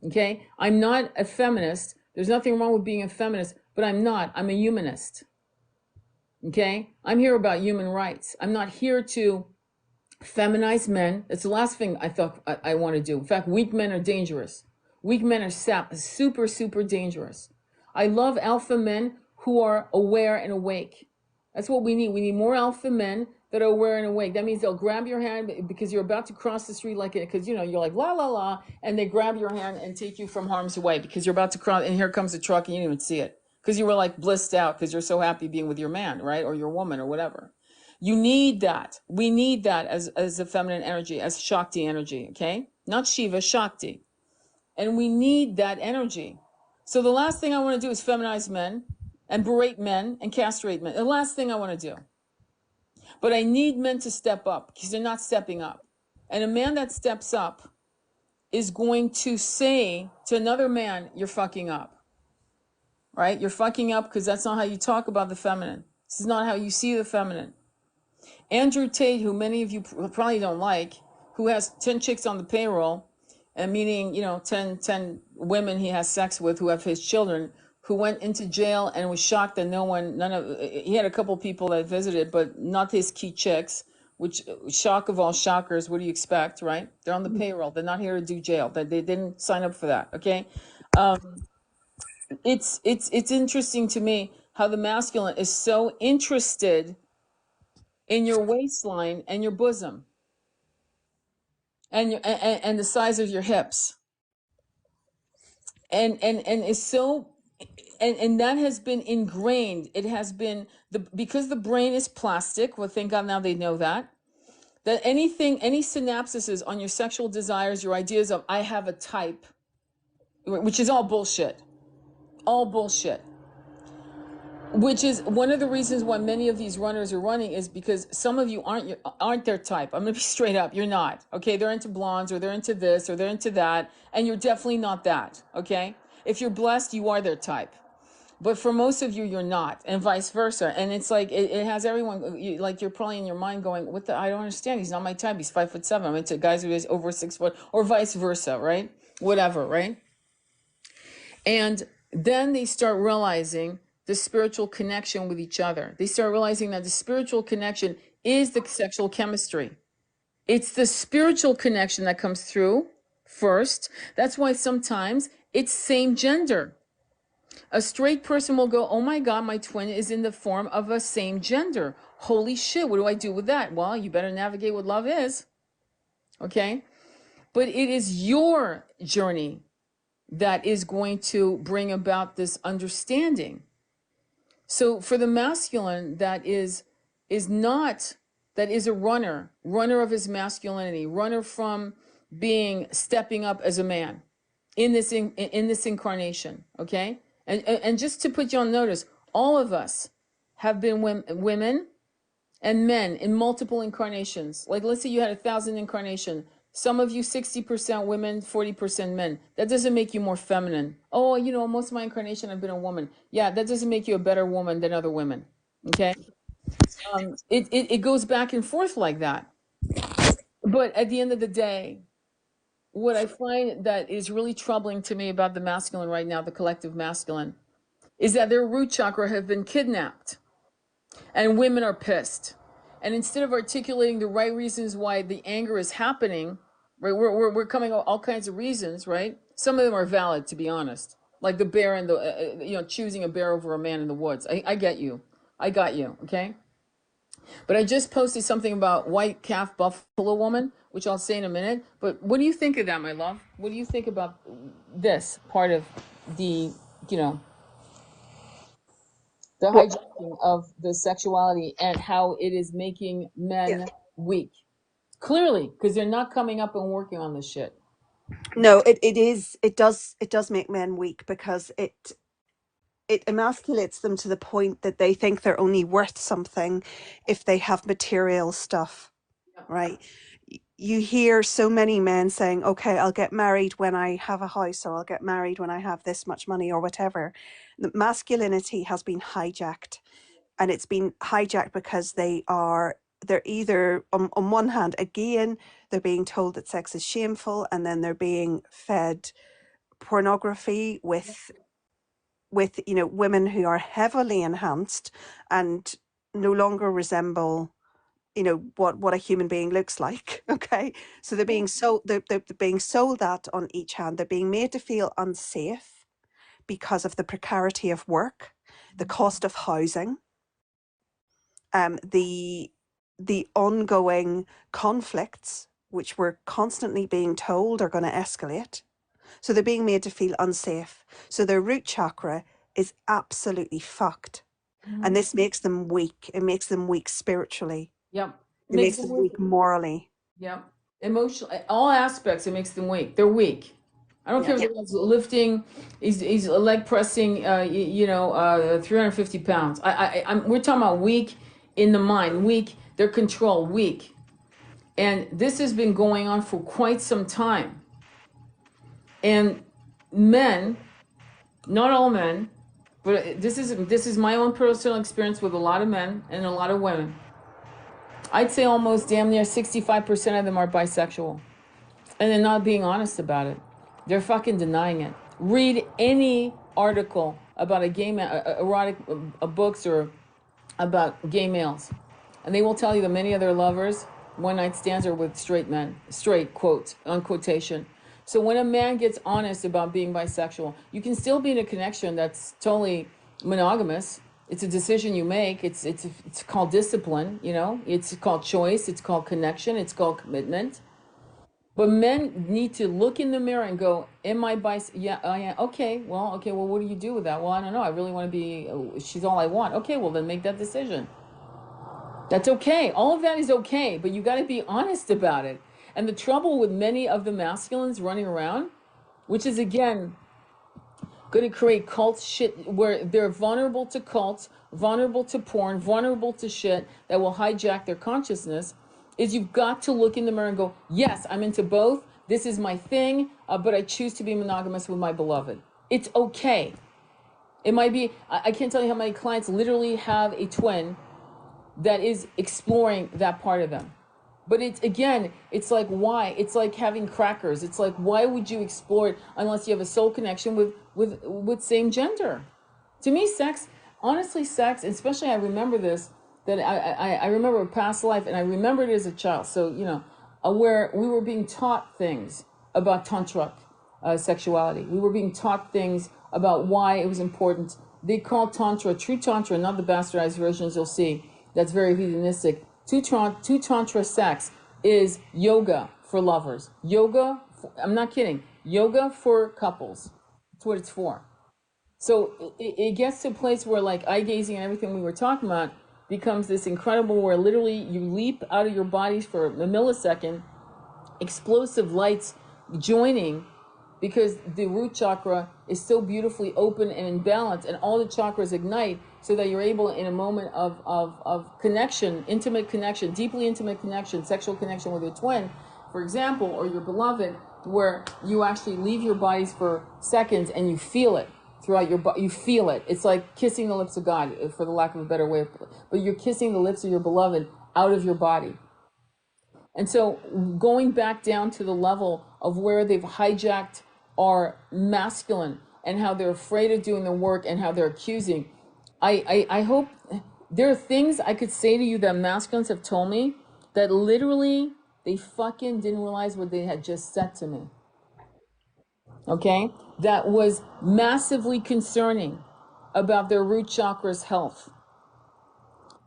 Okay? I'm not a feminist. There's nothing wrong with being a feminist, but I'm not. I'm a humanist. Okay? I'm here about human rights. I'm not here to feminize men. It's the last thing I thought I want to do. In fact, weak men are dangerous. Weak men are super, super dangerous. I love alpha men who are aware and awake. That's what we need. We need more alpha men that are aware and awake. That means they'll grab your hand because you're about to cross the street, like, because you're like la la la, and they grab your hand and take you from harm's way because you're about to cross, and here comes the truck and you didn't even see it because you were like blissed out because you're so happy being with your man, right, or your woman or whatever. You need that. We need that as a feminine energy, as Shakti energy, okay? Not Shiva, Shakti. And we need that energy. So the last thing I want to do is feminize men and berate men and castrate men. The last thing I want to do. But I need men to step up because they're not stepping up. And a man that steps up is going to say to another man, you're fucking up. Right? You're fucking up because that's not how you talk about the feminine. This is not how you see the feminine. Andrew Tate, who many of you probably don't like, who has 10 chicks on the payroll, and meaning, 10 women he has sex with who have his children, who went into jail and was shocked that he had a couple people that visited, but not his key chicks, which, shock of all shockers, what do you expect, right? They're on the payroll. They're not here to do jail. They didn't sign up for that, okay? It's interesting to me how the masculine is so interested in your waistline and your bosom and the size of your hips, and is so, and that has been ingrained. It has been because the brain is plastic. Well, thank God now they know that any synapses on your sexual desires, your ideas of I have a type, which is all bullshit, which is one of the reasons why many of these runners are running, is because some of you aren't their type. I'm gonna be straight up. You're not. Okay, they're into blondes, or they're into this, or they're into that, and you're definitely not that. Okay, if you're blessed, you are their type. But for most of you, you're not, and vice versa. And it's like it has everyone, you're probably in your mind going, "What the? I don't understand. He's not my type. He's 5'7". I'm into guys who is over 6 foot, or vice versa, right? Whatever, right?" And then they start realizing the spiritual connection with each other. They start realizing that the spiritual connection is the sexual chemistry. It's the spiritual connection that comes through first. That's why sometimes it's same gender. A straight person will go, "Oh my God, my twin is in the form of a same gender. Holy shit, what do I do with that?" Well, you better navigate what love is. Okay? But it is your journey that is going to bring about this understanding. So for the masculine that is a runner of his masculinity, runner from stepping up as a man in this incarnation, okay? And just to put you on notice, all of us have been women and men in multiple incarnations. Like, let's say you had 1,000 incarnations. Some of you 60% women, 40% men. That doesn't make you more feminine. Oh, most of my incarnation I've been a woman. Yeah, that doesn't make you a better woman than other women. Okay? It goes back and forth like that. But at the end of the day, what I find that is really troubling to me about the masculine right now, the collective masculine, is that their root chakra have been kidnapped. And women are pissed. And instead of articulating the right reasons why the anger is happening, right? We're coming up all kinds of reasons, right? Some of them are valid, to be honest. Like the bear and the, choosing a bear over a man in the woods. I get you. I got you, okay? But I just posted something about white calf buffalo woman, which I'll say in a minute. But what do you think of that, my love? What do you think about this part of the, you know, the What? hijacking of the sexuality and how it is making Yeah. men weak? Clearly, because they're not coming up and working on this shit. No, it does make men weak because it emasculates them to the point that they think they're only worth something if they have material stuff, right? You hear so many men saying, okay, I'll get married when I have a house, or I'll get married when I have this much money, or whatever. The masculinity has been hijacked, and it's been hijacked because they're either on one hand, again, they're being told that sex is shameful, and then they're being fed pornography with women who are heavily enhanced and no longer resemble what a human being looks like. Okay, so they're being sold that on each hand. They're being made to feel unsafe because of the precarity of work, the cost of housing, the ongoing conflicts which we're constantly being told are going to escalate. So they're being made to feel unsafe. So their root chakra is absolutely fucked. And this makes them weak. It makes them weak spiritually. Yep. It makes them weak morally. Yep. Emotional, all aspects, it makes them weak. They're weak. I don't care if Yeah. the guy's lifting, he's leg pressing, 350 pounds. We're talking about weak in the mind, weak, their control, weak. And this has been going on for quite some time. And men, not all men, but this is my own personal experience with a lot of men and a lot of women. I'd say almost damn near 65% of them are bisexual. And they're not being honest about it. They're fucking denying it. Read any article about a gay man, erotic books or about gay males. And they will tell you that many of their lovers, one night stands, are with straight men. Straight, quote, on quotation. So when a man gets honest about being bisexual, you can still be in a connection that's totally monogamous. It's a decision you make. It's called discipline, It's called choice. It's called connection. It's called commitment. But men need to look in the mirror and go, am I bis? Yeah, I am. Okay, well, what do you do with that? Well, I don't know. I really want to be, she's all I want. Okay, well, then make that decision. That's okay. All of that is okay, but you got to be honest about it. And the trouble with many of the masculines running around, which is, again, going to create cult shit where they're vulnerable to cults, vulnerable to porn, vulnerable to shit that will hijack their consciousness, is you've got to look in the mirror and go, yes, I'm into both. This is my thing, but I choose to be monogamous with my beloved. It's okay. It might be, I can't tell you how many clients literally have a twin that is exploring that part of them. But it's like, why? It's like having crackers. It's like, why would you explore it unless you have a soul connection with same gender? To me, honestly, especially I remember this, that I remember a past life, and I remembered it as a child. So, where we were being taught things about tantric sexuality. We were being taught things about why it was important. They call tantra, true tantra, not the bastardized versions you'll see. That's very hedonistic. True tantra sex is yoga for lovers. I'm not kidding. Yoga for couples. That's what it's for. So it gets to a place where, like, eye gazing and everything we were talking about becomes this incredible, where literally you leap out of your bodies for a millisecond, explosive lights joining, because the root chakra is so beautifully open and in balance, and all the chakras ignite, so that you're able, in a moment of connection, intimate connection, deeply intimate connection, sexual connection with your twin, for example, or your beloved, where you actually leave your bodies for seconds and you feel it throughout your body. You feel it. It's like kissing the lips of God, for the lack of a better way, but you're kissing the lips of your beloved out of your body. And so going back down to the level of where they've hijacked our masculine, and how they're afraid of doing the work, and how they're accusing. I hope there are things I could say to you that masculines have told me that literally They fucking didn't realize what they had just said to me. Okay? That was massively concerning about their root chakra's health.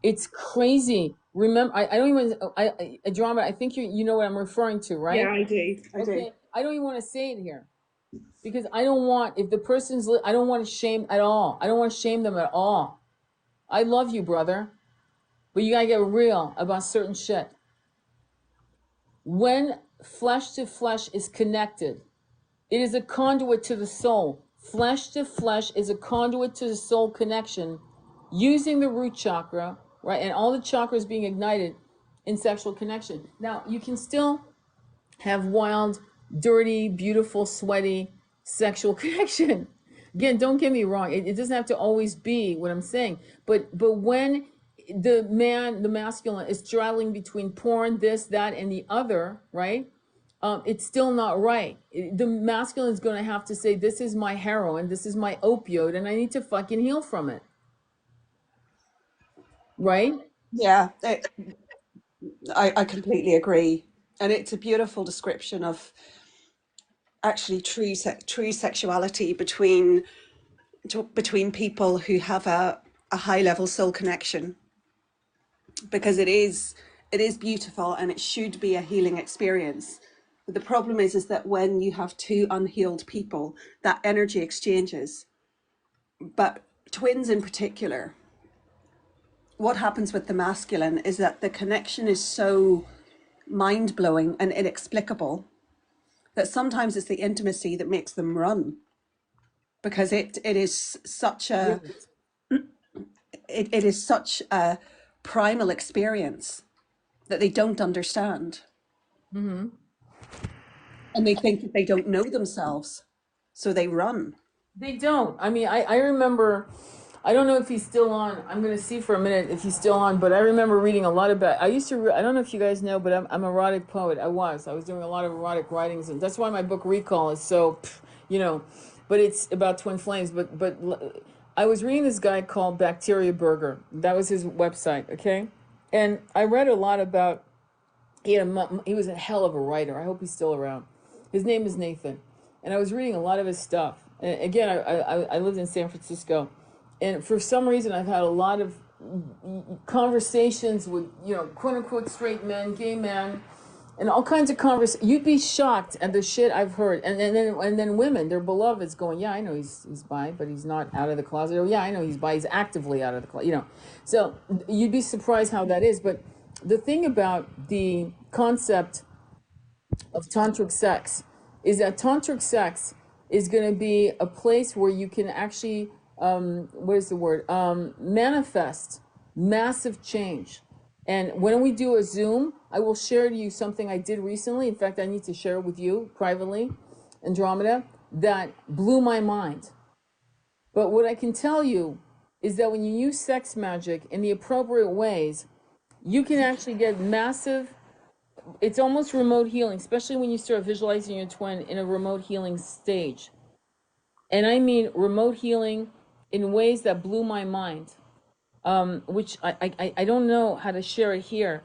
It's crazy. Remember, I don't even, drama, I think you know what I'm referring to, right? Yeah, I do. Okay. I don't even want to say it here because I don't want, if the person's, I don't want to shame at all. I don't want to shame them at all. I love you, brother, but you gotta get real about certain shit. When flesh to flesh is connected, it is a conduit to the soul. Flesh to flesh is a conduit to the soul connection using the root chakra, right? And all the chakras being ignited in sexual connection. Now, you can still have wild, dirty, beautiful, sweaty sexual connection. Again, don't get me wrong. It doesn't have to always be what I'm saying. But when the masculine is straddling between porn, this, that, and the other, right? It's still not right. The masculine is going to have to say, this is my heroin, this is my opioid, and I need to fucking heal from it. Right? Yeah, I completely agree. And it's a beautiful description of actually true sexuality between people who have a high level soul connection, because it is beautiful and it should be a healing experience. But the problem is that when you have two unhealed people, that energy exchanges. But twins in particular, what happens with the masculine is that the connection is so mind-blowing and inexplicable that sometimes it's the intimacy that makes them run, because it is such a it is such a primal experience that they don't understand. Mm-hmm. And they think that they don't know themselves, so they run. They don't. I mean, I remember, I don't know if he's still on. I'm going to see for a minute if he's still on, but I remember reading a lot about, I used to, I don't know if you guys know, but I'm an erotic poet. I was doing a lot of erotic writings, and that's why my book Recall is so, you know, but it's about twin flames. But I was reading this guy called Bacteria Burger. That was his website, okay? And I read a lot about, he was a hell of a writer. I hope he's still around. His name is Nathan. And I was reading a lot of his stuff. And again, I lived in San Francisco. And for some reason, I've had a lot of conversations with, quote unquote, straight men, gay men, and all kinds of conversations. You'd be shocked at the shit I've heard. And then women, their beloveds going, yeah, I know he's bi, but he's not out of the closet. Or yeah, I know he's bi, he's actively out of the closet, So you'd be surprised how that is. But the thing about the concept of tantric sex is that tantric sex is going to be a place where you can actually, what is the word, manifest massive change. And when we do a Zoom, I will share to you something I did recently. In fact, I need to share it with you privately, Andromeda, that blew my mind. But what I can tell you is that when you use sex magic in the appropriate ways, you can actually get massive, it's almost remote healing, especially when you start visualizing your twin in a remote healing stage. And I mean remote healing in ways that blew my mind, which I don't know how to share it here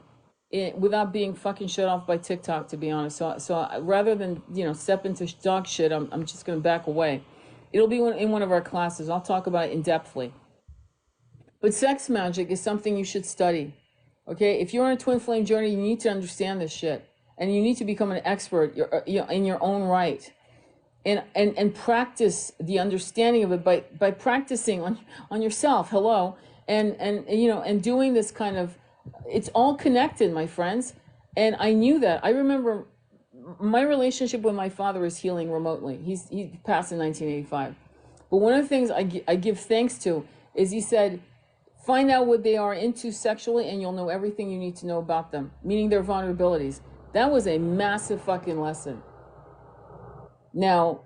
without being fucking shut off by TikTok, to be honest. So rather than, step into dog shit, I'm just going to back away. It'll be in one of our classes. I'll talk about it in depthly. But sex magic is something you should study. Okay, if you're on a twin flame journey, you need to understand this shit, and you need to become an expert, in your own right, and practice the understanding of it by practicing on yourself. Hello, and doing this kind of, it's all connected, my friends. And I knew that. I remember my relationship with my father is healing remotely. He passed in 1985, but one of the things I give thanks to is he said, find out what they are into sexually and you'll know everything you need to know about them, meaning their vulnerabilities. That was a massive fucking lesson. Now,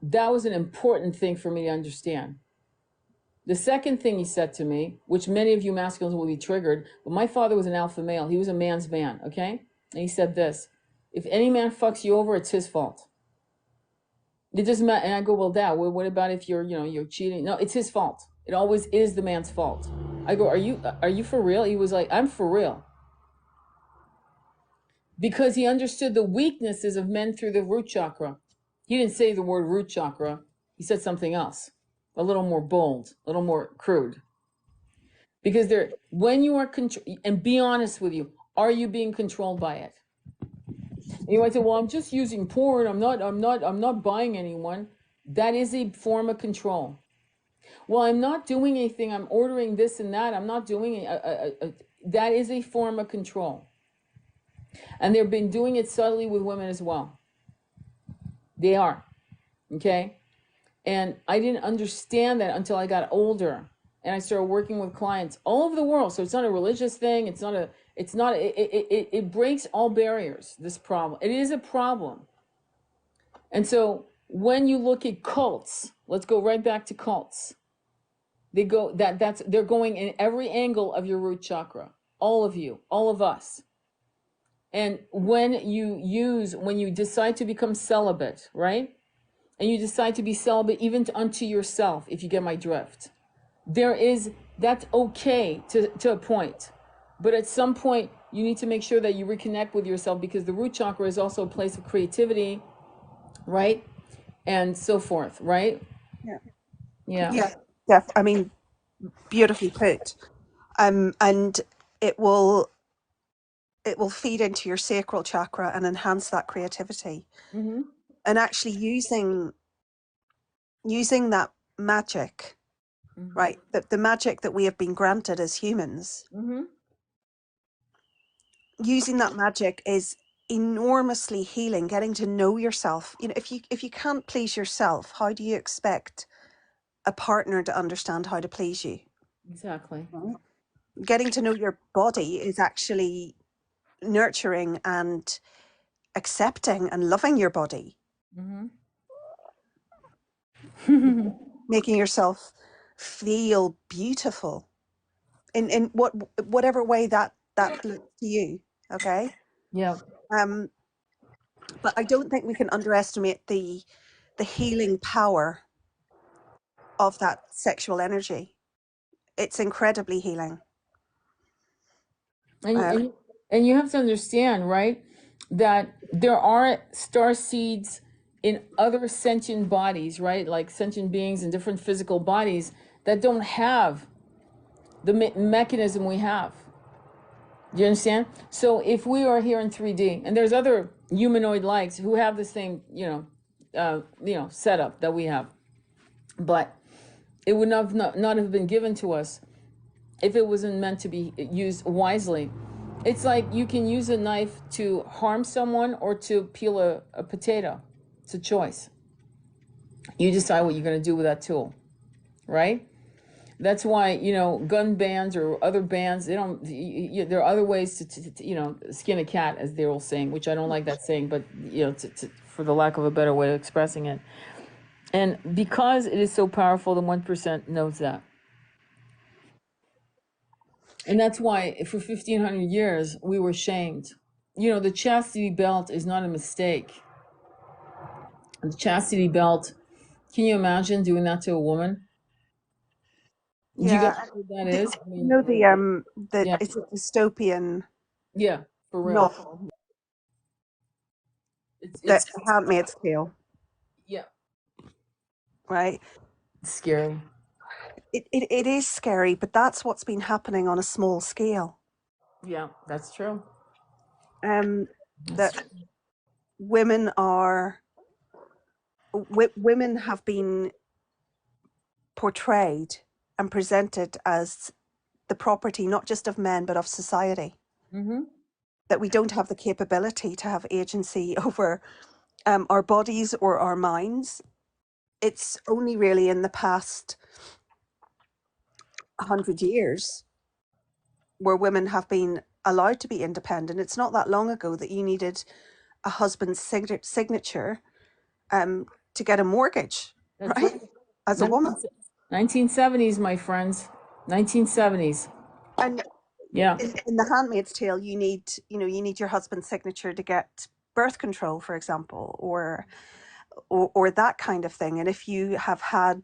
that was an important thing for me to understand. The second thing he said to me, which many of you masculines will be triggered, but my father was an alpha male. He was a man's man, okay? And he said this, if any man fucks you over, it's his fault. It doesn't matter. And I go, well, Dad, what about if you're cheating? No, it's his fault. It always is the man's fault. I go, are you for real? He was like, I'm for real. because he understood the weaknesses of men through the root chakra. He didn't say the word root chakra. He said something else, a little more bold, a little more crude. Because there, when you are and be honest with you, are you being controlled by it? And you might say, "Well, I'm just using porn. I'm not buying anyone." That is a form of control. Well, I'm not doing anything. I'm ordering this and that. I'm not doing that is a form of control. And they've been doing it subtly with women as well. They are. Okay? And I didn't understand that until I got older and I started working with clients all over the world. So it's not a religious thing. It breaks all barriers, this problem. It is a problem. And so when you look at cults, let's go right back to cults. They're going in every angle of your root chakra. All of you, all of us. And when you decide to become celibate, right? And you decide to be celibate even unto yourself, if you get my drift. That's okay to a point. But at some point, you need to make sure that you reconnect with yourself, because the root chakra is also a place of creativity, right? And so forth, right? Yeah. Yeah. Yeah. I mean, beautifully put. And it will feed into your sacral chakra and enhance that creativity. Mm-hmm. And actually using that magic, Mm-hmm. right? The magic that we have been granted as humans. Mm-hmm. Using that magic is enormously healing. Getting to know yourself. You know, if you can't please yourself, how do you expect a partner to understand how to please you? Exactly. Right? Getting to know your body is actually nurturing and accepting and loving your body. Mm-hmm. Making yourself feel beautiful in whatever way that looks to you. Okay. Yeah. But I don't think we can underestimate the healing power of that sexual energy. It's incredibly healing. And you have to understand, right, that there are star seeds in other sentient bodies, right, like sentient beings in different physical bodies that don't have the mechanism we have. Do you understand? So if we are here in 3D, and there's other humanoid likes who have the same, setup that we have, but it would not have been given to us if it wasn't meant to be used wisely. It's like you can use a knife to harm someone or to peel a potato. It's a choice. You decide what you're going to do with that tool, right? That's why, gun bans or other bans, they don't, there are other ways to skin a cat, as they're all saying, which I don't like that saying, but, for the lack of a better way of expressing it. And because it is so powerful, the 1% knows that. And that's why for 1500 years, we were shamed. The chastity belt is not a mistake. The chastity belt, can you imagine doing that to a woman? Do you guys Yeah. know what that is? I You know mean, yeah, it's a dystopian yeah, for real. novel, It's The Handmaid's Tale, yeah, right? it's scary. It is scary, but that's what's been happening on a small scale. Yeah, that's true. That That's true. women have been portrayed and presented as the property not just of men but of society. Mm-hmm. That we don't have the capability to have agency over our bodies or our minds. It's only really in the past 100 years where women have been allowed to be independent. It's not that long ago that you needed a husband's signature to get a mortgage, That's right? right. As a woman. 1970s, my friends. 1970s. And Yeah. in The Handmaid's Tale, you need your husband's signature to get birth control, for example, or that kind of thing. And if you have had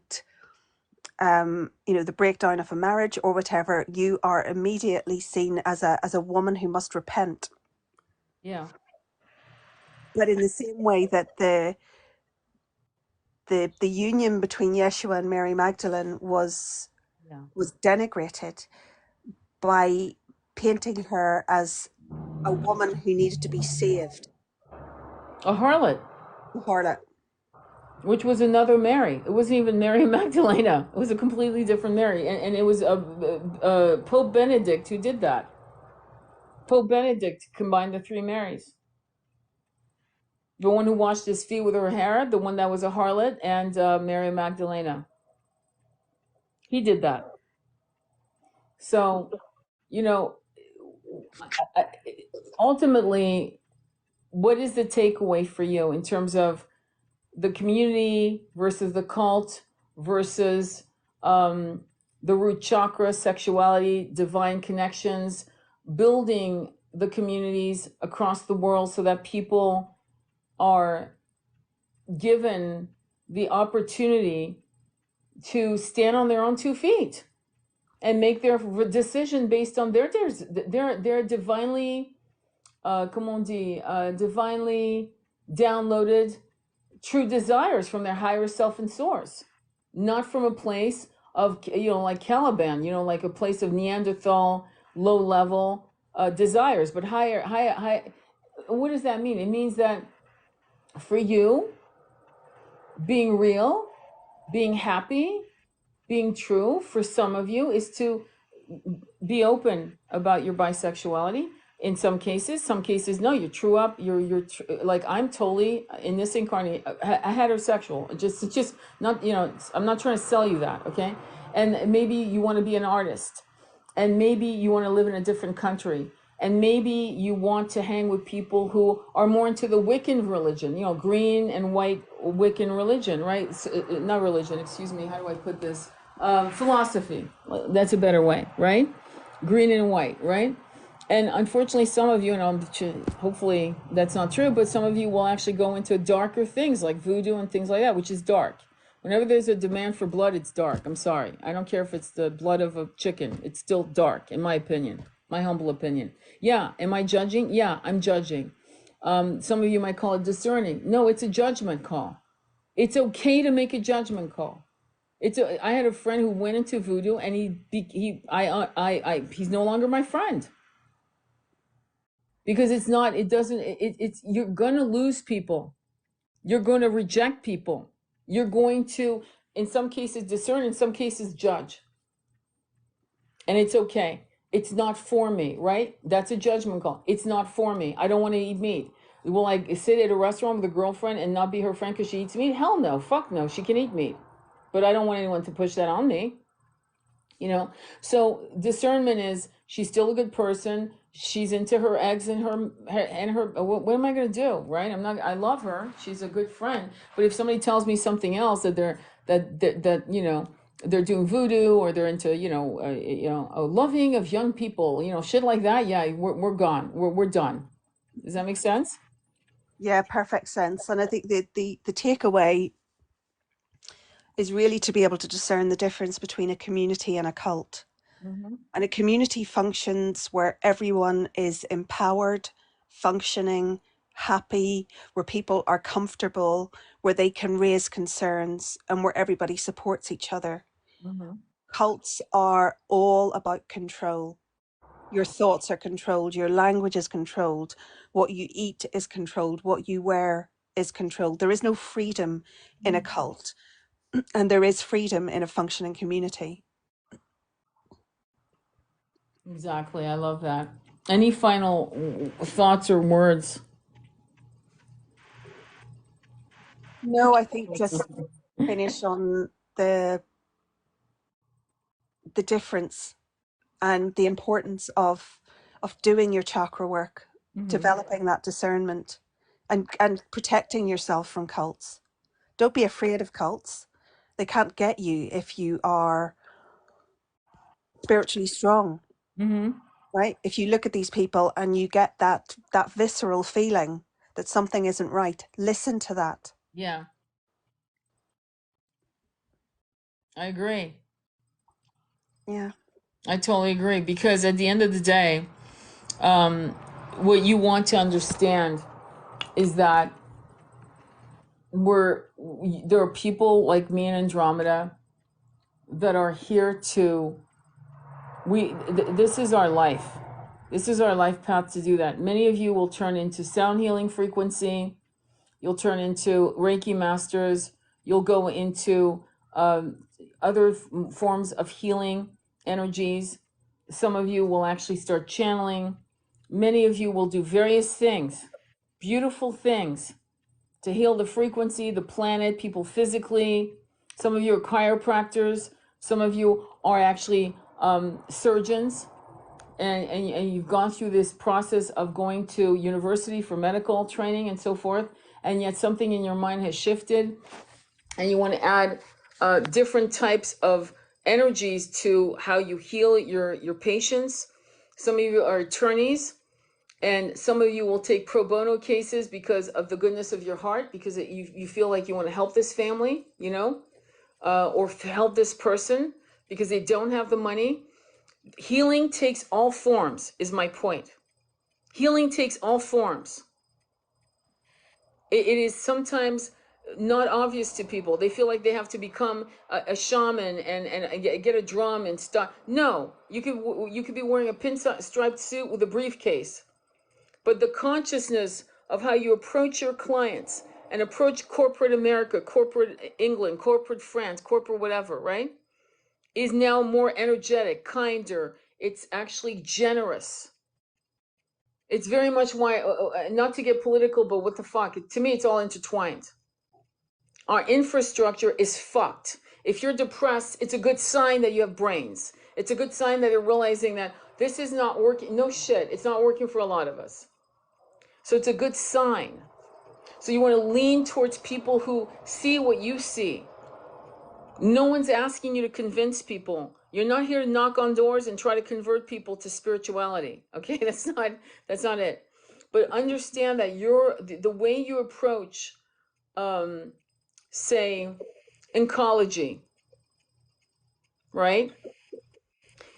the breakdown of a marriage or whatever, you are immediately seen as a woman who must repent. Yeah. But in the same way that the union between Yeshua and Mary Magdalene was Yeah. denigrated by painting her as a woman who needed to be saved, A harlot, a harlot. which was another Mary. It wasn't even Mary Magdalena. It was a completely different Mary. And it was Pope Benedict who did that. Pope Benedict combined the three Marys. The one who washed his feet with her hair, the one that was a harlot, and Mary Magdalena. He did that. So, you know, ultimately, what is the takeaway for you in terms of the community versus the cult versus the root chakra, sexuality, divine connections, building the communities across the world so that people are given the opportunity to stand on their own 2 feet and make their decision based on their divinely, comment on dit, divinely downloaded true desires from their higher self and source, not from a place of, like Caliban, like a place of Neanderthal, low level desires, but higher. What does that mean? It means that for you, being real, being happy, being true for some of you is to be open about your bisexuality. In some cases no, you're true up, like I'm totally in this incarnate a heterosexual, just not, I'm not trying to sell you that, okay? And maybe you want to be an artist, and maybe you want to live in a different country, and maybe you want to hang with people who are more into the Wiccan religion, green and white Wiccan religion, right? Not religion, excuse me, how do I put this? Philosophy, that's a better way, right? Green and white, right? And unfortunately, some of you, and hopefully that's not true, but some of you will actually go into darker things like voodoo and things like that, which is dark. Whenever there's a demand for blood, it's dark. I'm sorry. I don't care if it's the blood of a chicken. It's still dark, in my opinion, my humble opinion. Yeah, am I judging? Yeah, I'm judging. Some of you might call it discerning. No, it's a judgment call. It's okay to make a judgment call. I had a friend who went into voodoo, and he's no longer my friend, because you're gonna lose people. You're going to reject people. You're going to, in some cases, discern, in some cases, judge. And it's okay. It's not for me, right? That's a judgment call. It's not for me. I don't want to eat meat. Will I sit at a restaurant with a girlfriend and not be her friend because she eats meat? Hell no. Fuck no. She can eat meat. But I don't want anyone to push that on me. So discernment is, she's still a good person, she's into her eggs and her what am I going to do, right? I love her, she's a good friend, but if somebody tells me something else, that they're doing voodoo, or they're into a loving of young people, shit like that, yeah, we're gone, we're done. Does that make sense? Yeah, perfect sense. And I think the takeaway is really to be able to discern the difference between a community and a cult. Mm-hmm. And a community functions where everyone is empowered, functioning, happy, where people are comfortable, where they can raise concerns, and where everybody supports each other. Mm-hmm. Cults are all about control. Your thoughts are controlled, your language is controlled, what you eat is controlled, what you wear is controlled. There is no freedom in a cult, and there is freedom in a functioning community. Exactly, I love that. Any final thoughts or words? No, I think just finish on the difference and the importance of doing your chakra work, Mm-hmm. developing that discernment, and protecting yourself from cults. Don't be afraid of cults. They can't get you if you are spiritually strong, Mm-hmm. right? If you look at these people and you get that visceral feeling that something isn't right, listen to that. Yeah, I agree. Yeah. I totally agree, because at the end of the day, what you want to understand is that there are people like me and Andromeda that are here to, this is our life. This is our life path to do that. Many of you will turn into sound healing frequency. You'll turn into Reiki masters. You'll go into other forms of healing energies. Some of you will actually start channeling. Many of you will do various things, beautiful things, to heal the frequency, the planet, people physically. Some of you are chiropractors. Some of you are actually surgeons. And you've gone through this process of going to university for medical training and so forth, and yet something in your mind has shifted, and you want to add different types of energies to how you heal your patients. Some of you are attorneys, and some of you will take pro bono cases because of the goodness of your heart, because you feel like you want to help this family, you know, or help this person because they don't have the money. Healing takes all forms, is my point. Healing takes all forms. It is sometimes not obvious to people. They feel like they have to become a shaman and get a drum and start. No, you could be wearing a pinstriped suit with a briefcase. But the consciousness of how you approach your clients and approach corporate America, corporate England, corporate France, corporate whatever, right? Is now more energetic, kinder. It's actually generous. It's very much why, not to get political, but what the fuck? To me, it's all intertwined. Our infrastructure is fucked. If you're depressed, it's a good sign that you have brains. It's a good sign that you're realizing that this is not working. No shit, it's not working for a lot of us. So it's a good sign. So you want to lean towards people who see what you see. No one's asking you to convince people. You're not here to knock on doors and try to convert people to spirituality. Okay, that's not it. But understand that the way you approach, say, oncology, right?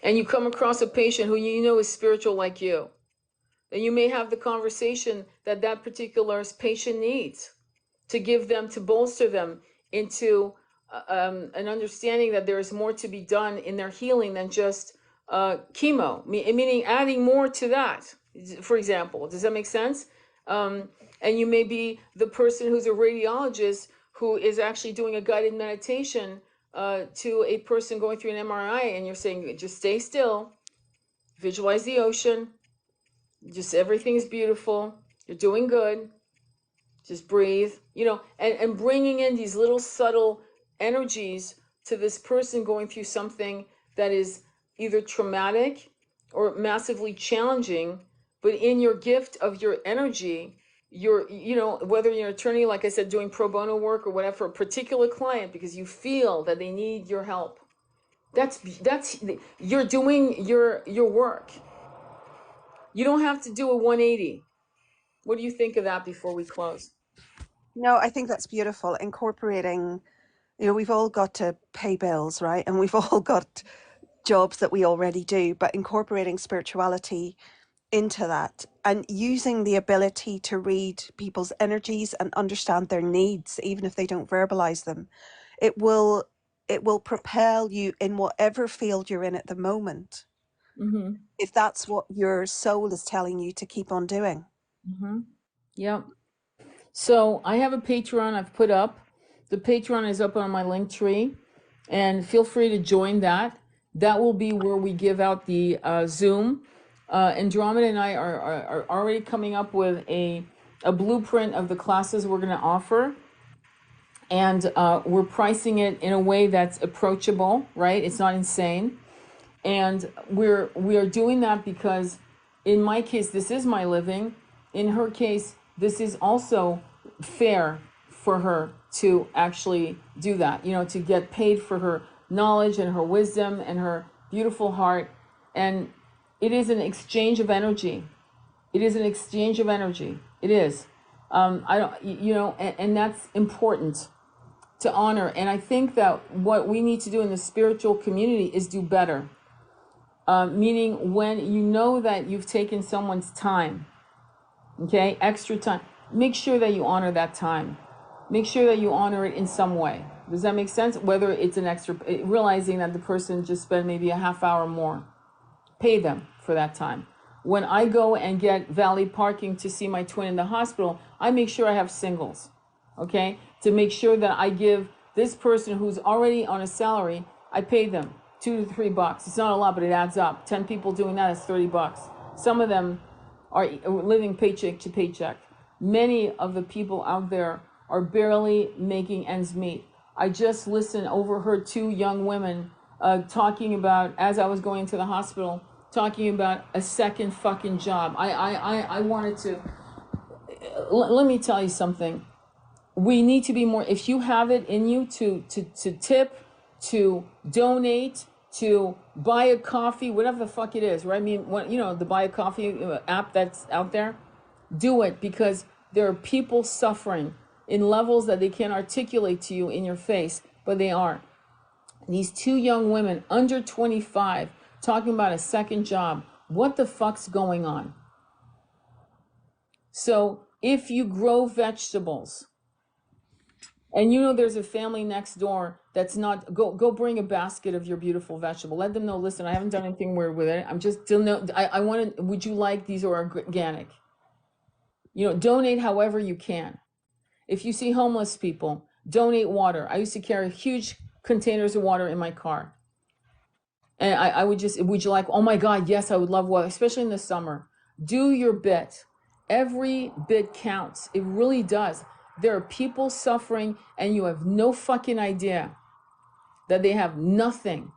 And you come across a patient who you know is spiritual like you, then you may have the conversation that that particular patient needs to give them, to bolster them into an understanding that there is more to be done in their healing than just chemo, meaning adding more to that, for example. Does that make sense? And you may be the person who's a radiologist who is actually doing a guided meditation to a person going through an MRI, and you're saying, just stay still, visualize the ocean, just everything's beautiful, you're doing good, just breathe, you know, and bringing in these little subtle energies to this person going through something that is either traumatic or massively challenging. But in your gift of your energy, you know, whether you're an attorney, like I said, doing pro bono work or whatever, for a particular client, because you feel that they need your help, that's you're doing your work. You don't have to do a 180. What do you think of that before we close? No, I think that's beautiful. Incorporating, you know, we've all got to pay bills, right? And we've all got jobs that we already do, but incorporating spirituality into that and using the ability to read people's energies and understand their needs, even if they don't verbalize them, it will propel you in whatever field you're in at the moment. Mm-hmm. If that's what your soul is telling you to keep on doing. Mm-hmm. Yep. So I have a Patreon I've put up. The Patreon is up on my link tree, and feel free to join that. That will be where we give out the Zoom. Andromeda and I are already coming up with a blueprint of the classes we're going to offer. And we're pricing it in a way that's approachable, right? It's not insane. And we are doing that because in my case, this is my living. In her case, this is also fair for her to actually do that, you know, to get paid for her knowledge and her wisdom and her beautiful heart. And it is an exchange of energy. It is an exchange of energy. It is. I don't, you know, and that's important to honor. And I think that what we need to do in the spiritual community is do better. Meaning when you know that you've taken someone's time, okay, extra time, make sure that you honor that time. Make sure that you honor it in some way. Does that make sense? Whether it's an extra, realizing that the person just spent maybe a half hour more, pay them for that time. When I go and get valet parking to see my twin in the hospital, I make sure I have singles, okay? To make sure that I give this person who's already on a salary, I pay them $2 to $3. It's not a lot, but it adds up. 10 people doing that is $30. Some of them are living paycheck to paycheck. Many of the people out there are barely making ends meet. I just overheard two young women talking about, as I was going to the hospital, talking about a second fucking job. I wanted to, let me tell you something. We need to be more, if you have it in you to tip, to donate, to buy a coffee, whatever the fuck it is, right? I mean, the buy a coffee app that's out there, do it, because there are people suffering in levels that they can't articulate to you in your face, but they are. These two young women under 25 talking about a second job. What the fuck's going on? So if you grow vegetables, and there's a family next door that's not, go bring a basket of your beautiful vegetable. Let them know, listen, I haven't done anything weird with it. I'm just still I want to, would you like these or organic? Donate however you can. If you see homeless people, donate water. I used to carry huge containers of water in my car. And I would you like, oh my God, yes, I would love water, especially in the summer. Do your bit. Every bit counts. It really does. There are people suffering and you have no fucking idea that they have nothing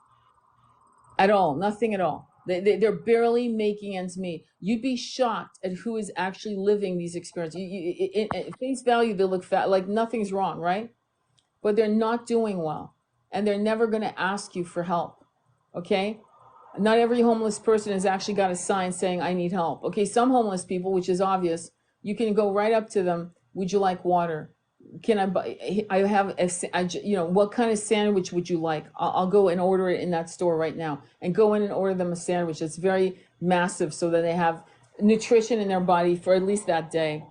at all, nothing at all. They're barely making ends meet. You'd be shocked at who is actually living these experiences. At face value, they look fat, like nothing's wrong, right? But they're not doing well. And they're never going to ask you for help, okay? Not every homeless person has actually got a sign saying, I need help. Okay, some homeless people, which is obvious, you can go right up to them. Would you like water? Can I buy, I have, what kind of sandwich would you like? I'll go and order it in that store right now, and go in and order them a sandwich that's very massive so that they have nutrition in their body for at least that day.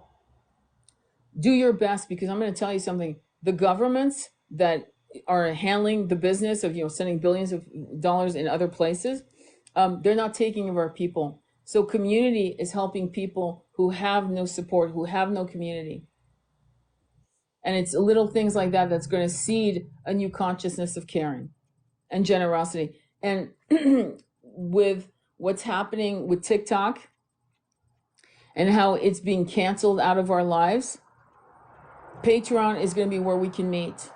Do your best, because I'm going to tell you something. The governments that are handling the business of, sending billions of dollars in other places, they're not taking of our people. So community is helping people who have no support, who have no community. And it's little things like that that's going to seed a new consciousness of caring and generosity. And with what's happening with TikTok and how it's being canceled out of our lives, Patreon is going to be where we can meet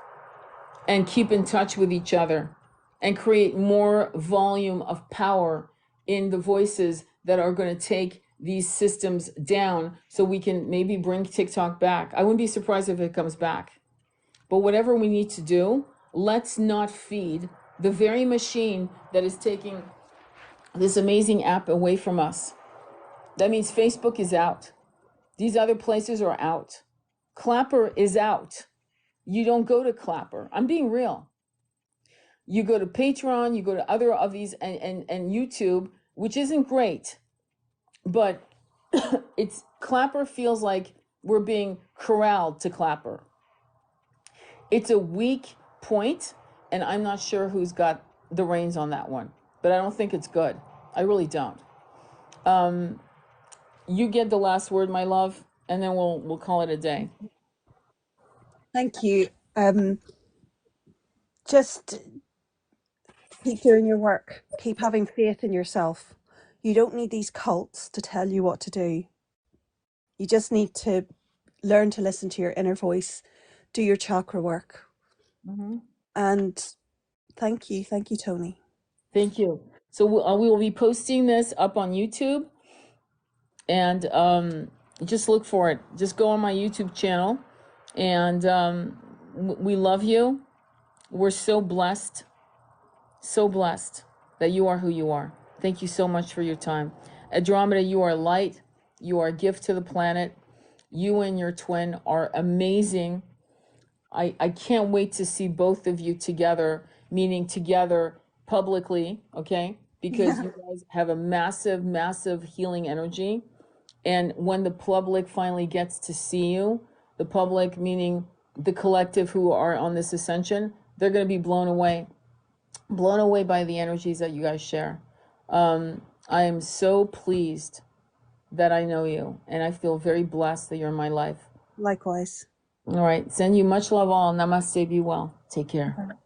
and keep in touch with each other and create more volume of power in the voices that are going to take these systems down, so we can maybe bring TikTok back. I wouldn't be surprised if it comes back. But whatever we need to do, let's not feed the very machine that is taking this amazing app away from us. That means Facebook is out. These other places are out. Clapper is out. You don't go to Clapper. I'm being real. You go to Patreon, you go to other of these, and YouTube, which isn't great. But Clapper feels like we're being corralled to Clapper. It's a weak point, and I'm not sure who's got the reins on that one. But I don't think it's good. I really don't. You get the last word, my love, and then we'll call it a day. Thank you. Just keep doing your work. Keep having faith in yourself. You don't need these cults to tell you what to do. You just need to learn to listen to your inner voice, do your chakra work. Mm-hmm. And thank you, Tony. Thank you. So we will be posting this up on YouTube, and just look for it. Just go on my YouTube channel, and we love you. We're so blessed that you are who you are. Thank you so much for your time. Andromeda, you are light. You are a gift to the planet. You and your twin are amazing. I can't wait to see both of you together, meaning together publicly, okay? Because you guys have a massive, massive healing energy. And when the public finally gets to see you, the public meaning the collective who are on this ascension, they're going to be blown away by the energies that you guys share. I am so pleased that I know you, and I feel very blessed that you're in my life. Likewise. All right. Send you much love all. Namaste. Be well. Take care.